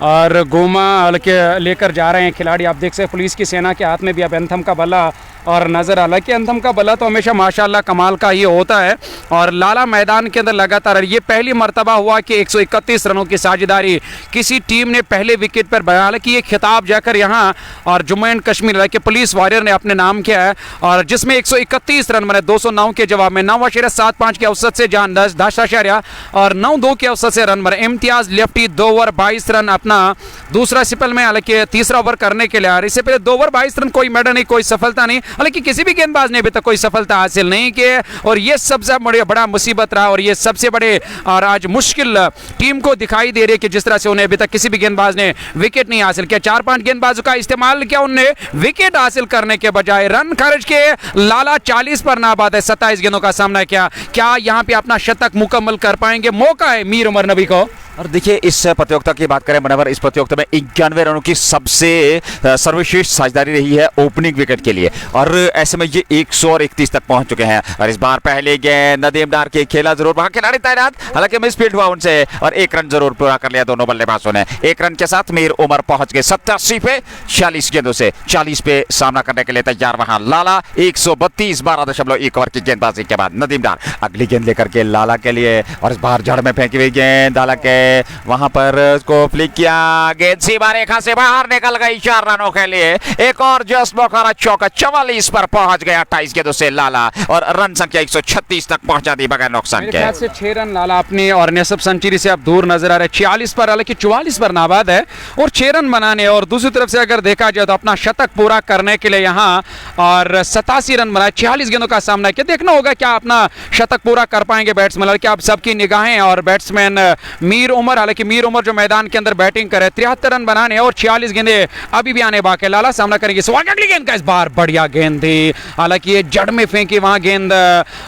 और गोमा लेकर जा रहे हैं खिलाड़ी। आप देख सकते हैं पुलिस की सेना के हाथ में भी अब एंथम का बल्ला और नज़र, हालांकि एंथम का बल्ला तो हमेशा माशाल्लाह कमाल का ही होता है। और लाला मैदान के अंदर लगातार ये पहली मर्तबा हुआ कि 131 रनों की साझेदारी किसी टीम ने पहले विकेट पर बनाया। हालांकि ये खिताब जाकर यहाँ और जम्मू एंड कश्मीर के पुलिस वॉरियर ने अपने नाम किया है, और जिसमें 131 रन बने 209 के जवाब में। 9.75 के औसत से जान 10 और 9-2 के औसत से रन बने। इम्तियाज लेफ्टी 2 ओवर 22 रन अपना दूसरा सिपल में, हालांकि तीसरा ओवर करने के लिए। इससे पहले 2 ओवर 22 रन, कोई मेडल नहीं, कोई सफलता नहीं। हालांकि किसी भी गेंदबाज ने अभी तक कोई सफलता हासिल नहीं की, और ये सबसे बड़ा मुसीबत रहा, और ये सबसे बड़े और आज मुश्किल टीम को दिखाई दे रही है कि जिस तरह से उन्हें अभी तक किसी भी गेंदबाज ने विकेट नहीं हासिल किया। 4-5 गेंदबाजों का इस्तेमाल किया उन्होंने विकेट हासिल करने के बजाय, रन खर्च के। लाला 40 पर नाबाद है, 27 गेंदों का सामना किया। क्या यहां पे अपना शतक मुकम्मल कर पाएंगे? मौका है मीर उमर नबी को। और देखिए इस प्रतियोगिता की बात करें मनवर, इस प्रतियोगिता में 91 रनों की सबसे सर्वश्रेष्ठ साझेदारी रही है ओपनिंग विकेट के लिए, और ऐसे में ये 131 तक पहुंच चुके हैं। और इस बार पहले गेंद नदीम डार के खेला जरूर, वहां खिलाड़ी तैनात, हालांकि मिसफील्ड हुआ उनसे, और 1 रन जरूर पूरा कर लिया दोनों बल्लेबाजों ने। 1 रन के साथ मीर उमर पहुंच गए 87 पे, 46 गेंदों से 40 पे सामना करने के लिए तैयार वहां लाला। 132 12.1 ओवर की गेंदबाजी के बाद नदीम डार अगली गेंद लेकर के लाला के लिए, और इस बार जड़ में फेंकी हुई गेंद हालांकि वहां पर उसको फ्लिक किया, गेंद सीमा रेखा से बाहर निकल गई 4 रनों के लिए। एक और जस्ट मौका चौका, 44 पर पहुंच गया 28 गेंदों से लाला, और रन संख्या 136 तक पहुंचा दी बगैर नुकसान के। मेरे ख्याल से 6 रन लाला अपने और नेसब सेंचुरी से अब दूर नजर आ रहे। 46 पर, हालांकि 44 पर नाबाद है, और 6 रन बनाने, और दूसरी तरफ से अगर देखा जाए तो अपना शतक पूरा करने के लिए यहाँ और 87 रन बनाए, 46 गेंदों का सामना किया। देखना होगा क्या अपना शतक पूरा कर पाएंगे बैट्समैन, क्या अब सबकी निगाहें और बैट्समैन मीर उमर, हालांकि मीर उमर जो मैदान के अंदर बैटिंग करे, 73 रन बनाने और 46 गेंदें अभी भी आने बाकी। लाला सामना करेंगे, अगली गेंद का इस बार बढ़िया गेंद थी, हालांकि ये जड़ में फेंकी वहां गेंद,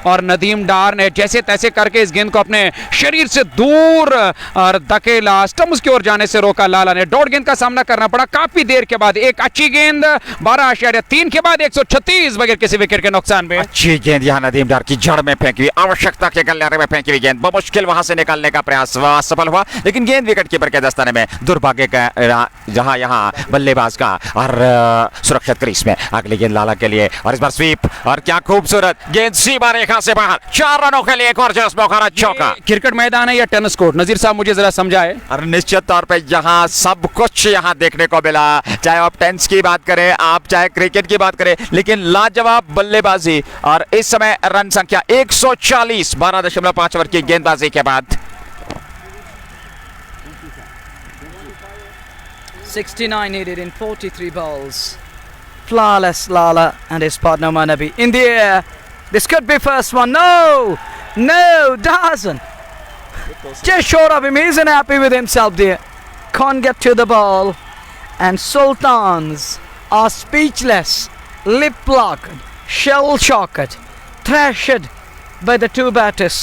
और नदीम डार ने जैसे तैसे करके इस गेंद को अपने शरीर से दूर और धकेला, स्टंप्स की ओर जाने से रोका। लाला ने डॉट गेंद का सामना करना पड़ा काफी देर के बाद। एक अच्छी गेंद 12.3 के बाद 136 बगैर किसी विकेट के नुकसान में। अच्छी गेंद यहाँ नदीम डार की जड़ में फेंकी हुई, आवश्यकता के गलियारे में फेंकी हुई गेंद, बमुश्किल वहां से निकालने का प्रयास सफल हुआ, लेकिन गेंद विकेट कीपर के दस्ताने में, दुर्भाग्य का जहां यहां बल्लेबाज का, और सुरक्षित क्रीज में। अगली गेंद लाला के लिए, और इस बार स्वीप, और क्या खूबसूरत गेंद सीमा रेखा से बाहर, 4 रनों के लिए एक और जस्ट मौका चौका। क्रिकेट मैदान है या टेनिस कोर्ट? नजीर साहब मुझे जरा समझाए। और निश्चित तौर पे यहाँ सब कुछ यहाँ देखने को मिला, चाहे आप टेनिस की बात करें, आप चाहे क्रिकेट की बात करें, लेकिन लाजवाब बल्लेबाजी। और इस समय रन संख्या 140 12.5 ओवर की गेंदबाजी के बाद। 69 needed in 43 balls. Flawless Lala and his partner Manabi in the air. This could be first one. No, doesn't. Just short of him. He isn't happy with himself there. Can't get to the ball. And Sultans are speechless, lip-locked, shell-shocked, thrashed by the two batters.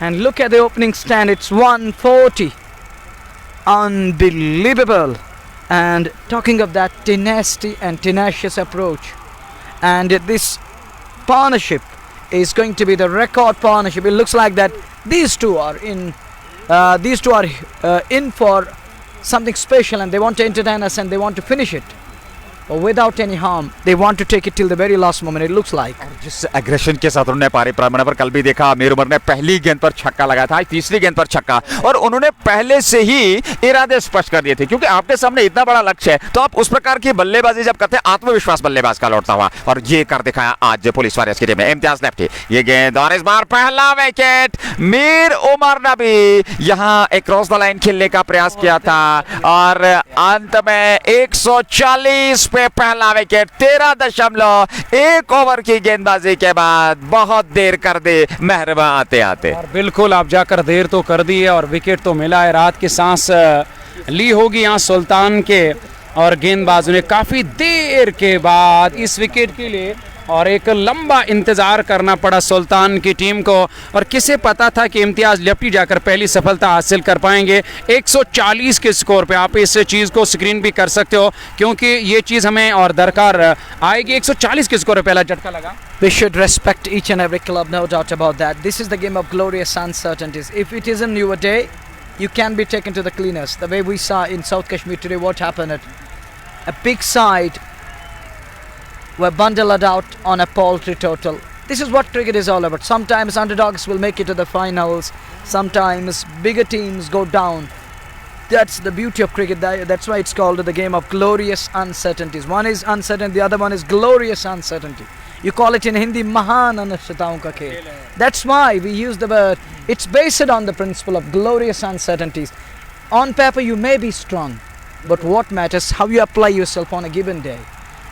And look at the opening stand. It's 140. Unbelievable. And talking of that tenacity and tenacious approach, and this partnership is going to be the record partnership. It looks like that these two are in for something special, and they want to entertain us and they want to finish it. without any harm. They want to take it till the very last moment, it looks like. जिस aggression के साथ उन्होंने पारी प्रारंभ पर कल भी देखा, आमिर उमर ने पहली गेंद पर छक्का लगाया था, आज तीसरी गेंद पर छक्का, और उन्होंने पहले से ही इरादे स्पष्ट कर दिए थे, क्योंकि आपके सामने इतना बड़ा लक्ष्य है तो आप उस प्रकार की बल्लेबाजी जब करते हैं, आत्मविश्वास बल्लेबाज का लौटता हुआ, और ये कर दिखाया आज पुलिस वॉरियर्स की टीम ने। इम्तियाज लेफ्टी, ये गेंद और इस बार पहला विकेट। मीर उमर ने भी यहां एक क्रॉस द लाइन खेलने का प्रयास किया था और अंत में 140 पे पहला विकेट। 13.1 ओवर की गेंदबाजी के बाद बहुत देर कर दी मेहरबा आते आते। और बिल्कुल आप जाकर देर तो कर दी है और विकेट तो मिला है। रात की सांस ली होगी यहाँ सुल्तान के, और गेंदबाजों ने काफ़ी देर के बाद इस विकेट के लिए और एक लंबा इंतज़ार करना पड़ा सुल्तान की टीम को, और किसे पता था कि इम्तियाज़ लेफ्टी जाकर पहली सफलता हासिल कर पाएंगे। 140 के स्कोर पे आप इस चीज़ को स्क्रीन भी कर सकते हो, क्योंकि ये चीज़ हमें और दरकार आएगी। 140 के स्कोर पे पहला झटका लगा। We should respect each and every club, no doubt about that. This is the game of glorious uncertainties. If it isn't your day, you can be taken to the cleaners. The way we saw in South Kashmir today, what happened? A big side were bundled out on a paltry total. This is what cricket is all about. Sometimes underdogs will make it to the finals. Sometimes bigger teams go down. That's the beauty of cricket. That's why it's called the game of glorious uncertainties. One is uncertain, the other one is glorious uncertainty. You call it in Hindi, Mahan Anishchitaon ka khel. That's why we use the word. It's based on the principle of glorious uncertainties. On paper you may be strong, but what matters how you apply yourself on a given day.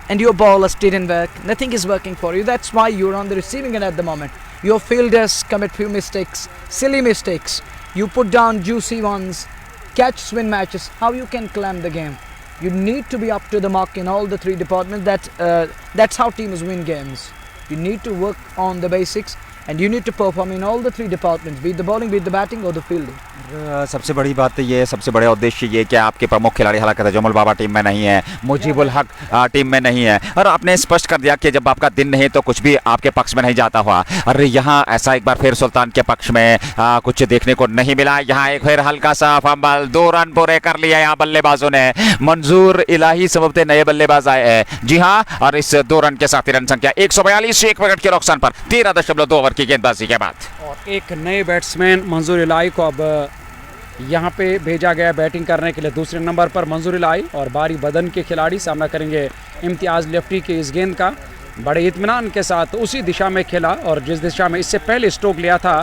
And your ballers didn't work, nothing is working for you. That's why you're on the receiving end at the moment. Your fielders commit few mistakes, silly mistakes. You put down juicy ones, catch swing matches. How you can climb the game? You need to be up to the mark in all the three departments. That's how teams win games. You need to work on the basics and you need to perform in all the three departments, be it the bowling, be it the batting or the fielding. सबसे बड़ी बात ये, सबसे बड़ा उद्देश्य ये कि आपके प्रमुख खिलाड़ी हालांकि तजमुल बाबा टीम में नहीं है, मुजीबुल हक टीम में नहीं है, और आपने स्पष्ट कर दिया कि जब आपका दिन नहीं तो कुछ भी आपके पक्ष में नहीं जाता हुआ। और यहाँ ऐसा एक बार फिर सुल्तान के पक्ष में कुछ देखने को नहीं मिला। यहाँ एक फिर हल्का सा फंबल, 2 रन पूरे कर लिया यहाँ बल्लेबाजों ने। मंजूर इलाही सबबते नए बल्लेबाज आए हैं, जी हाँ, और इस 2 रन के साथ रन संख्या 142 1 विकेट के नुकसान पर 13.2 ओवर की गेंदबाजी के बाद। और एक नए बैट्समैन मंजूर इलाही को अब यहाँ पे भेजा गया बैटिंग करने के लिए। दूसरे नंबर पर मंजूर इलाही और बारी बदन के खिलाड़ी सामना करेंगे इम्तियाज़ लेफ्टी के इस गेंद का। बड़े इत्मीनान के साथ उसी दिशा में खेला और जिस दिशा में इससे पहले स्ट्रोक लिया था,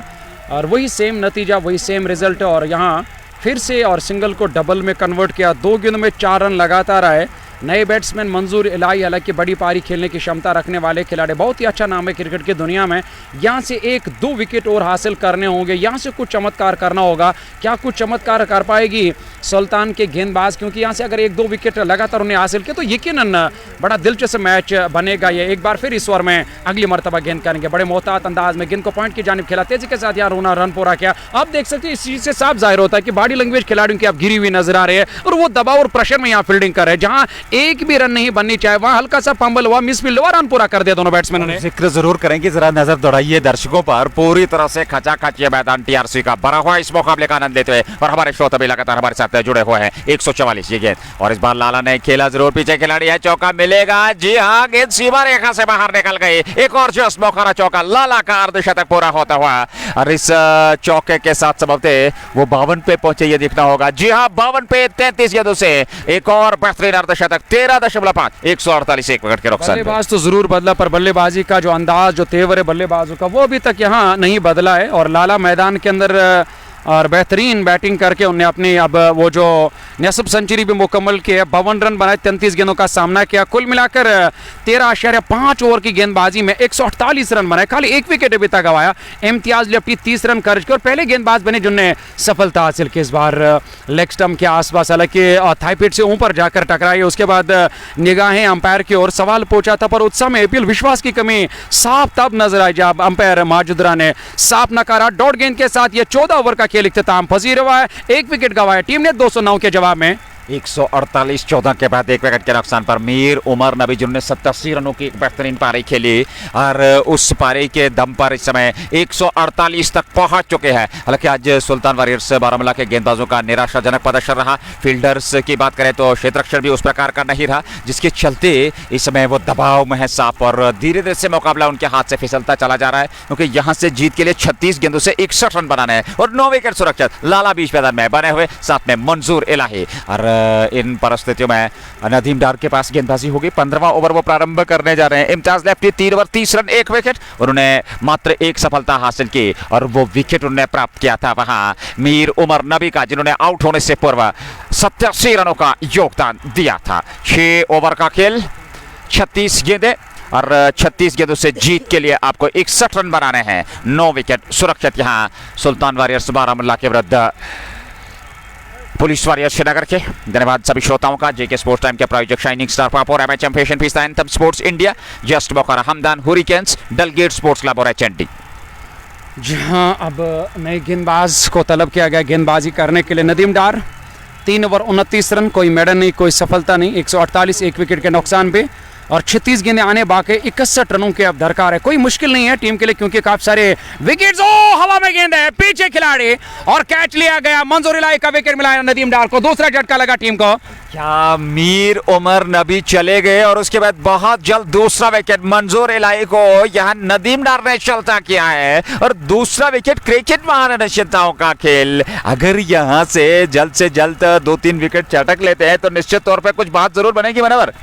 और वही सेम नतीजा, वही सेम रिजल्ट। और यहाँ फिर से और सिंगल को डबल में कन्वर्ट किया। 2 गेंदों में 4 रन लगातार आए। नए बैट्समैन मंजूर इलाही हालांकि बड़ी पारी खेलने की क्षमता रखने वाले खिलाड़ी, बहुत ही अच्छा नाम है क्रिकेट की दुनिया में। यहाँ से 1-2 विकेट और हासिल करने होंगे, यहाँ से कुछ चमत्कार करना होगा। क्या कुछ चमत्कार कर पाएगी सुल्तान के गेंदबाज? क्योंकि यहाँ से अगर 1-2 विकेट लगातार उन्हें हासिल किया तो यकीनन बड़ा दिलचस्प मैच बनेगा। ये एक बार फिर इस ओवर में अगली मरतबा गेंद करेंगे। बड़े मोहतात अंदाज में गेंद को पॉइंट की जानिब खेला, तेजी के साथ यहाँ रोना रन पूरा किया। आप देख सकते हैं इस चीज़ से साफ जाहिर होता है कि बॉडी लैंग्वेज खिलाड़ियों की आप गिरी हुई नजर आ रही है और वो दबाव और प्रेशर में यहाँ फील्डिंग कर रहे हैं। जहाँ एक भी रन नहीं बननी चाहिए वहां हल्का सा फंबल हुआ, मिसफील्ड हुआ, रन पूरा कर दिया दोनों बैट्समैनों ने। जिक्र जरूर करेंगे, जरा नजर दौड़ाइए दर्शकों पर। पूरी तरह से खचाखच ये मैदान टीआरसी का भरा हुआ इस मुकाबले का आनंद लेते हुए, और हमारे श्रोता भी लगातार हमारे साथ जुड़े हुए हैं। 144 ये गेंद, और इस बार लाला ने खेला जरूर, पीछे खिलाड़ी है, चौका मिलेगा। जी हाँ, गेंद सीमा रेखा से बाहर निकल गई। एक और जस्ट मौका चौका, लाला का अर्धशतक पूरा होता हुआ, और इस चौके के साथ सबबते वो 52 पे पहुंचे, ये देखना होगा। जी हाँ, 52 पे 33 गेंदों से एक और बेहतरीन अर्धशतक। 13.5 148 1 विकेट के नुकसान। बल्लेबाज तो जरूर बदला, पर बल्लेबाजी का जो अंदाज, जो तेवर है बल्लेबाजों का, वो अभी तक यहाँ नहीं बदला है। और लाला मैदान के अंदर और बेहतरीन बैटिंग करके उन्हें अपनी अब वो जो नसब सेंचुरी भी मुकम्मल की है। 52 रन बनाए, 33 गेंदों का सामना किया। कुल मिलाकर 13.5 ओवर की गेंदबाजी में 148 रन बनाए, खाली 1 विकेट अभी तक गवाया। इम्तियाज लेफ्टी 30 रन खर्च किए और पहले गेंदबाज बने जिन्होंने सफलता हासिल की। इस बार लेग स्टंप के आसपास, हालांकि थाई पिट से ऊपर जाकर टकराई। उसके बाद निगाहें अंपायर की ओर, सवाल पूछा था पर उत्साह में एपीएल विश्वास की कमी साफ तब नजर आई जब अंपायर माजुद्रा ने साफ नकारा। डॉट गेंद के साथ ये 14 ओवर का खेल इख्तिताम पजीर हुआ है। 1 विकेट गवाया टीम ने 209 के जवाब में 148 14 के बाद 1 विकेट के नुकसान पर मीर उमर नबी जिन्होंने 87 रनों की एक बेहतरीन पारी खेली और उस पारी के दम पर इस समय 148 तक पहुंच चुके हैं। हालांकि आज सुल्तान वॉरियर्स बारामूला के गेंदबाजों का निराशाजनक प्रदर्शन रहा। फील्डर्स की बात करें तो क्षेत्ररक्षण भी उस प्रकार का नहीं रहा, जिसके चलते इस समय वो दबाव में है साफ और धीरे धीरे से मुकाबला उनके हाथ से फिसलता चला जा रहा है, क्योंकि यहां से जीत के लिए 36 गेंदों से 61 रन बनाने हैं और 9 विकेट सुरक्षित लाला बीच मैदान में बने हुए, साथ में मंजूर इलाही। और इन परिस्थितियों में नदीम डार के पास गेंदबाजी होगी। 15वां ओवर वो प्रारंभ करने जा रहे हैं। Imtiaz lefty 3 over 30 run 1 wicket, उन्होंने मात्र एक सफलता हासिल की और वो विकेट उन्होंने प्राप्त किया था वहां मीर उमर नबी का, जिन्होंने आउट होने से पूर्व 87 रनों का योगदान दिया था। 6 ओवर का खेल, 36 गेंदें और 36 गेंदों से जीत के लिए आपको 61 रन बनाने हैं। 9 विकेट सुरक्षित यहां सुल्तान वॉरियर्स बारामूला के विरुद्ध पुलिस वॉरियर्स श्रीनगर के। धन्यवाद सभी श्रोताओं का। जेके स्पोर्ट्स टाइम के प्रायोजक शाइनिंग स्टार पापोर, MHM fashion fiesta, anthem sports India, just Bokhara Hamdan, hurricanes, Dalgate sports club और एचएनडी। जहां अब नए गेंदबाज को तलब किया गया गेंदबाजी करने के लिए। नदीम डार 3 ओवर 29 रन, कोई मेडन नहीं, कोई सफलता नहीं, 148 1 विकेट के नुकसान पे और 36 गेंदें आने बाकी 61 रनों के अब दरकार है। कोई मुश्किल नहीं है टीम के लिए, क्योंकि काफी सारे विकेट्स। ओ हवा में गेंद है, पीछे खिलाड़ी और कैच लिया गया। मंजूर इलाही का विकेट मिला नदीम डार को, दूसरा झटका लगा टीम को। क्या मीर उमर नबी चले गए और उसके बाद बहुत जल्द दूसरा विकेट मंजूर इलाही को यहां नदीम डार ने चलता किया है और दूसरा विकेट। क्रिकेट महान अनिश्चितताओं का खेल, अगर यहां से जल्द 2-3 विकेट चटक लेते हैं तो निश्चित तौर पर कुछ बात जरूर बनेगी। Manoeuvre,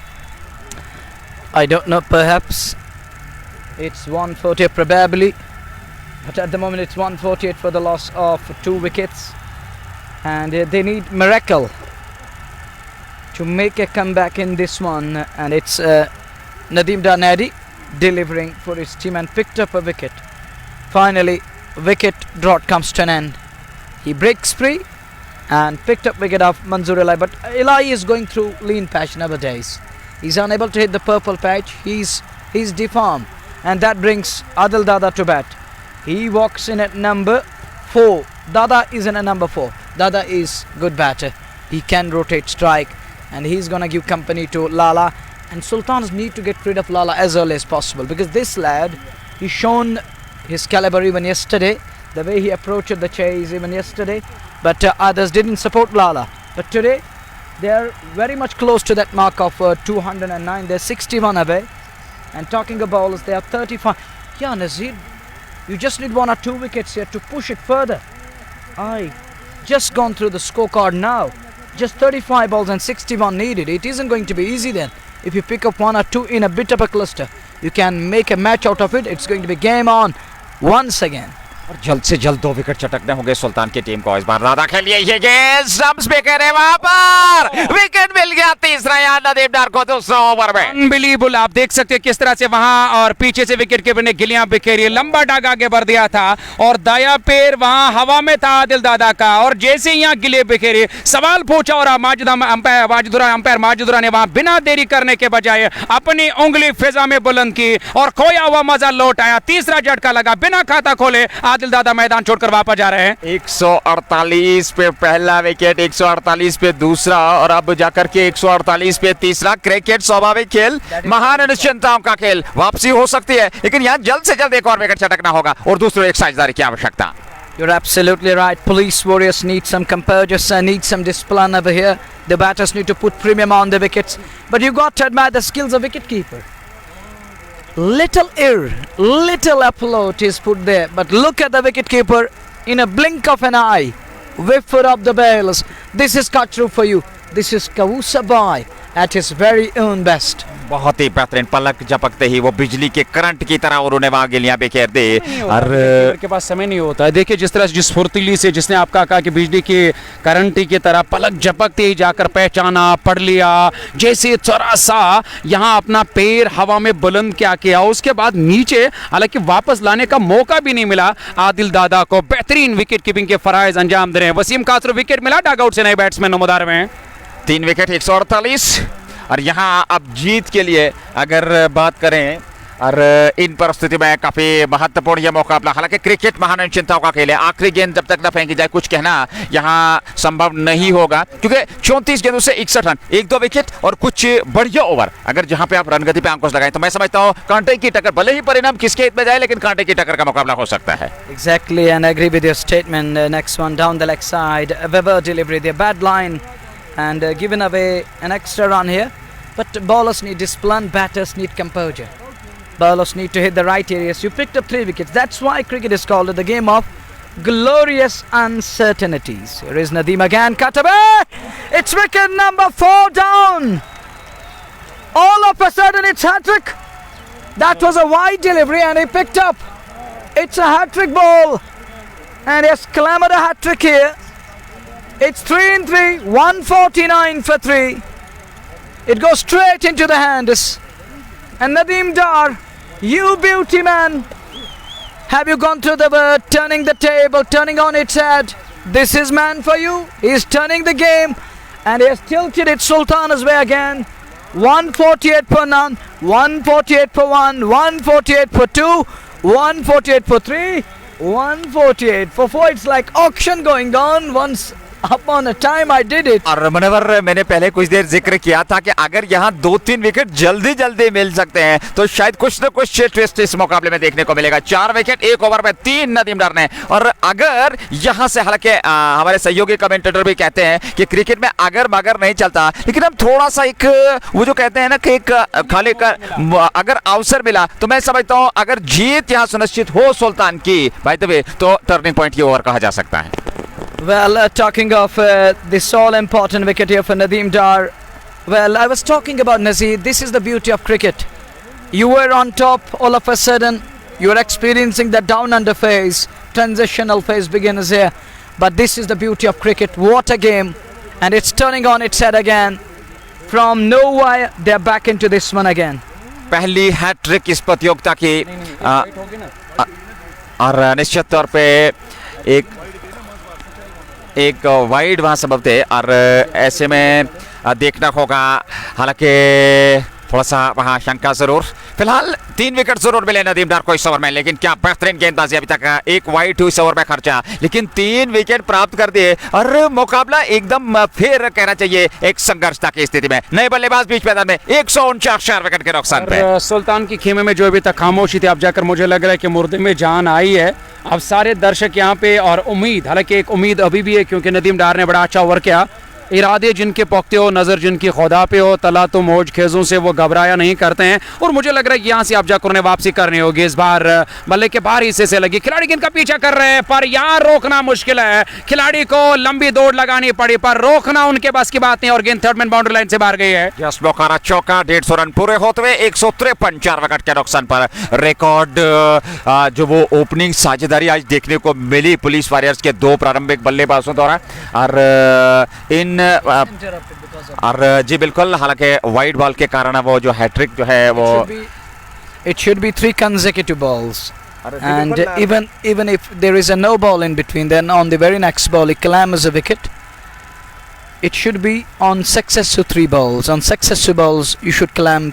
I don't know, perhaps it's 148 probably, but at the moment it's 148 for the loss of 2 wickets, and they need miracle to make a comeback in this one, and it's Nadeem Danadi delivering for his team and picked up a wicket. Finally, wicket drought comes to an end. He breaks free and picked up wicket of Manzoor Ilahi, but Ilahi is going through lean patch nowadays. He's unable to hit the purple patch. He's deformed, and that brings Adil Dada to bat. He walks in at number 4. Dada is in at number 4. Dada is good batter. He can rotate strike, and he's gonna give company to Lala. And Sultans need to get rid of Lala as early as possible, because this lad, he's shown his caliber even yesterday, the way he approached the chase even yesterday. But others didn't support Lala. But today, they are very much close to that mark of 209. They're 61 away. And talking of bowlers, they are 35. Yeah, Nazir, you just need 1 or 2 wickets here to push it further. I just gone through the scorecard now. Just 35 balls and 61 needed. It isn't going to be easy then. If you pick up 1 or 2 in a bit of a cluster, you can make a match out of it. It's going to be game on once again. और जल्द से जल्द 2 wicket चटकने होंगे सुल्तान की team को। इस बार ज्यादा खेलिए ये गेंद स्टंप्स पे करे, वहां पर विकेट मिल गया। तीसरा यहाँ नदीम डार को दूसरा ओवर में। अनबिलीवेबल, आप देख सकते हैं किस तरह से वहां और पीछे से विकेट कीपर ने गिलियां बिखेरी, लंबा डाग आगे बढ़ दिया था और दाया पैर वहां हवा में था आदिल दादा का, और जैसे ही यहाँ गिले बिखेरी सवाल पूछा और अंपायर माजिदुरा ने वहां बिना देरी करने के बजाय अपनी उंगली फिजा में बुलंद की और खोया हुआ मजा लौट आया। तीसरा झटका लगा, बिना खाता खोले आदिल दादा मैदान छोड़कर वापस जा रहे हैं। 148 पे पहला विकेट, 148 पे दूसरा और अब जाकर के 148 पे तीसरा। क्रिकेट स्वाभाविक खेल, महान अनिश्चितताओं का खेल, वापसी हो सकती है, लेकिन यहाँ जल्द से जल्द एक और विकेट चटकना होगा और दूसरे एक साझेदारी की आवश्यकता। You're absolutely right. Police Warriors need some composure, need some discipline over here. The batters need to put premium on the wickets. But you got to admire the skills of wicketkeeper. Little upload is put there. But look at the wicketkeeper in a blink of an eye. Whiffer up the bails. This is cut through for you. This is Kawusa Boy at his very own best. बहुत ही बेहतरीन, पलक झपकते ही वो बिजली के current की तरह उन्होंने वहां गिलियां बिखेर दी। और के पास समय नहीं होता है। देखिए जिस तरह जिस फुर्तीली से जिसने आपका कहा कि बिजली की करंट की तरह पलक झपकते ही जाकर पहचाना, पढ़ लिया, जैसे थोड़ा सा यहाँ अपना पैर हवा में बुलंद क्या किया, उसके बाद नीचे हालांकि वापस लाने का मौका भी नहीं मिला आदिल दादा को। बेहतरीन विकेट कीपिंग के फराइज अंजाम दे रहे हैं। वसीम कासरो विकेट मिला डग आउट से नए बैट्समैन नमोदार में। 3 विकेट 148 और यहाँ अब जीत के लिए अगर बात करें और इन परिस्थिति में काफी महत्वपूर्ण यह मुकाबला, हालांकि क्रिकेट महान चिंताओं का खेल है, आखिरी गेंद जब तक न फेंकी जाए कुछ कहना यहाँ संभव नहीं होगा, क्योंकि 34 गेंदों से 61 रन, 1-2 विकेट और कुछ बढ़िया ओवर, अगर जहां पे आप रनगति पे अंकुश लगाएं तो मैं समझता हूं कांटे की टक्कर, भले ही परिणाम किसके हित में जाए लेकिन कांटे की टक्कर का मुकाबला हो सकता है। Exactly, and I agree with your statement. Next one down the leg side, Weber delivery, the bad line, and given away an extra run here. But bowlers need discipline, batters need composure. Bowlers need to hit the right areas. You picked up 3 wickets. That's why cricket is called the game of glorious uncertainties. Here is Nadeem again, cut away. It's wicket number 4 down. All of a sudden it's hat-trick. That was a wide delivery and he picked up. It's a hat-trick ball. And he has clamoured a hat-trick here. It's 3 in 3, 149 for 3. It goes straight into the hands. And Nadeem Dar, you beauty man. Have you gone through the word, turning the table, turning on its head? This is man for you. He's turning the game. And he has tilted it Sultana's way again. 148 for none, 148 for 1, 148 for 2, 148 for 3, 148 for 4. It's like auction going on. Once upon a time I did it. और मनवर मैंने पहले कुछ देर जिक्र किया था कि अगर यहाँ 2-3 विकेट जल्दी जल्दी मिल सकते हैं तो शायद कुछ न कुछ ट्विस्ट इस मुकाबले में देखने को मिलेगा। 4 विकेट 1 ओवर में 3 नदीम डार ने, और अगर यहाँ से, हालांकि हमारे सहयोगी कमेंटेटर भी कहते हैं कि क्रिकेट में अगर मगर नहीं चलता, लेकिन हम थोड़ा सा एक वो जो कहते हैं ना कि एक खाली कर अगर अवसर मिला तो मैं समझता हूँ अगर जीत यहाँ सुनिश्चित हो सुल्तान की बाय द वे तो टर्निंग पॉइंट ये ओवर कहा जा सकता है। Well, talking of this all-important wicket here for Nadeem Dar. Well, I was talking about Nazir. This is the beauty of cricket. You were on top, all of a sudden, you are experiencing the down-under phase. Transitional phase begins here. But this is the beauty of cricket. What a game. And it's turning on its head again. From nowhere, they're back into this one again. पहली hat trick इस प्रतियोगिता की, और निश्चित तौर पे एक wide वहाँ सबब थे, और ऐसे में देखना होगा, हालांकि थोड़ा सा वहाँ शंका जरूर। फिलहाल 3 विकेट जरूर मिले नदीम डार को इस ओवर में, लेकिन क्या बेहतरीन गेंदबाजी अभी तक, एक वाइड इस ओवर में खर्चा, लेकिन 3 विकेट प्राप्त कर दिए और मुकाबला एकदम फिर कहना चाहिए एक संघर्षता की स्थिति में। नए बल्लेबाज बीच मैदान में 149 विकेट के नुकसान पे। सुल्तान की खेमे में जो अभी तक खामोशी थी, अब जाकर मुझे लग रहा है कि मुर्दे में जान आई है। अब सारे दर्शक यहाँ पे, और उम्मीद, हालांकि एक उम्मीद अभी भी है क्योंकि नदीम डार ने बड़ा अच्छा ओवर किया। इरादे जिनके पोख्ते हो, नज़र जिनकी खुदा पे हो, तला तो मौज खेजों से वो घबराया नहीं करते हैं। और मुझे लग रहा है कि यहाँ से अफजाकुर ने वापसी करनी होगी। इस बार बल्ले के बाहर हिस्से से लगी, खिलाड़ी गेंद का पीछा कर रहे हैं पर यहाँ रोकना मुश्किल है। खिलाड़ी को लंबी दौड़ लगानी पड़ी पर रोकना उनके बस की बात नहीं, और गेंद थर्ड मैन बाउंड्री लाइन से बाहर गई है। यस बोकारा चौका, 150 रन पूरे होते हुए 153 4 विकेट के नुकसान पर। रिकॉर्ड जो वो ओपनिंग साझेदारी आज देखने को मिली पुलिस वॉरियर्स के 2 प्रारंभिक बल्लेबाजों द्वारा, और जी बिल्कुल, हालांकि वाइड बॉल के कारण वो जो हैट्रिक जो है वो it should be 3 consecutive balls, and even if there is a no ball in between, then on the very next ball he claims a wicket. It should be on successive 3 balls. On successive balls you should claim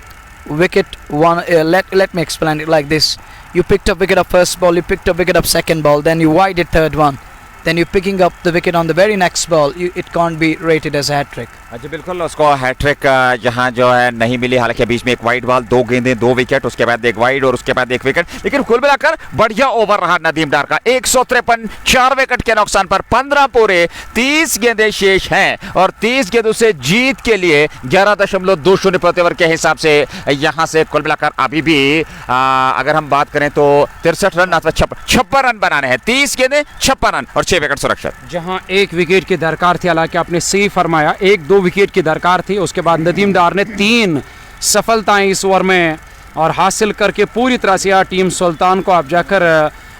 wicket one. Let me explain it like this: you picked up wicket of first ball, you picked up wicket of second ball, then you wide it third one, then you're picking up the wicket on the very next ball. It can't be rated as a hat trick. जी बिल्कुल, उसको hat trick यहाँ जो है नहीं मिली, हालांकि बीच में एक wide ball, 2 गेंदें 2 विकेट, उसके बाद एक वाइड और उसके बाद 1 विकेट, लेकिन कुल मिलाकर बढ़िया ओवर रहा नदीम डार का। 153 4 विकेट के नुकसान पर 15 पूरे, 30 गेंदें शेष हैं और 30 गेंदों से जीत के लिए 11.20 प्रति ओवर के हिसाब से यहाँ से कुल मिलाकर अभी भी अगर हम बात करें तो 63 रन अथवा 56 रन बनाने हैं। 30 गेंदें 56 रन और 6 विकेट सुरक्षित। जहाँ 1 विकेट की दरकार थी, हालांकि आपने सही फरमाया, 1-2 विकेट की दरकार थी। उसके बाद नदीम डार ने 3 सफलताएं इस ओवर में और हासिल करके पूरी तरह से टीम सुल्तान को अब जाकर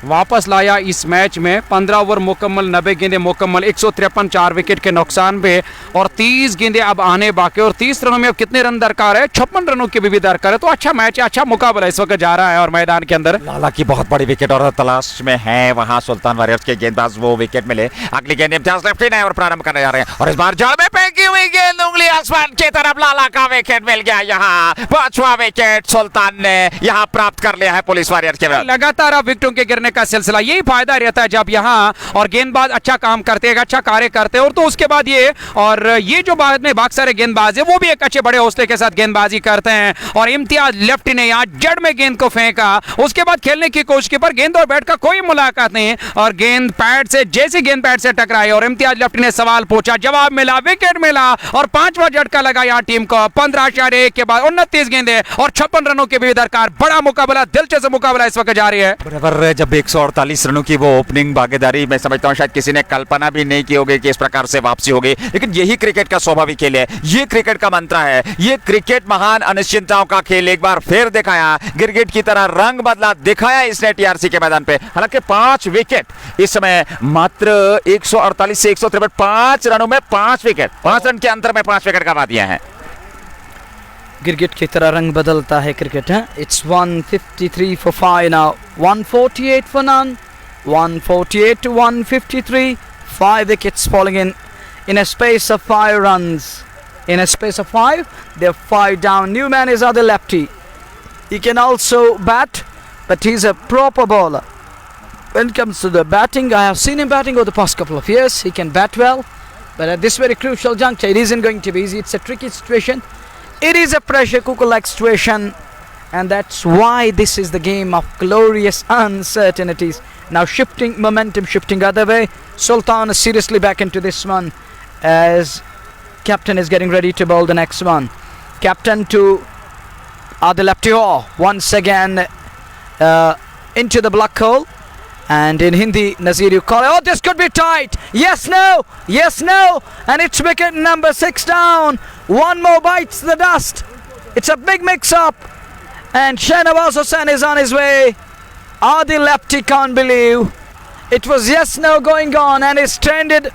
वापस लाया इस मैच में। 15 ओवर मुकम्मल, 90 गेंदें मुकम्मल, 153 4 विकेट के नुकसान पे और 30 गेंदें अब आने बाकी। और 30 रनों में अब कितने रन दरकार है? 56 रनों की भी दरकार है। तो अच्छा मैच है, अच्छा मुकाबला इस वक्त जा रहा है और मैदान के अंदर लाला की बहुत बड़ी विकेट और तलाश में है वहां सुल्तान वॉरियर्स के गेंदबाज, वो विकेट मिले। अगली गेंद इम्तियाज लेफ्टी ने और प्रारंभ करने जा रहे हैं और इस बार जड़ में फेंकी हुई गेंद उंगली आसमान की तरफ, लाला का विकेट मिल गया। यहाँ 5वां विकेट सुल्तान ने यहाँ प्राप्त कर लिया है पुलिस वॉरियर्स के। लगातार अब विकेटों के गिरने का सिलसिला, यही फायदा रहता है जब यहाँ और गेंदबाज अच्छा काम करते हैं, अच्छा कार्य करते हैं। और तो उसके बाद ये जो बाद में बाकी सारे गेंदबाज है वो भी एक अच्छे बड़े हौसले के साथ गेंदबाजी करते हैं। और इम्तियाज लेफ्टी ने यहाँ जड़ में गेंद को फेंका, उसके बाद खेलने की कोशिश की पर गेंद और बैट का कोई मुलाकात नहीं और गेंद पैड से, जैसे गेंद पैड से टकराई और इम्तियाज लेफ्टी ने सवाल पूछा, जवाब मिला, विकेट मिला और 5वां झटका लगा यहाँ टीम को। 15/1 के बाद 29 गेंदें और 56 रनों की भी दरकार। बड़ा मुकाबला, दिलचस्प मुकाबला इस वक्त जारी है। बराबर जब 148 रनों की वो ओपनिंग भागीदारी, मैं समझता हूँ शायद किसी ने कल्पना भी नहीं की होगी कि इस प्रकार से वापसी होगी, लेकिन यही क्रिकेट का स्वाभाविक खेल है, ये क्रिकेट का मंत्र है, ये क्रिकेट महान अनिश्चितताओं का खेल एक बार फिर दिखाया, गिरगिट की तरह रंग बदला दिखाया इसने टीआरसी के मैदान पे। हालांकि 5 विकेट इस समय मात्र 148 से 153, 5 रनों में 5 विकेट, 5 रन के अंतर में 5 विकेट गंवा दिए हैं। क्रिकेट की तरह रंग बदलता है क्रिकेट, है। It's 153 for 5 now, 148 for none, 148 to 153, 5 wickets falling in a space of 5 runs. In a space of 5, they're 5 down. New man is other lefty. He can also bat, but he's a proper bowler. When it comes to the batting, I have seen him batting over the past couple of years. He can bat well, but at this very crucial juncture, it isn't going to be easy. It's a tricky situation. It is a pressure cooker-like situation, and that's why this is the game of glorious uncertainties. Now momentum shifting other way. Sultan is seriously back into this one as captain is getting ready to bowl the next one. Captain to Adil Aptihar once again into the black hole. And in Hindi, Nazir, you call it, oh, this could be tight. Yes, no, and it's wicket number 6 down. One more bites the dust. It's a big mix-up, and Shahnawaz Hussain is on his way. Adil Lefty can't believe it was yes, no going on, and he's stranded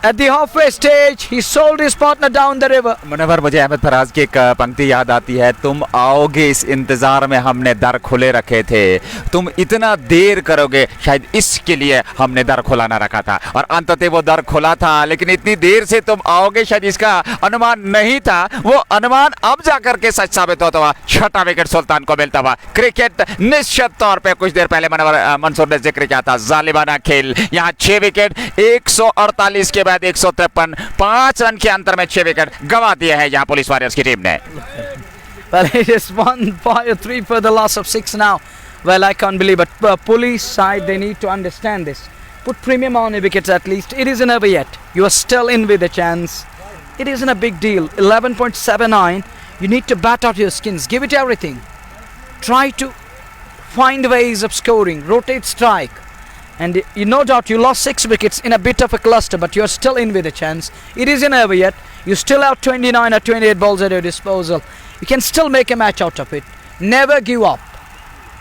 at the halfway stage. He sold his partner down the river. Munawwar, मुझे अहमद फराज की एक पंक्ति याद आती है, तुम आओगे इस इंतजार में हमने दर खुले रखे थे, तुम इतना देर करोगे शायद इसके लिए हमने दर खुला ना रखा था, और अंततः वो दर खुला था, लेकिन इतनी देर से तुम आओगे शायद इसका अनुमान नहीं था। वो अनुमान अब जाकर के सच साबित होता हुआ 6वां विकेट सुल्तान को मिलता हुआ। क्रिकेट निश्चित तौर पे कुछ देर पहले मंसूर ने जिक्र किया था, जालिमाना खेल। यहाँ 6 विकेट, 148 के बाद 153, 5 रन के अंतर में 6 विकेट गंवा दिए हैं यहाँ पुलिस वॉरियर्स की टीम ने। Well, it is 1-3 for the loss of 6 now. Well, I can't believe it. Police side, they need to understand this. Put premium on your wickets at least. It isn't over yet. You are still in with a chance. It isn't a big deal. 11.79. You need to bat out your skins. Give it everything. Try to find ways of scoring. Rotate strike. And no doubt you lost 6 wickets in a bit of a cluster, but you're still in with a chance. It isn't over yet. You still have 29 or 28 balls at your disposal. You can still make a match out of it. Never give up.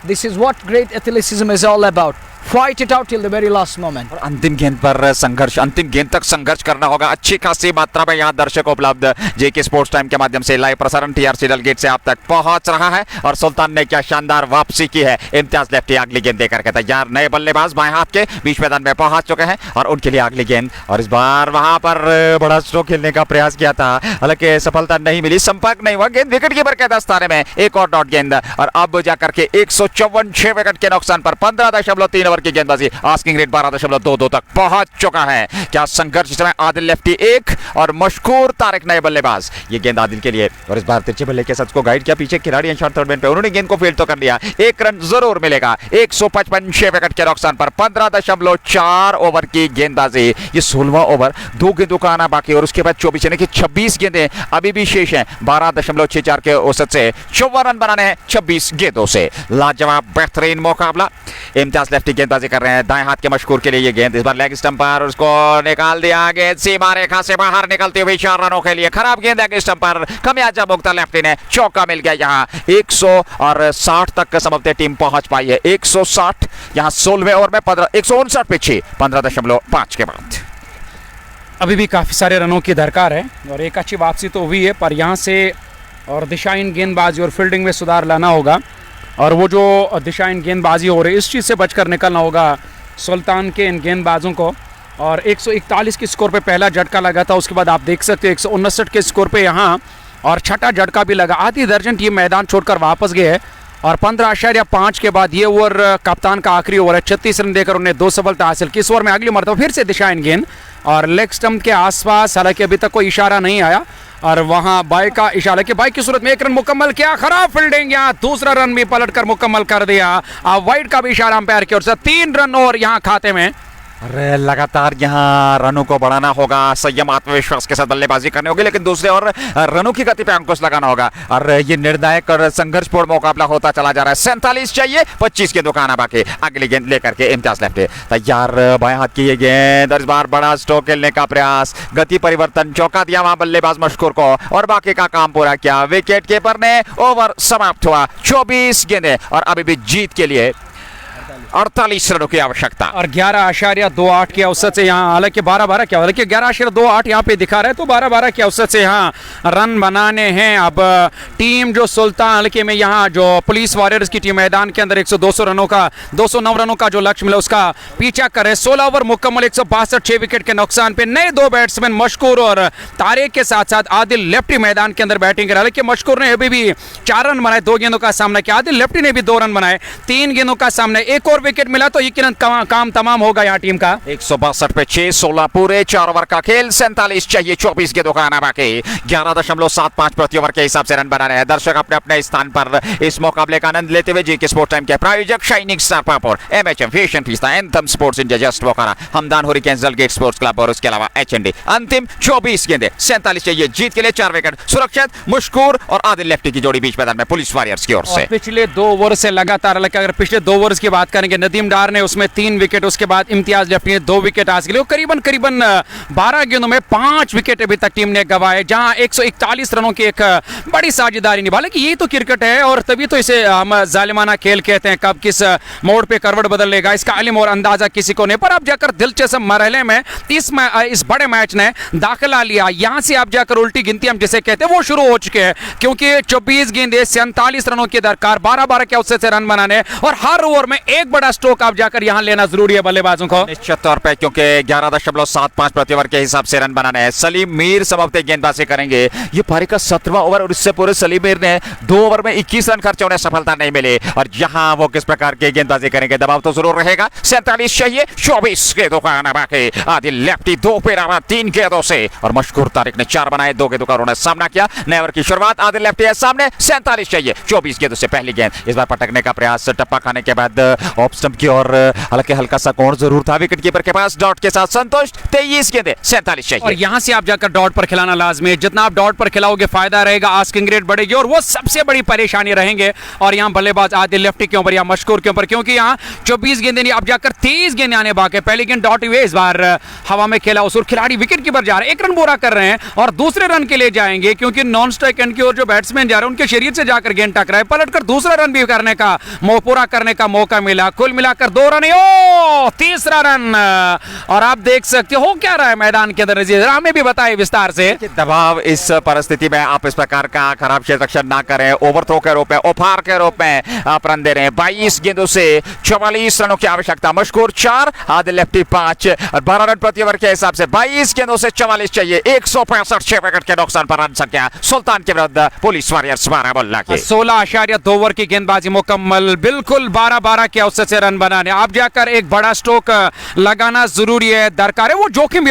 This is what great athleticism is all about. Fight it out till the very last moment. और अंतिम गेंद पर संघर्ष, अंतिम गेंद तक संघर्ष करना होगा। अच्छी खासी मात्रा में यहाँ दर्शक उपलब्ध। जेके स्पोर्ट्स टाइम के माध्यम से लाइव प्रसारण टीआरसी डेलगेट से आप तक पहुंच रहा है और सुल्तान ने क्या शानदार वापसी की है। इम्तियाज लेफ्टी अगली गेंद देकर के तैयार, नए बल्लेबाज बाएं हाथ के बीच मैदान में पहुंच चुके हैं और उनके लिए अगली गेंद। और इस बार वहां पर बड़ा स्ट्रोक खेलने का प्रयास किया था, हालांकि सफलता नहीं मिली, संपर्क नहीं हुआ। गेंद विकेट कीपर के दस्ताने में, एक और डॉट गेंद और अब जाकर के 154, 6 विकेट के नुकसान पर 15.3 ओवर की गेंदबाजी। आस्किंग रेट 12.2 तक पहुंच चुका है। क्या संघर्ष इस समय, आदिल लेफ्टी एक और मशकूर तारिक नए बल्लेबाज। ये गेंद आदिल के लिए और इस बार तिरछे बल्ले के साथ को गाइड किया पीछे खिलाड़ी शॉर्ट थर्ड मैन पे, उन्होंने गेंद को फील्ड तो कर लिया, 1 रन जरूर मिलेगा। 155, 6 विकेट के नुकसान पर 15.4 ओवर की गेंदबाजी। ये 16वां ओवर, 2 गेंदों का आना बाकी और उसके बाद 24 यानी कि 26 गेंदें अभी भी शेष हैं। 12.64 के औसत से 54 रन बनाने हैं 26 गेंदों से। लाजवाब बेहतरीन मुकाबला। इम्तियाज लेफ्टी गेंदबाजी कर रहे हैं, दाएं हाथ के मशकूर के लिए ये गेंद, इस बार लेग स्टंप पर उसको निकाल दिया, गेंद सीमा रेखा से बाहर निकलती हुई 4 रनों के लिए खराब गेंद है स्टंप पर, खमियाजा भुगता लेफ्टी ने, चौका मिल गया यहाँ। 160 तक समझते टीम पहुंच पाई है, 160 यहाँ 16वें ओवर में 159 पे 6, 15.5 के बाद। अभी भी काफ़ी सारे रनों की दरकार है और एक अच्छी वापसी तो हुई है, पर यहाँ से और दिशाहीन गेंदबाजी और फील्डिंग में सुधार लाना होगा और वो जो दिशाहीन गेंदबाजी हो रही है इस चीज़ से बचकर निकलना होगा सुल्तान के इन गेंदबाजों को। और 141 के स्कोर पे पहला झटका लगा था, उसके बाद आप देख सकते हो 159 के स्कोर पे यहाँ और छठा झटका भी लगा। आधी दर्जन टीम मैदान छोड़कर वापस गए है और 15.5 के बाद ये ओवर कप्तान का आखिरी ओवर है। 36 रन देकर उन्हें 2 सफलता हासिल की। इस ओवर में अगली मरतबा फिर से दिशाहीन गेंद और लेग स्टंप के आसपास, हालांकि अभी तक कोई इशारा नहीं आया और वहां बाई का इशारा कि बाई की सूरत में 1 रन मुकम्मल किया। खराब फील्डिंग, यहाँ दूसरा रन भी पलटकर मुकम्मल कर दिया। वाइड का भी इशारा अंपायर की ओर से, 3 रन और यहाँ खाते में। अरे लगातार यहाँ रनों को बढ़ाना होगा, संयम आत्मविश्वास के साथ बल्लेबाजी करनी होगी, लेकिन दूसरे और रनों की गति पे अंकुश लगाना होगा और ये निर्णायक और संघर्षपूर्ण मुकाबला होता चला जा रहा है। 47 चाहिए, 25 के दुकान बाकी। अगली गेंद लेकर के इम्तियाज लेफ्टी तैयार, बाएं हाथ की ये गेंद और इस बार बड़ा स्ट्रोक खेलने का प्रयास, गति परिवर्तन, चौका दिया वहां बल्लेबाज मशकूर को और बाकी का काम पूरा किया। विकेट कीपर ने ओवर समाप्त हुआ। 24 गेंदें और अभी भी जीत के लिए 48 रनों की आवश्यकता और 11.28 के औसत से यहाँ, हालांकि 12-12 क्या, हालांकि 11.28 यहाँ पे दिखा रहा है, तो 12-12 के औसत से यहाँ रन बनाने हैं। अब टीम जो सुल्तान, हालांकि में यहाँ जो पुलिस वॉरियर्स की टीम मैदान के अंदर 209 रनों का जो लक्ष्य मिला उसका पीछा करे। 16 ओवर मुकम्मल, 162, 6 विकेट के नुकसान पे नए 2 बैट्समैन मशकूर और तारिक के साथ साथ आदिल लेफ्टी मैदान के अंदर बैटिंग कर रहा है। हालांकि मशकूर ने अभी भी 4 रन बनाए, 2 गेंदों का सामना किया। आदिल लेफ्टी ने भी 2 रन बनाए, 3 गेंदों का सामना। एक और विकेट मिला तो यकीनन काम तमाम होगा यहाँ टीम का। 162 पे 6, 16 पूरे 4 ओवर का खेल, 47 चाहिए, 24 के दुकान बाकी। 11.75 प्रति ओवर के हिसाब से रन बना रहे हैं। दर्शक अपने अपने स्थान पर इस मुकाबले का आनंद लेते हुए जीके स्पोर्ट टाइम के प्रायोजक शाइनिंग स्टार पापड़, MHM fashion fiesta, anthem sports India, just Bokhara, Hamdan hurricanes, Dalgate sports club और उसके अलावा एचएनडी। अंतिम 24 गेंदें, 47 चाहिए, जीत के लिए 4 विकेट सुरक्षित। मुश्कूर और आदिल लेफ्टी की जोड़ी बीच मैदान में पुलिस वॉरियर्स की ओर से। पिछले 2 ओवर से लगातार, अगर पिछले 2 ओवर्स की बात करेंगे, नदीम डार ने उसमें 3 विकेट, उसके बाद इम्तियाज लेफ्टी ने 2 विकेट हासिल किए। करीबन 12 गेंदों में 5 विकेट अभी तक टीम ने गंवाए, जहां 141 रनों की एक बड़ी साझेदारी निभा। लेकिन ये तो क्रिकेट है और तभी तो इसे हम जालिमाना खेल कहते हैं। कब किस मोड़ पे करवट बदल लेगा इसका इल्म और अंदाजा किसी को नहीं, पर अब जाकर दिलचस्प मरहले में इस बड़े मैच ने दाखिला लिया। यहां से अब जाकर उल्टी गिनती हम जिसे कहते हैं वो शुरू हो चुके हैं, क्योंकि 24 गेंदें, 47 रनों की दरकार, 12-12 के औसत से रन बनाने और हर ओवर में एक बड़ा स्ट्रोक अब जाकर यहां लेना जरूरी है बल्लेबाजों को। निश्चित तौर पे, क्योंकि 11.75 प्रति ओवर के हिसाब से रन बनाने हैं। सलीम मीर समाप्ति गेंदबाजी करेंगे। ये पारी का 17वां ओवर और इससे पूर्व सलीम मीर ने 2 ओवर में 21 रन खर्चे, उन्हें सफलता नहीं मिली। और यहां वो किस प्रकार की गेंदबाजी करेंगे, दबाव तो जरूर रहेगा। 47 चाहिए, 24 के दुकान बाकी। आदिल लेफ्टी 2 पे रहा 3 गेंदों से और मशकूर तारिक ने 4 बनाए, 2 गेंदों का उन्होंने सामना किया। नए ओवर की शुरुआत आदिल लेफ्टी है सामने। 47 चाहिए, 24 गेंदों से पहली गेंद, इस बार पटकने का प्रयास, टप्पा खाने के बाद ऑफ स्टंप की और हालांकि हल्का सा कोण जरूर था विकेट कीपर के पास। डॉट के साथ संतोष, 23 गेंदें, 47 चाहिए। और यहां से आप जाकर डॉट पर खिलाना लाजमी है। जितना आप डॉट पर खिलाओगे फायदा रहेगा, आस्किंग रेट बढ़ेगी और वो सबसे बड़ी परेशानी रहेंगे। और यहां बल्लेबाज आदिल लेफ्टी के ऊपर या मशकूर के ऊपर, क्योंकि यहां 24 गेंदें अब जाकर 23 गेंदें आने बाकी। पहली गेंद डॉट हुई, इस बार हवा में खेला उस खिलाड़ी विकेट कीपर जा रहे हैं, 1 रन पूरा कर रहे हैं और दूसरे रन के लिए जाएंगे, क्योंकि नॉन स्ट्राइक एंड की ओर जो बैट्समैन जा रहे हैं उनके शरीर से जाकर गेंद टकराए, पलटकर दूसरा रन भी करने का पूरा करने का मौका मिला। कुल मिलाकर 2 रन, तीसरा रन। और आप देख सकते हो क्या रहा है मैदान के अंदर, हमें भी बताए विस्तार से। दबाव इस परिस्थिति में आप इस प्रकार का खराब क्षेत्र रक्षण ना करें, ओवरथ्रो के रूप में, ओफार के रूप में आप रन दे रहे हैं। 22 गेंदों से 44 रनों की आवश्यकता। मशकूर 4, आदिल लेफ्टी 5 और 12 रन प्रति ओवर के हिसाब से 22 गेंदों से 44 चाहिए। 165, 6 विकेट के नुकसान पर रन संख्या सुल्तान के विरुद्ध पुलिस वॉरियर्स बारामुल्ला की। 16.2 ओवर की गेंदबाजी मुकम्मल, बिल्कुल 12-12 के औसत से रन बनाने। आप जाकर एक बड़ा स्ट्रोक लगाना जरूरी है, दरकार है। वो जोखिम भी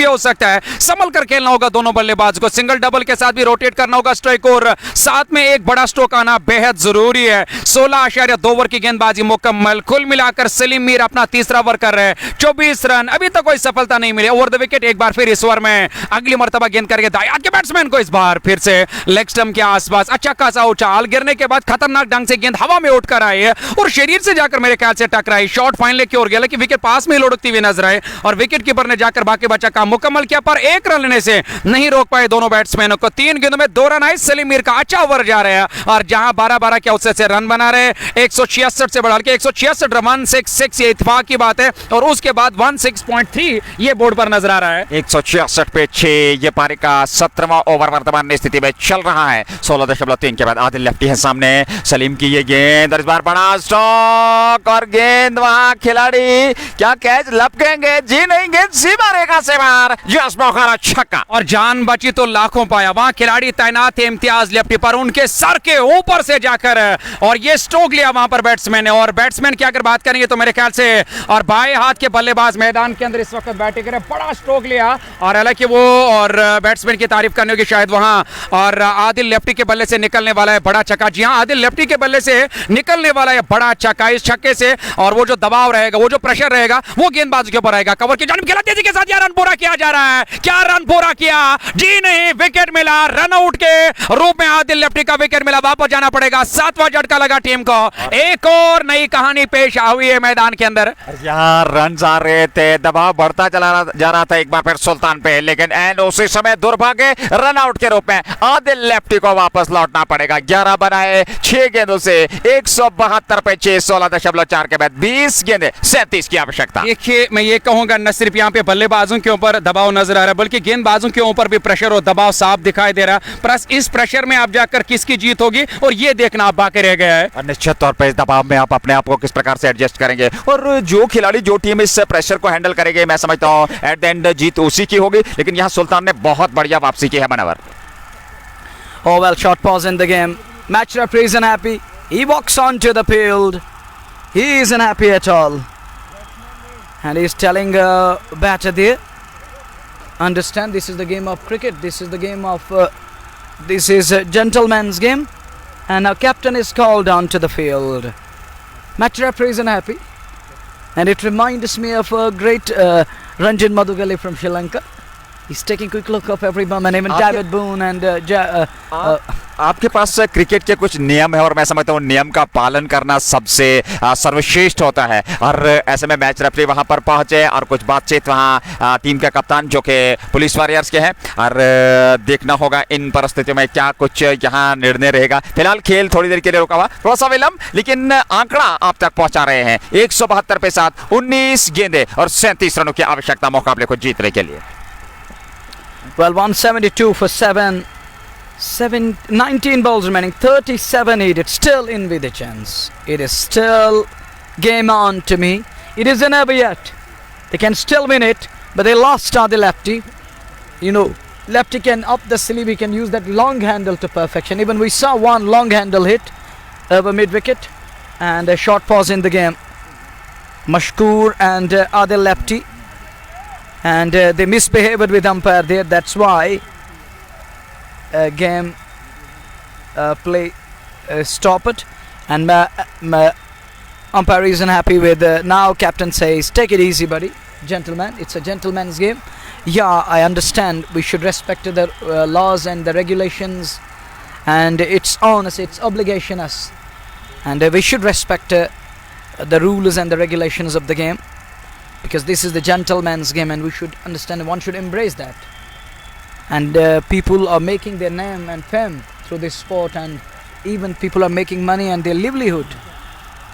हो सकता है, संभल कर खेलना होगा दोनों बल्लेबाज को। सिंगल डबल के साथ भी रोटेट करना होगा स्ट्राइक और साथ में एक बड़ा स्ट्रोक आना बेहद जरूरी है। 16.2 ओवर की गेंदबाजी मुकम्मल। कुल मिलाकर सलीम मीर अपना तीसरा ओवर कर रहे हैं, 24 रन। अभी तक कोई सफलता नहीं मिली। ओवर द विकेट एक बार फिर इस ओवर में अगली मर्तबा गेंद करके दाएं हाथ के बैट्समैन को इस बार फिर से लेग स्टंप के आसपास अच्छा खासा उछाल गिरने के बाद खतरनाक ढंग से गेंद हवा में उठकर आई है और शरीर से जाकर मेरे ख्याल से टकराई, शॉट फाइनली की ओर गया, लेकिन विकेट पास में ही लुढ़कती हुई नजर आए और विकेट कीपर ने जाकर बाकी बचा काम मुकम्मल किया, पर एक रन लेने से नहीं रोक पाए दोनों बैट्समैनों को। 3 गेंदों में 2 रन आए। सलीम मीर का अच्छा ओवर जा रहा है और जहां 12-12 के औसत से रन बना रहे, 166 से बढ़ा के 166 रन, 166 ये इत्तेफाक की बात है, और उसके बाद 16.3 ये बोर्ड पर नजर आ रहा है। 166 पे 6, ये पारी का 17वां ओवर वर्तमान स्थिति में चल रहा है। 16.3 के बाद आदिल लेफ्टी है सामने, सलीम की ये गेंद और इस बार बड़ा स्ट्रोक और गेंद वहां, खिलाड़ी क्या कैच लपकेंगे? जी नहीं, गेंद सीमा रेखा से बाहर, यस मौका छक्का और जान बची तो लाखों पाया। वहां खिलाड़ी तैनात थे इम्तियाज लेफ्टी पर, उनके सर के ऊपर से जाकर और ये स्ट्रोक लिया वहां पर बैट्समैन ने। और बैट्समैन की अगर बात करेंगे तो मेरे ख्याल से और बाएं हाथ के बल्लेबाज मैदान के अंदर इस वक्त बैटिंग करे, बड़ा स्ट्रोक लिया। और हालांकि वो और बैट्समैन की तारीफ करने होगी शायद वहां, और आदिल लेफ्टी के बल्ले से निकलने वाला है बड़ा छक्का। जी हां, आदिल लेफ्टी के बल्ले से निकलने वाला है बड़ा छक्का। इस छक्के से और वो जो दबाव रहेगा, वो जो प्रेशर रहेगा, वो गेंदबाज के ऊपर आएगा। कवर की जानिब खेला तेजी के साथ, यह रन पूरा किया जा रहा है। क्या रन पूरा किया? जी नहीं, विकेट मिला। रन आउट के रूप में आदिल लेफ्टी का विकेट मिला। वापस जाना पड़ेगा। 7वां झटका लगा टीम को। एक और नई कहानी पेश हुई है मैदान के अंदर। यहाँ रन आ रहे थे, दबाव बढ़ता चला जा रहा था एक बार फिर सुल्तान पे, लेकिन एंड उसी समय दुर्भाग्य रन आउट के रूप में आदिल लेफ्टी को वापस लौटना पड़ेगा। 11 बनाए 6 गेंदों से 172 पे 6, 16.4 के बाद 20 गेंदे 37 की आवश्यकता। देखिए, मैं ये कहूंगा न सिर्फ यहाँ पे बल्लेबाजों के ऊपर दबाव नजर आ रहा है, बल्कि गेंदबाजों के ऊपर भी प्रेशर और दबाव साफ दिखाई दे रहा है। प्लस इस प्रेशर में आप जाकर किसकी जीत होगी और ये देखना आप बाकी रह गया है। निश्चित तौर पर इस दबाव में आप अपने आप को किस प्रकार से एडजस्ट करेंगे, और जो खिलाड़ी जो टीम इस प्रेशर को हैंडल करेंगे, मैं समझता हूं एट द एंड जीत उसी की होगी। लेकिन यहां सुल्तान ने बहुत बढ़िया वापसी की है Manwar. Oh well, short pause in the game. Match referee isn't happy. He walks onto the field. He isn't happy at all. And he's telling batter there, understand this is the game of cricket. This is the game of this is a gentleman's game. And now captain is called onto the field. Match referee isn't happy. And it reminds me of a great Ranjan Madugali from Sri Lanka. He's taking a quick look of every bum, and even David Boone and आपके पास cricket के कुछ नियम है और मैं समझता हूँ नियम का पालन करना सबसे सर्वश्रेष्ठ होता है। और ऐसे में मैच रेफरी वहां पर पहुंचे और कुछ बातचीत वहां टीम के कप्तान जो कि पुलिस वॉरियर्स के हैं, और देखना होगा इन परिस्थितियों में क्या कुछ यहाँ निर्णय रहेगा। फिलहाल खेल थोड़ी देर के लिए रुका हुआ, थोड़ा सा विलंब, लेकिन आंकड़ा आप तक पहुंचा रहे हैं। 172 पे 7, 19 गेंदे और 37 रनों की आवश्यकता मुकाबले को जीतने के लिए। well, 172 for 7. 19 balls remaining, 37 needed, still in with a chance. It is still game on to me. It isn't over yet. They can still win it, but they lost the lefty. You know, lefty can up the sleeve, he can use that long handle to perfection. Even we saw one long handle hit over mid wicket, and a short pause in the game. Mashkoor and Adil lefty, and they misbehaved with umpire there. That's why game play stopped, and umpire isn't happy with now captain says take it easy buddy, gentleman, it's a gentleman's game. Yeah, I understand we should respect the laws and the regulations, and it's on us, it's obligation us, and we should respect the rules and the regulations of the game, because this is the gentleman's game and we should understand, one should embrace that. And people are making their name and fame through this sport, and even people are making money and their livelihood,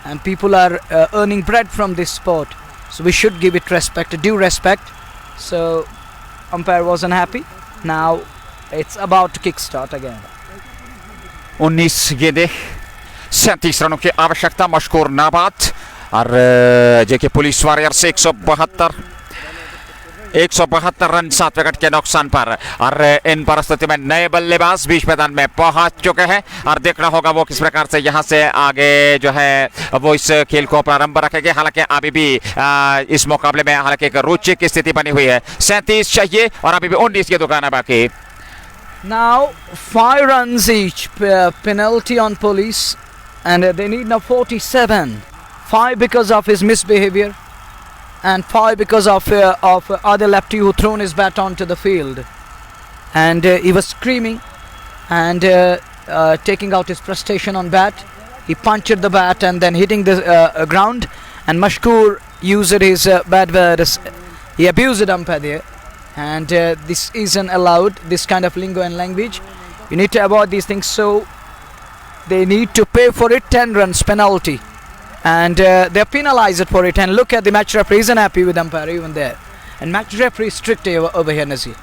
and people are earning bread from this sport, so we should give it respect, due respect. So umpire wasn't happy. Now it's about to kick start again. 19 गेंदे 37 रनों की आवश्यकता। मशकूर नाबाद और जेके police warriors 172 run 7 wicket के नुकसान पर, और इन परिस्थिति में नए बल्लेबाज बीच मैदान में पहुंच चुके हैं, और देखना होगा वो किस प्रकार से यहां से आगे जो है वो इस खेल को प्रारंभ रखेंगे। हालांकि अभी भी इस मुकाबले में हालांकि एक रोचक की स्थिति बनी हुई है। 37 चाहिए और अभी भी 19 की दुकान है बाकी। Now 5 runs each, penalty on police, and they need now 47. 5 because of his misbehavior, and 5 because of other lefty who thrown his bat onto the field, and he was screaming and taking out his frustration on bat, he punched the bat and then hitting the ground, and Mashkoor used his bad words. He abused umpire there, and this isn't allowed. This kind of lingo and language, you need to avoid these things. So they need to pay for it. 10 runs penalty, and they're penalized for it. And look at the match referee, isn't happy with umpire even there. And match referee strict over here, Nazir.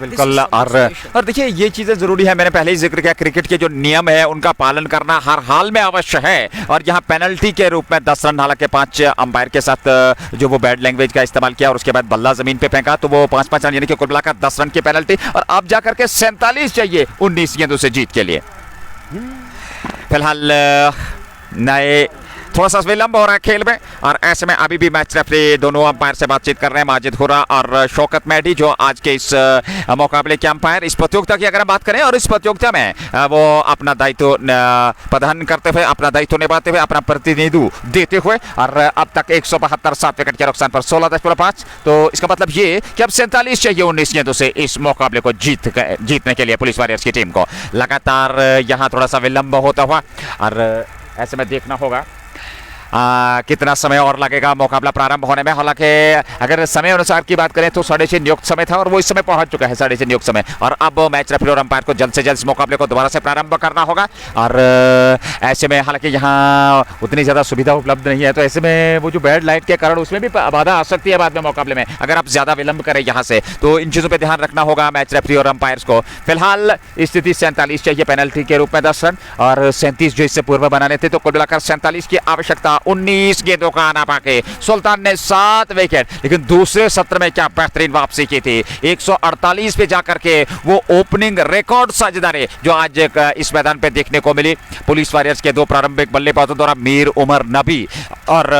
बिल्कुल। और देखिए ये चीज़ें ज़रूरी है, मैंने पहले ही जिक्र किया, क्रिकेट के जो नियम है उनका पालन करना हर हाल में अवश्य है। और यहाँ पेनल्टी के रूप में 10 रन, हालांकि 5 अंपायर के साथ जो वो बैड लैंग्वेज का इस्तेमाल किया और उसके बाद बल्ला ज़मीन पे फेंका, तो वो 5-5 रन यानी कि कुल मिलाकर 10 रन की पेनल्टी। और अब जाकर के 47 चाहिए 19 गेंदों से जीत के लिए। फिलहाल नए थोड़ा सा विलंब हो रहा है खेल में, और ऐसे में अभी भी मैच रेफरी दोनों अंपायर से बातचीत कर रहे हैं, माजिद हुर्रा और शौकत मेहदी, जो आज के इस मुकाबले के अंपायर। इस प्रतियोगिता की अगर हम बात करें, और इस प्रतियोगिता में वो अपना दायित्व प्रदान करते हुए, अपना दायित्व निभाते हुए, अपना प्रतिनिधित्व देते हुए, और अब तक 172 7 विकेट के नुकसान पर 16.5। तो इसका मतलब ये कि अब 47 चाहिए 19 गेंदों से इस मुकाबले को जीतने के लिए पुलिस वॉरियर्स की टीम को। लगातार यहाँ थोड़ा सा विलंब होता हुआ, और ऐसे में देखना होगा कितना समय और लगेगा मुकाबला प्रारंभ होने में। हालांकि अगर समय अनुसार की बात करें तो 6:30 नियुक्त समय था, और वो इस समय पहुंच चुका है 6:30 नियुक्त समय। और अब मैच रेफरी और अंपायर को जल्द से जल्द इस मुकाबले को दोबारा से प्रारंभ करना होगा। और ऐसे में हालांकि यहाँ उतनी ज़्यादा सुविधा उपलब्ध नहीं है, तो ऐसे में वो जो बैड लाइट के कारण उसमें भी बाधा आ सकती है बाद में मुकाबले में, अगर आप ज़्यादा विलंब करें यहाँ से। तो इन चीज़ों पर ध्यान रखना होगा मैच रेफरी और अंपायर्स को। फिलहाल स्थिति 47 चाहिए पेनल्टी के रूप में 10 रन, और 37 जो इससे पूर्व बनाने थे, तो कुल मिलाकर 47 की आवश्यकता। 19 गेंदों का आना पाके सुल्तान ने 7 विकेट, लेकिन दूसरे सत्र में क्या बेहतरीन वापसी की थी। 148 पे जाकर के वो ओपनिंग रिकॉर्ड साझेदारी जो आज इस मैदान पे देखने को मिली पुलिस वॉरियर्स के दो प्रारंभिक बल्लेबाजों द्वारा, मीर उमर नबी और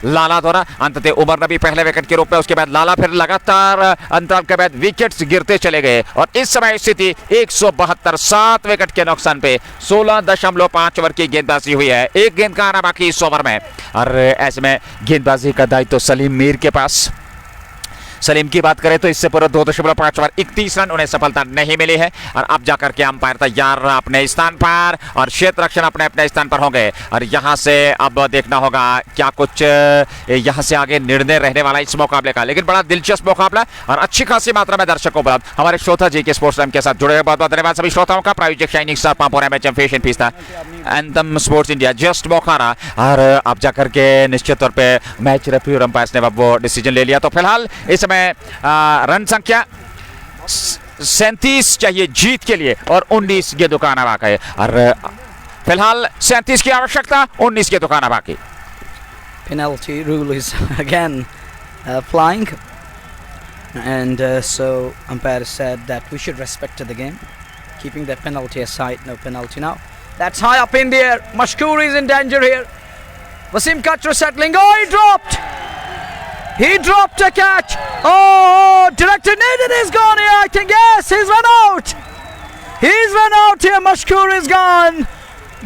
लाला द्वारा। अंततः उमर नबी पहले विकेट के रूप में, उसके बाद लाला, फिर लगातार अंतराल के बाद विकेट्स गिरते चले गए, और इस समय स्थिति 172 7 विकेट के नुकसान पे 16.5 ओवर की गेंदबाजी हुई है। एक गेंद का आना बाकी इस ओवर में, और ऐसे में गेंदबाजी का दायित्व तो सलीम मीर के पास। सलीम की बात करें तो इससे पूर्व 2.5 ओवर 31 रन, उन्हें सफलता नहीं मिली है। और अब जाकर के अंपायर तैयार अपने स्थान पर, और क्षेत्र रक्षण अपने अपने स्थान पर होंगे। और यहां से अब देखना होगा क्या कुछ यहां से आगे निर्णय रहने वाला इस मुकाबले का। लेकिन बड़ा दिलचस्प मुकाबला, और अच्छी खासी मात्रा में दर्शकों उपलब्ध। हमारे श्रोता जी के स्पोर्ट्स टाइम के साथ जुड़े हुए बहुत बहुत धन्यवाद सभी श्रोताओं का। प्रायोजक शाइनिंग स्टार पांपोरा में चैंपियन पीस था anthem sports India just Bokhara. और अब जाकर के निश्चित तौर पे मैच रेफरी और अंपायर्स ने अब वो डिसीजन ले लिया। तो फिलहाल इस समय रन संख्या 37 चाहिए जीत के लिए, और 19 गेंदों का आना बाकी है। और फिलहाल 37 की आवश्यकता, 19 गेंदों का आना बाकी। Penalty rule is again flying, and so umpire said that we should respect the game, keeping that penalty aside. No penalty now. That's high up in the air. Mashkoor is in danger here. Wasim Kachra settling. Oh, he dropped. He dropped a catch. Oh, director needed is gone here. I think yes, he's run out. He's run out here. Mashkoor is gone.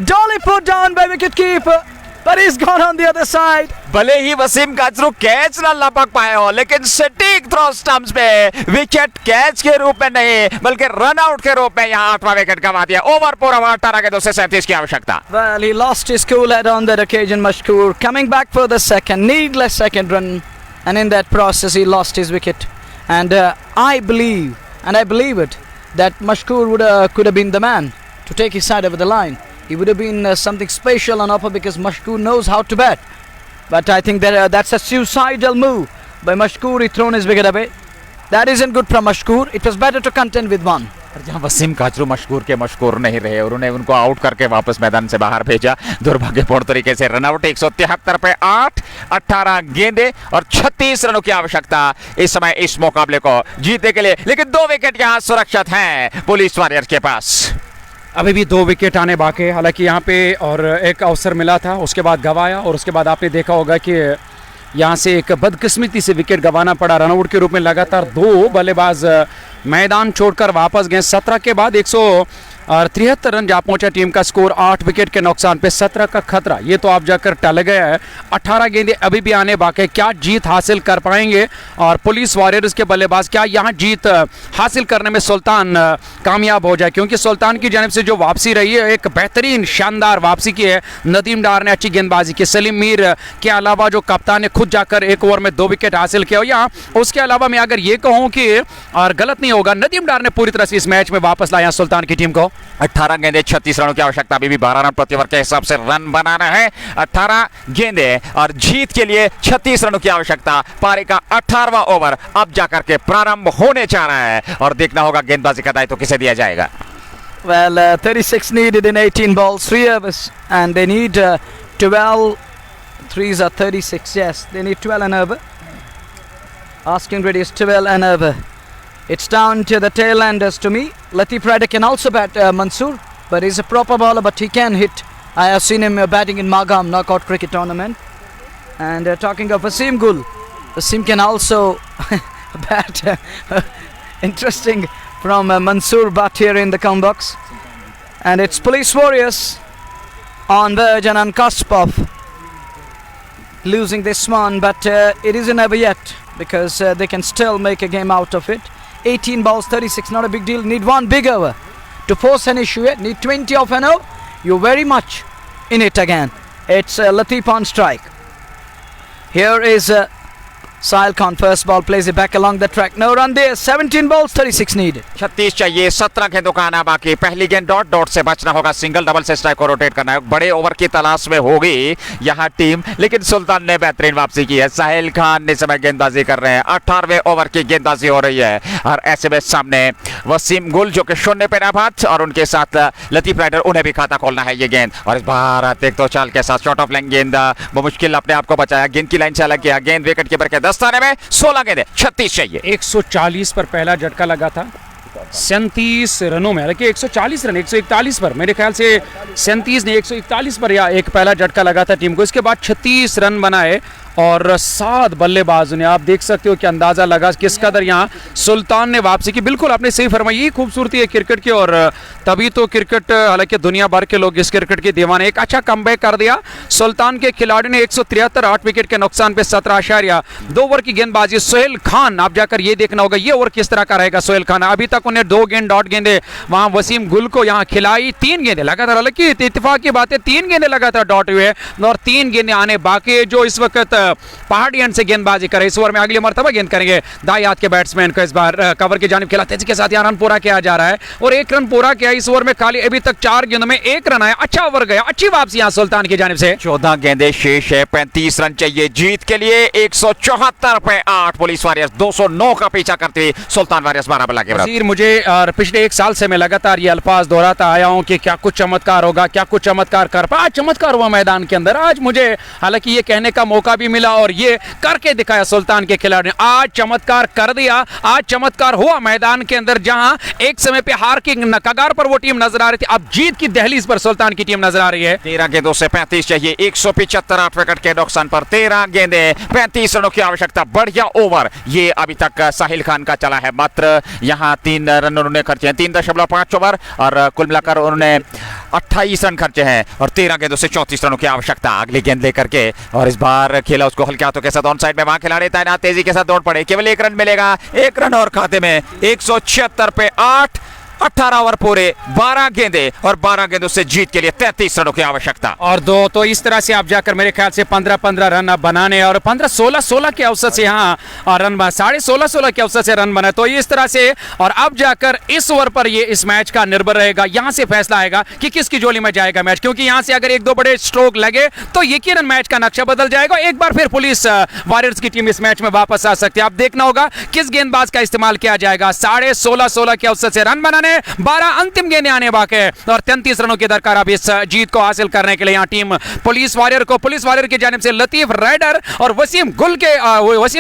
Dolly put down by wicket keeper, but he's gone on the other side. भले ही Wasim Kachru catch न लपक पाए हो, लेकिन सटीक throw stumps पे wicket catch के रूप में नहीं बल्कि रन आउट के रूप में यहाँ 8वां विकेट गंवा दिया। ओवर पूरा 18 के 237 की आवश्यकता। Well, he lost his cool head on that occasion. Mashkoor coming back for the second, needless second run, and in that process he lost his wicket. And I believe it, that Mashkoor could have been the man to take his side over the line. He would have been something special on offer, because Mashkoor knows how to bat. But I think that that's a suicidal move by Mashkoor. He thrown his wicket away. That isn't good from Mashkoor. It was better to contend with one. और जहां वसीम काचरू मशकूर के मशकूर नहीं रहे और उन्हें उनको out करके वापस मैदान से बाहर भेजा दुर्भाग्यपूर्ण तरीके से। रन आउट 173 पे 8, 18 गेंदे और 36 रनों की आवश्यकता इस समय इस मुकाबले को जीतने के लिए। लेकिन 2 विकेट यहां सुरक्षित हैं पुलिस वॉरियर्स के पास। अभी भी 2 विकेट आने बाकी है। हालांकि यहाँ पे और एक अवसर मिला था, उसके बाद गंवाया, और उसके बाद आपने देखा होगा कि यहाँ से एक बदकिस्मती से विकेट गंवाना पड़ा। रनआउट के रूप में लगातार 2 बल्लेबाज मैदान छोड़कर वापस गए। 17 के बाद और 73 रन जा पहुंचा टीम का स्कोर, 8 विकेट के नुकसान पे 17 का खतरा ये तो आप जाकर टल गया है। 18 गेंदें अभी भी आने बाकी, क्या जीत हासिल कर पाएंगे और पुलिस वॉरियर्स के बल्लेबाज क्या यहाँ जीत हासिल करने में सुल्तान कामयाब हो जाए, क्योंकि सुल्तान की जानिब से जो वापसी रही है एक बेहतरीन शानदार वापसी की है। नदीम डार ने अच्छी गेंदबाजी की, सलीम मीर के अलावा जो कप्तान ने खुद जाकर एक ओवर में 2 विकेट हासिल किया। यहाँ उसके अलावा मैं अगर ये कहूँ कि और गलत नहीं होगा, नदीम डार ने पूरी तरह से इस मैच में वापस लाया सुल्तान की टीम को। 18 गेंदे 36 रनों की आवश्यकता, अभी भी 12 रन प्रति ओवर के हिसाब से रन बनाना है। 18 गेंदे और जीत के लिए 36 रनों की आवश्यकता। पारी का 18वां ओवर अब जाकर के प्रारंभ होने जा रहा है और देखना होगा गेंदबाजी का दायित्व किसे दिया जाएगा। Well, 36 needed in 18 balls, 3 overs, and they need 12. Threes are 36. Yes, they need 12 and over. Asking ready is 12 and over. It's down to the tail-enders to me. Latif Ryder can also bat Mansoor, but he's a proper bowler, but he can hit. I have seen him batting in Magam knockout cricket tournament. And talking of Wasim Gul, Wasim can also bat. Interesting from Mansoor bat here in the come box. And it's Police Warriors on verge and on cusp of losing this one, but it isn't over yet because they can still make a game out of it. 18 balls, 36, not a big deal. Need one big over to force an issue. Need 20 of an over. You're very much in it again. It's Latif on strike. Here is Sahil Khan, first ball, plays it back along the track. No run there. 17 balls, 36 needed. 36 चाहिए, 17 गेंदों का आना बाकी। पहली गेंद dot से बचना होगा, सिंगल डबल से स्ट्राइक को रोटेट करना है। बड़े ओवर की तलाश में होगी यहाँ टीम, लेकिन सुल्तान ने बेहतरीन वापसी की है। साहिल खान इस समय गेंदबाजी कर रहे हैं, 18वें ओवर की गेंदबाजी हो रही है और ऐसे में सामने वसीम गुल जो कि 0 पे नाबाद और उनके साथ लतीफ राइडर, उन्हें भी खाता खोलना है ये गेंद। और इस बार एक तो चाल के साथ शॉर्ट ऑफ लेंथ गेंद, मुश्किल अपने आप को बचाया, गेंद की लाइन से अलग किया, गेंद विकेट कीपर के दस्ताने में। 16 गेंदें, 36 चाहिए। 140 पर पहला झटका लगा था 37 रनों में, हालांकि 140 रन 141 पर, मेरे ख्याल से 37 ने 141 पर या एक पहला झटका लगा था टीम को। इसके बाद 36 रन बनाए और 7 बल्लेबाजों ने, आप देख सकते हो कि अंदाजा लगा किस कदर यहाँ सुल्तान ने वापसी की। बिल्कुल आपने सही फरमाई, यही खूबसूरती है क्रिकेट की और तभी तो क्रिकेट, हालांकि दुनिया भर के लोग इस क्रिकेट के दीवाने। एक अच्छा कमबैक कर दिया सुल्तान के खिलाड़ी ने, 173, 8 विकेट के नुकसान पे 17.2 ओवर की गेंदबाजी। सोहेल खान, आप जाकर ये देखना होगा ये ओवर किस तरह का रहेगा। सोहेल खान अभी तक उन्हें 2 गेंद डॉट गेंदे वहां वसीम गुल को यहाँ खिलाई, 3 गेंदे लगातार, हालांकि इत्तेफाक की बात है 3 गेंदे लगातार डॉट हुए और 3 गेंदे आने बाकी। जो इस वक्त पहाड़ी एंड से गेंदबाजी करे, इस ओवर में अगली मरतबा गेंद करेंगे दाएं हाथ के बैट्समैन को। इस बार कवर की जानिब खेला, तेजी के साथ यहाँ रन पूरा किया जा रहा है और 1 रन पूरा किया इस ओवर में। खाली अभी तक 4 गेंदों में 1 रन आया, अच्छा ओवर गया, अच्छी वापसी यहाँ सुल्तान की जानिब से। 14 गेंदें शेष है, 35 रन चाहिए जीत के लिए। 174 पे 8 पुलिस वॉरियर्स 209 का पीछा करते हुए सुल्तान वॉरियर्स 12 बल्ला के बराबर। मुझे और पिछले 1 साल से मैं लगातार ये अल्फाज दोहराता आया हूँ कि क्या कुछ चमत्कार होगा, क्या कुछ चमत्कार कर पाया। आज चमत्कार हुआ मैदान के अंदर, आज मुझे हालांकि ये कहने का मौका भी मिला और ये करके दिखाया सुल्तान के खिलाड़ी ने। आज चमत्कार कर दिया, आज चमत्कार हुआ मैदान के अंदर, जहां एक समय पे हार की कगार पर वो टीम नजर आ रही थी, अब जीत की दहलीज पर सुल्तान की टीम नजर आ रही है। 13 गेंदों से 35 चाहिए, 175, 8 विकेट के नुकसान पर 13 गेंदें, 35 रनों की आवश्यकता। बढ़िया ओवर ये अभी तक साहिल खान का चला है, मात्र यहाँ 3 रन उन्होंने खर्चे हैं, 3.5 ओवर और कुल मिलाकर उन्होंने 28 रन खर्चे हैं और 13 गेंदों से 34 रनों की आवश्यकता। अगली गेंद लेकर के और इस बार खेला उसको हल्के हाथों के साथ ऑन साइड में, वहां खिलाड़ी तैनात, तेजी के साथ दौड़ पड़े, केवल 1 रन मिलेगा, 1 रन और खाते में। 176 पे 8, 18 ओवर पूरे, 12 गेंदे और 12 गेंदों से जीत के लिए 33 रनों की आवश्यकता। और 2 तो इस तरह से आप जाकर मेरे ख्याल से 15-15 रन अब बनाने और 15-16 के अवसर से यहाँ रन बना, 16.5 के अवसर से रन बना, तो इस तरह से और अब जाकर इस ओवर पर ये इस मैच का निर्भर रहेगा। यहाँ से फैसला आएगा कि किसकी जोली में जाएगा मैच, क्योंकि यहाँ से अगर 1-2 बड़े स्ट्रोक लगे तो यकीनन मैच का नक्शा बदल जाएगा। एक बार फिर पुलिस वॉरियर्स की टीम इस मैच में वापस आ सकती है। अब देखना होगा किस गेंदबाज का इस्तेमाल किया जाएगा। 16.5 के अवसर से रन बनाने, 12 अंतिम गेंदें आने बाकी है और 33 रनों की दरकार अब इस जीत को हासिल करने के लिए यहाँ टीम पुलिस वॉरियर की जानिब से लतीफ राइडर और वसीम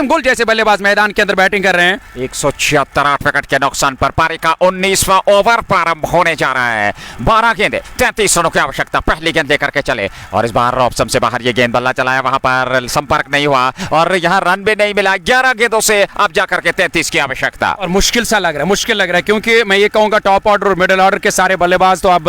गुल जैसे बल्लेबाज मैदान के अंदर बैटिंग कर रहे हैं। 176, 8 विकेट के नुकसान पर पारी का 19वां ओवर प्रारंभ होने जा रहा है। 12 गेंदें, 33 रनों की आवश्यकता। पहली गेंद लेकर के चले और इस बार ऑप्शन से बाहर ये गेंद बल्ला चलाया, वहां पर संपर्क नहीं हुआ और यहाँ रन भी नहीं मिला। 11 गेंदों से अब जाकर के 33 की आवश्यकता। और मुश्किल लग रहा है क्योंकि मैं ये कहूंगा टॉप ऑर्डर और मिडिल ऑर्डर के सारे बल्लेबाज तो अब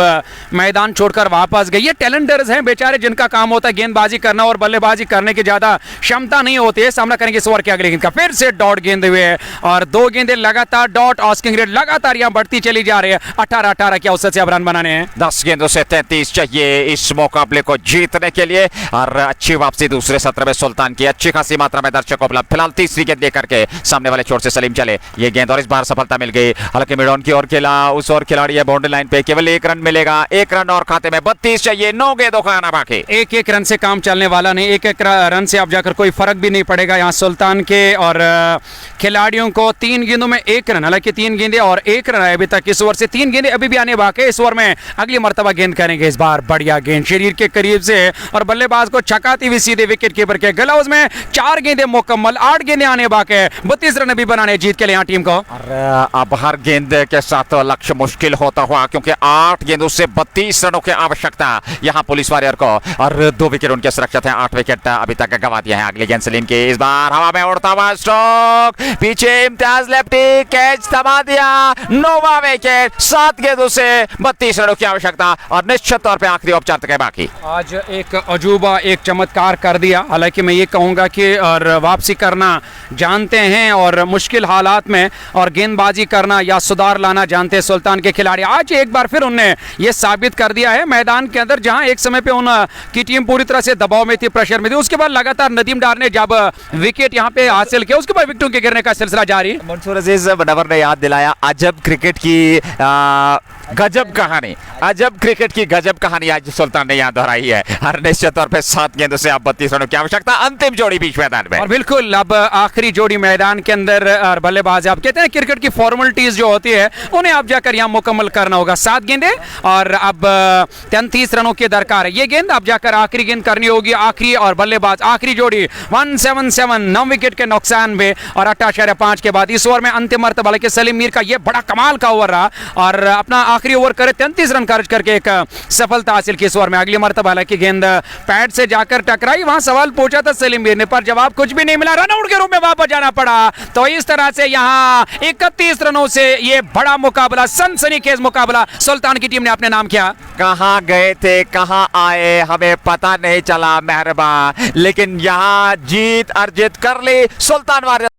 मैदान छोड़कर वापस गए। ये टैलेंटर्स हैं बेचारे, जिनका काम होता है गेंदबाजी करना और बल्लेबाजी करने की ज्यादा क्षमता नहीं होती है। सामना करेंगे इस ओवर के अगले गेंद का, फिर से डॉट गेंद हुए और 2 गेंदें लगातार डॉट। आस्किंग रेट लगातार यहां बढ़ती चली जा रही है, 18-18 के औसत से अब रन बनाने हैं। 10 गेंदों से 33 चाहिए इस मुकाबले को जीतने के लिए। और अच्छी वापसी दूसरे सत्र में सुल्तान की, अच्छी खासी मात्रा में दर्शकों उपलब्ध। फिलहाल तीसरी गेंद लेकर के सामने वाले छोर से सलीम चले, ये गेंद और इस बार सफलता मिल गई। हालांकि मिडॉन की ओर खेला, उस ओर खिलाड़ी है बाउंड्री लाइन पे, केवल 1 रन मिलेगा। 1 रन और खाते में 32 चाहिए, 9 गेंदों का आना बाकी। एक रन से काम चलने वाला नहीं, एक रन से अब जाकर कोई फर्क भी नहीं पड़ेगा यहाँ सुल्तान के और खिलाड़ियों को। 3 गेंदों में 1 रन, हालांकि 3 गेंदें और 1 रन है अभी तक इस ओवर से। 3 गेंदें अभी भी आने बाकी। इस ओवर में अगली मर्तबा गेंद करेंगे इस बार बढ़िया गेंद शरीर के करीब से और बल्लेबाज को छकाती हुई सीधे विकेट कीपर के ग्लव्स में। 4 गेंदें मुकम्मल, 8 गेंदें आने बाकी है। 32 रन अभी बनाने जीत के लिए यहाँ टीम को। और अब हर गेंद के साथ लक्ष्य मुश्किल होता हुआ, क्योंकि 8 गेंदों से 32 रनों की आवश्यकता यहाँ पुलिस वॉरियर को। और 2 विकेट उनके सुरक्षित हैं, 8 विकेट अभी तक गंवा दिया है। अगली गेंद सलीम की, इस बार हवा में उड़ता हुआ स्ट्रोक, पीछे इम्तियाज लेफ्टी, कैच थमा दिया, 9वां विकेट। 7 गेंदों से 32 रनों की आवश्यकता और निश्चित तौर पे आखिरी औपचारिकता बाकी। आज एक अजूबा, एक चमत्कार कर दिया। हालांकि मैं ये कहूंगा कि और वापसी करना जानते हैं और मुश्किल हालात में और गेंदबाजी करना या सुधार लाना जानते हैं सुल्तान के खिलाड़ी। आज एक बार फिर उन्होंने ये साबित कर दिया है मैदान के अंदर, जहां एक समय पे उनकी टीम पूरी तरह से दबाव में थी, प्रेशर में थी। उसके बाद लगातार नदीम डार ने जब विकेट यहां पे हासिल किया, उसके बाद विकेटों के गिरने का सिलसिला जारी। मंसूर अजीज बनवर ने याद दिलाया अजब क्रिकेट की गजब कहानी, अजब क्रिकेट की गजब कहानी आज सुल्तान ने यहाँ दोहराई है। हर निश्चित तौर पे 7 गेंदों से अब 32 रनों की आवश्यकता। अंतिम जोड़ी बीच मैदान में और बिल्कुल अब आखिरी जोड़ी मैदान के अंदर और बल्लेबाज, आप कहते हैं क्रिकेट की फॉर्मेलिटीज जो होती है उन्हें आप जाकर यहाँ मुकम्मल करना होगा। 7 गेंदें और अब 33 रनों की दरकार है। ये गेंद अब जाकर आखिरी गेंद करनी होगी, आखिरी और बल्लेबाज आखिरी जोड़ी 177, 9 विकेट के नुकसान में और 8.5 के बाद इस ओवर में अंतिम मर्तबा। हालांकि सलीम मीर का ये बड़ा कमाल का ओवर रहा और अपना आखिरी ओवर करे 33 रन खर्च करके एक सफलता हासिल की इस ओवर में। अगली मर्तबा हालांकि गेंद पैड से जाकर टकराई, वहां सवाल पूछा था सलीम मीर ने, पर जवाब कुछ भी नहीं मिला, रन आउट के रूप में वापस जाना पड़ा। तो इस तरह से यहां 31 रनों से ये बड़ा मुकाबला, सनसनीखेज मुकाबला सुल्तान की टीम ने अपने नाम किया। कहां गए थे, कहां आए, हमें पता नहीं चला मेहरबान, लेकिन यहां जीत अर्जित कर ली सुल्तान वॉरियर्स।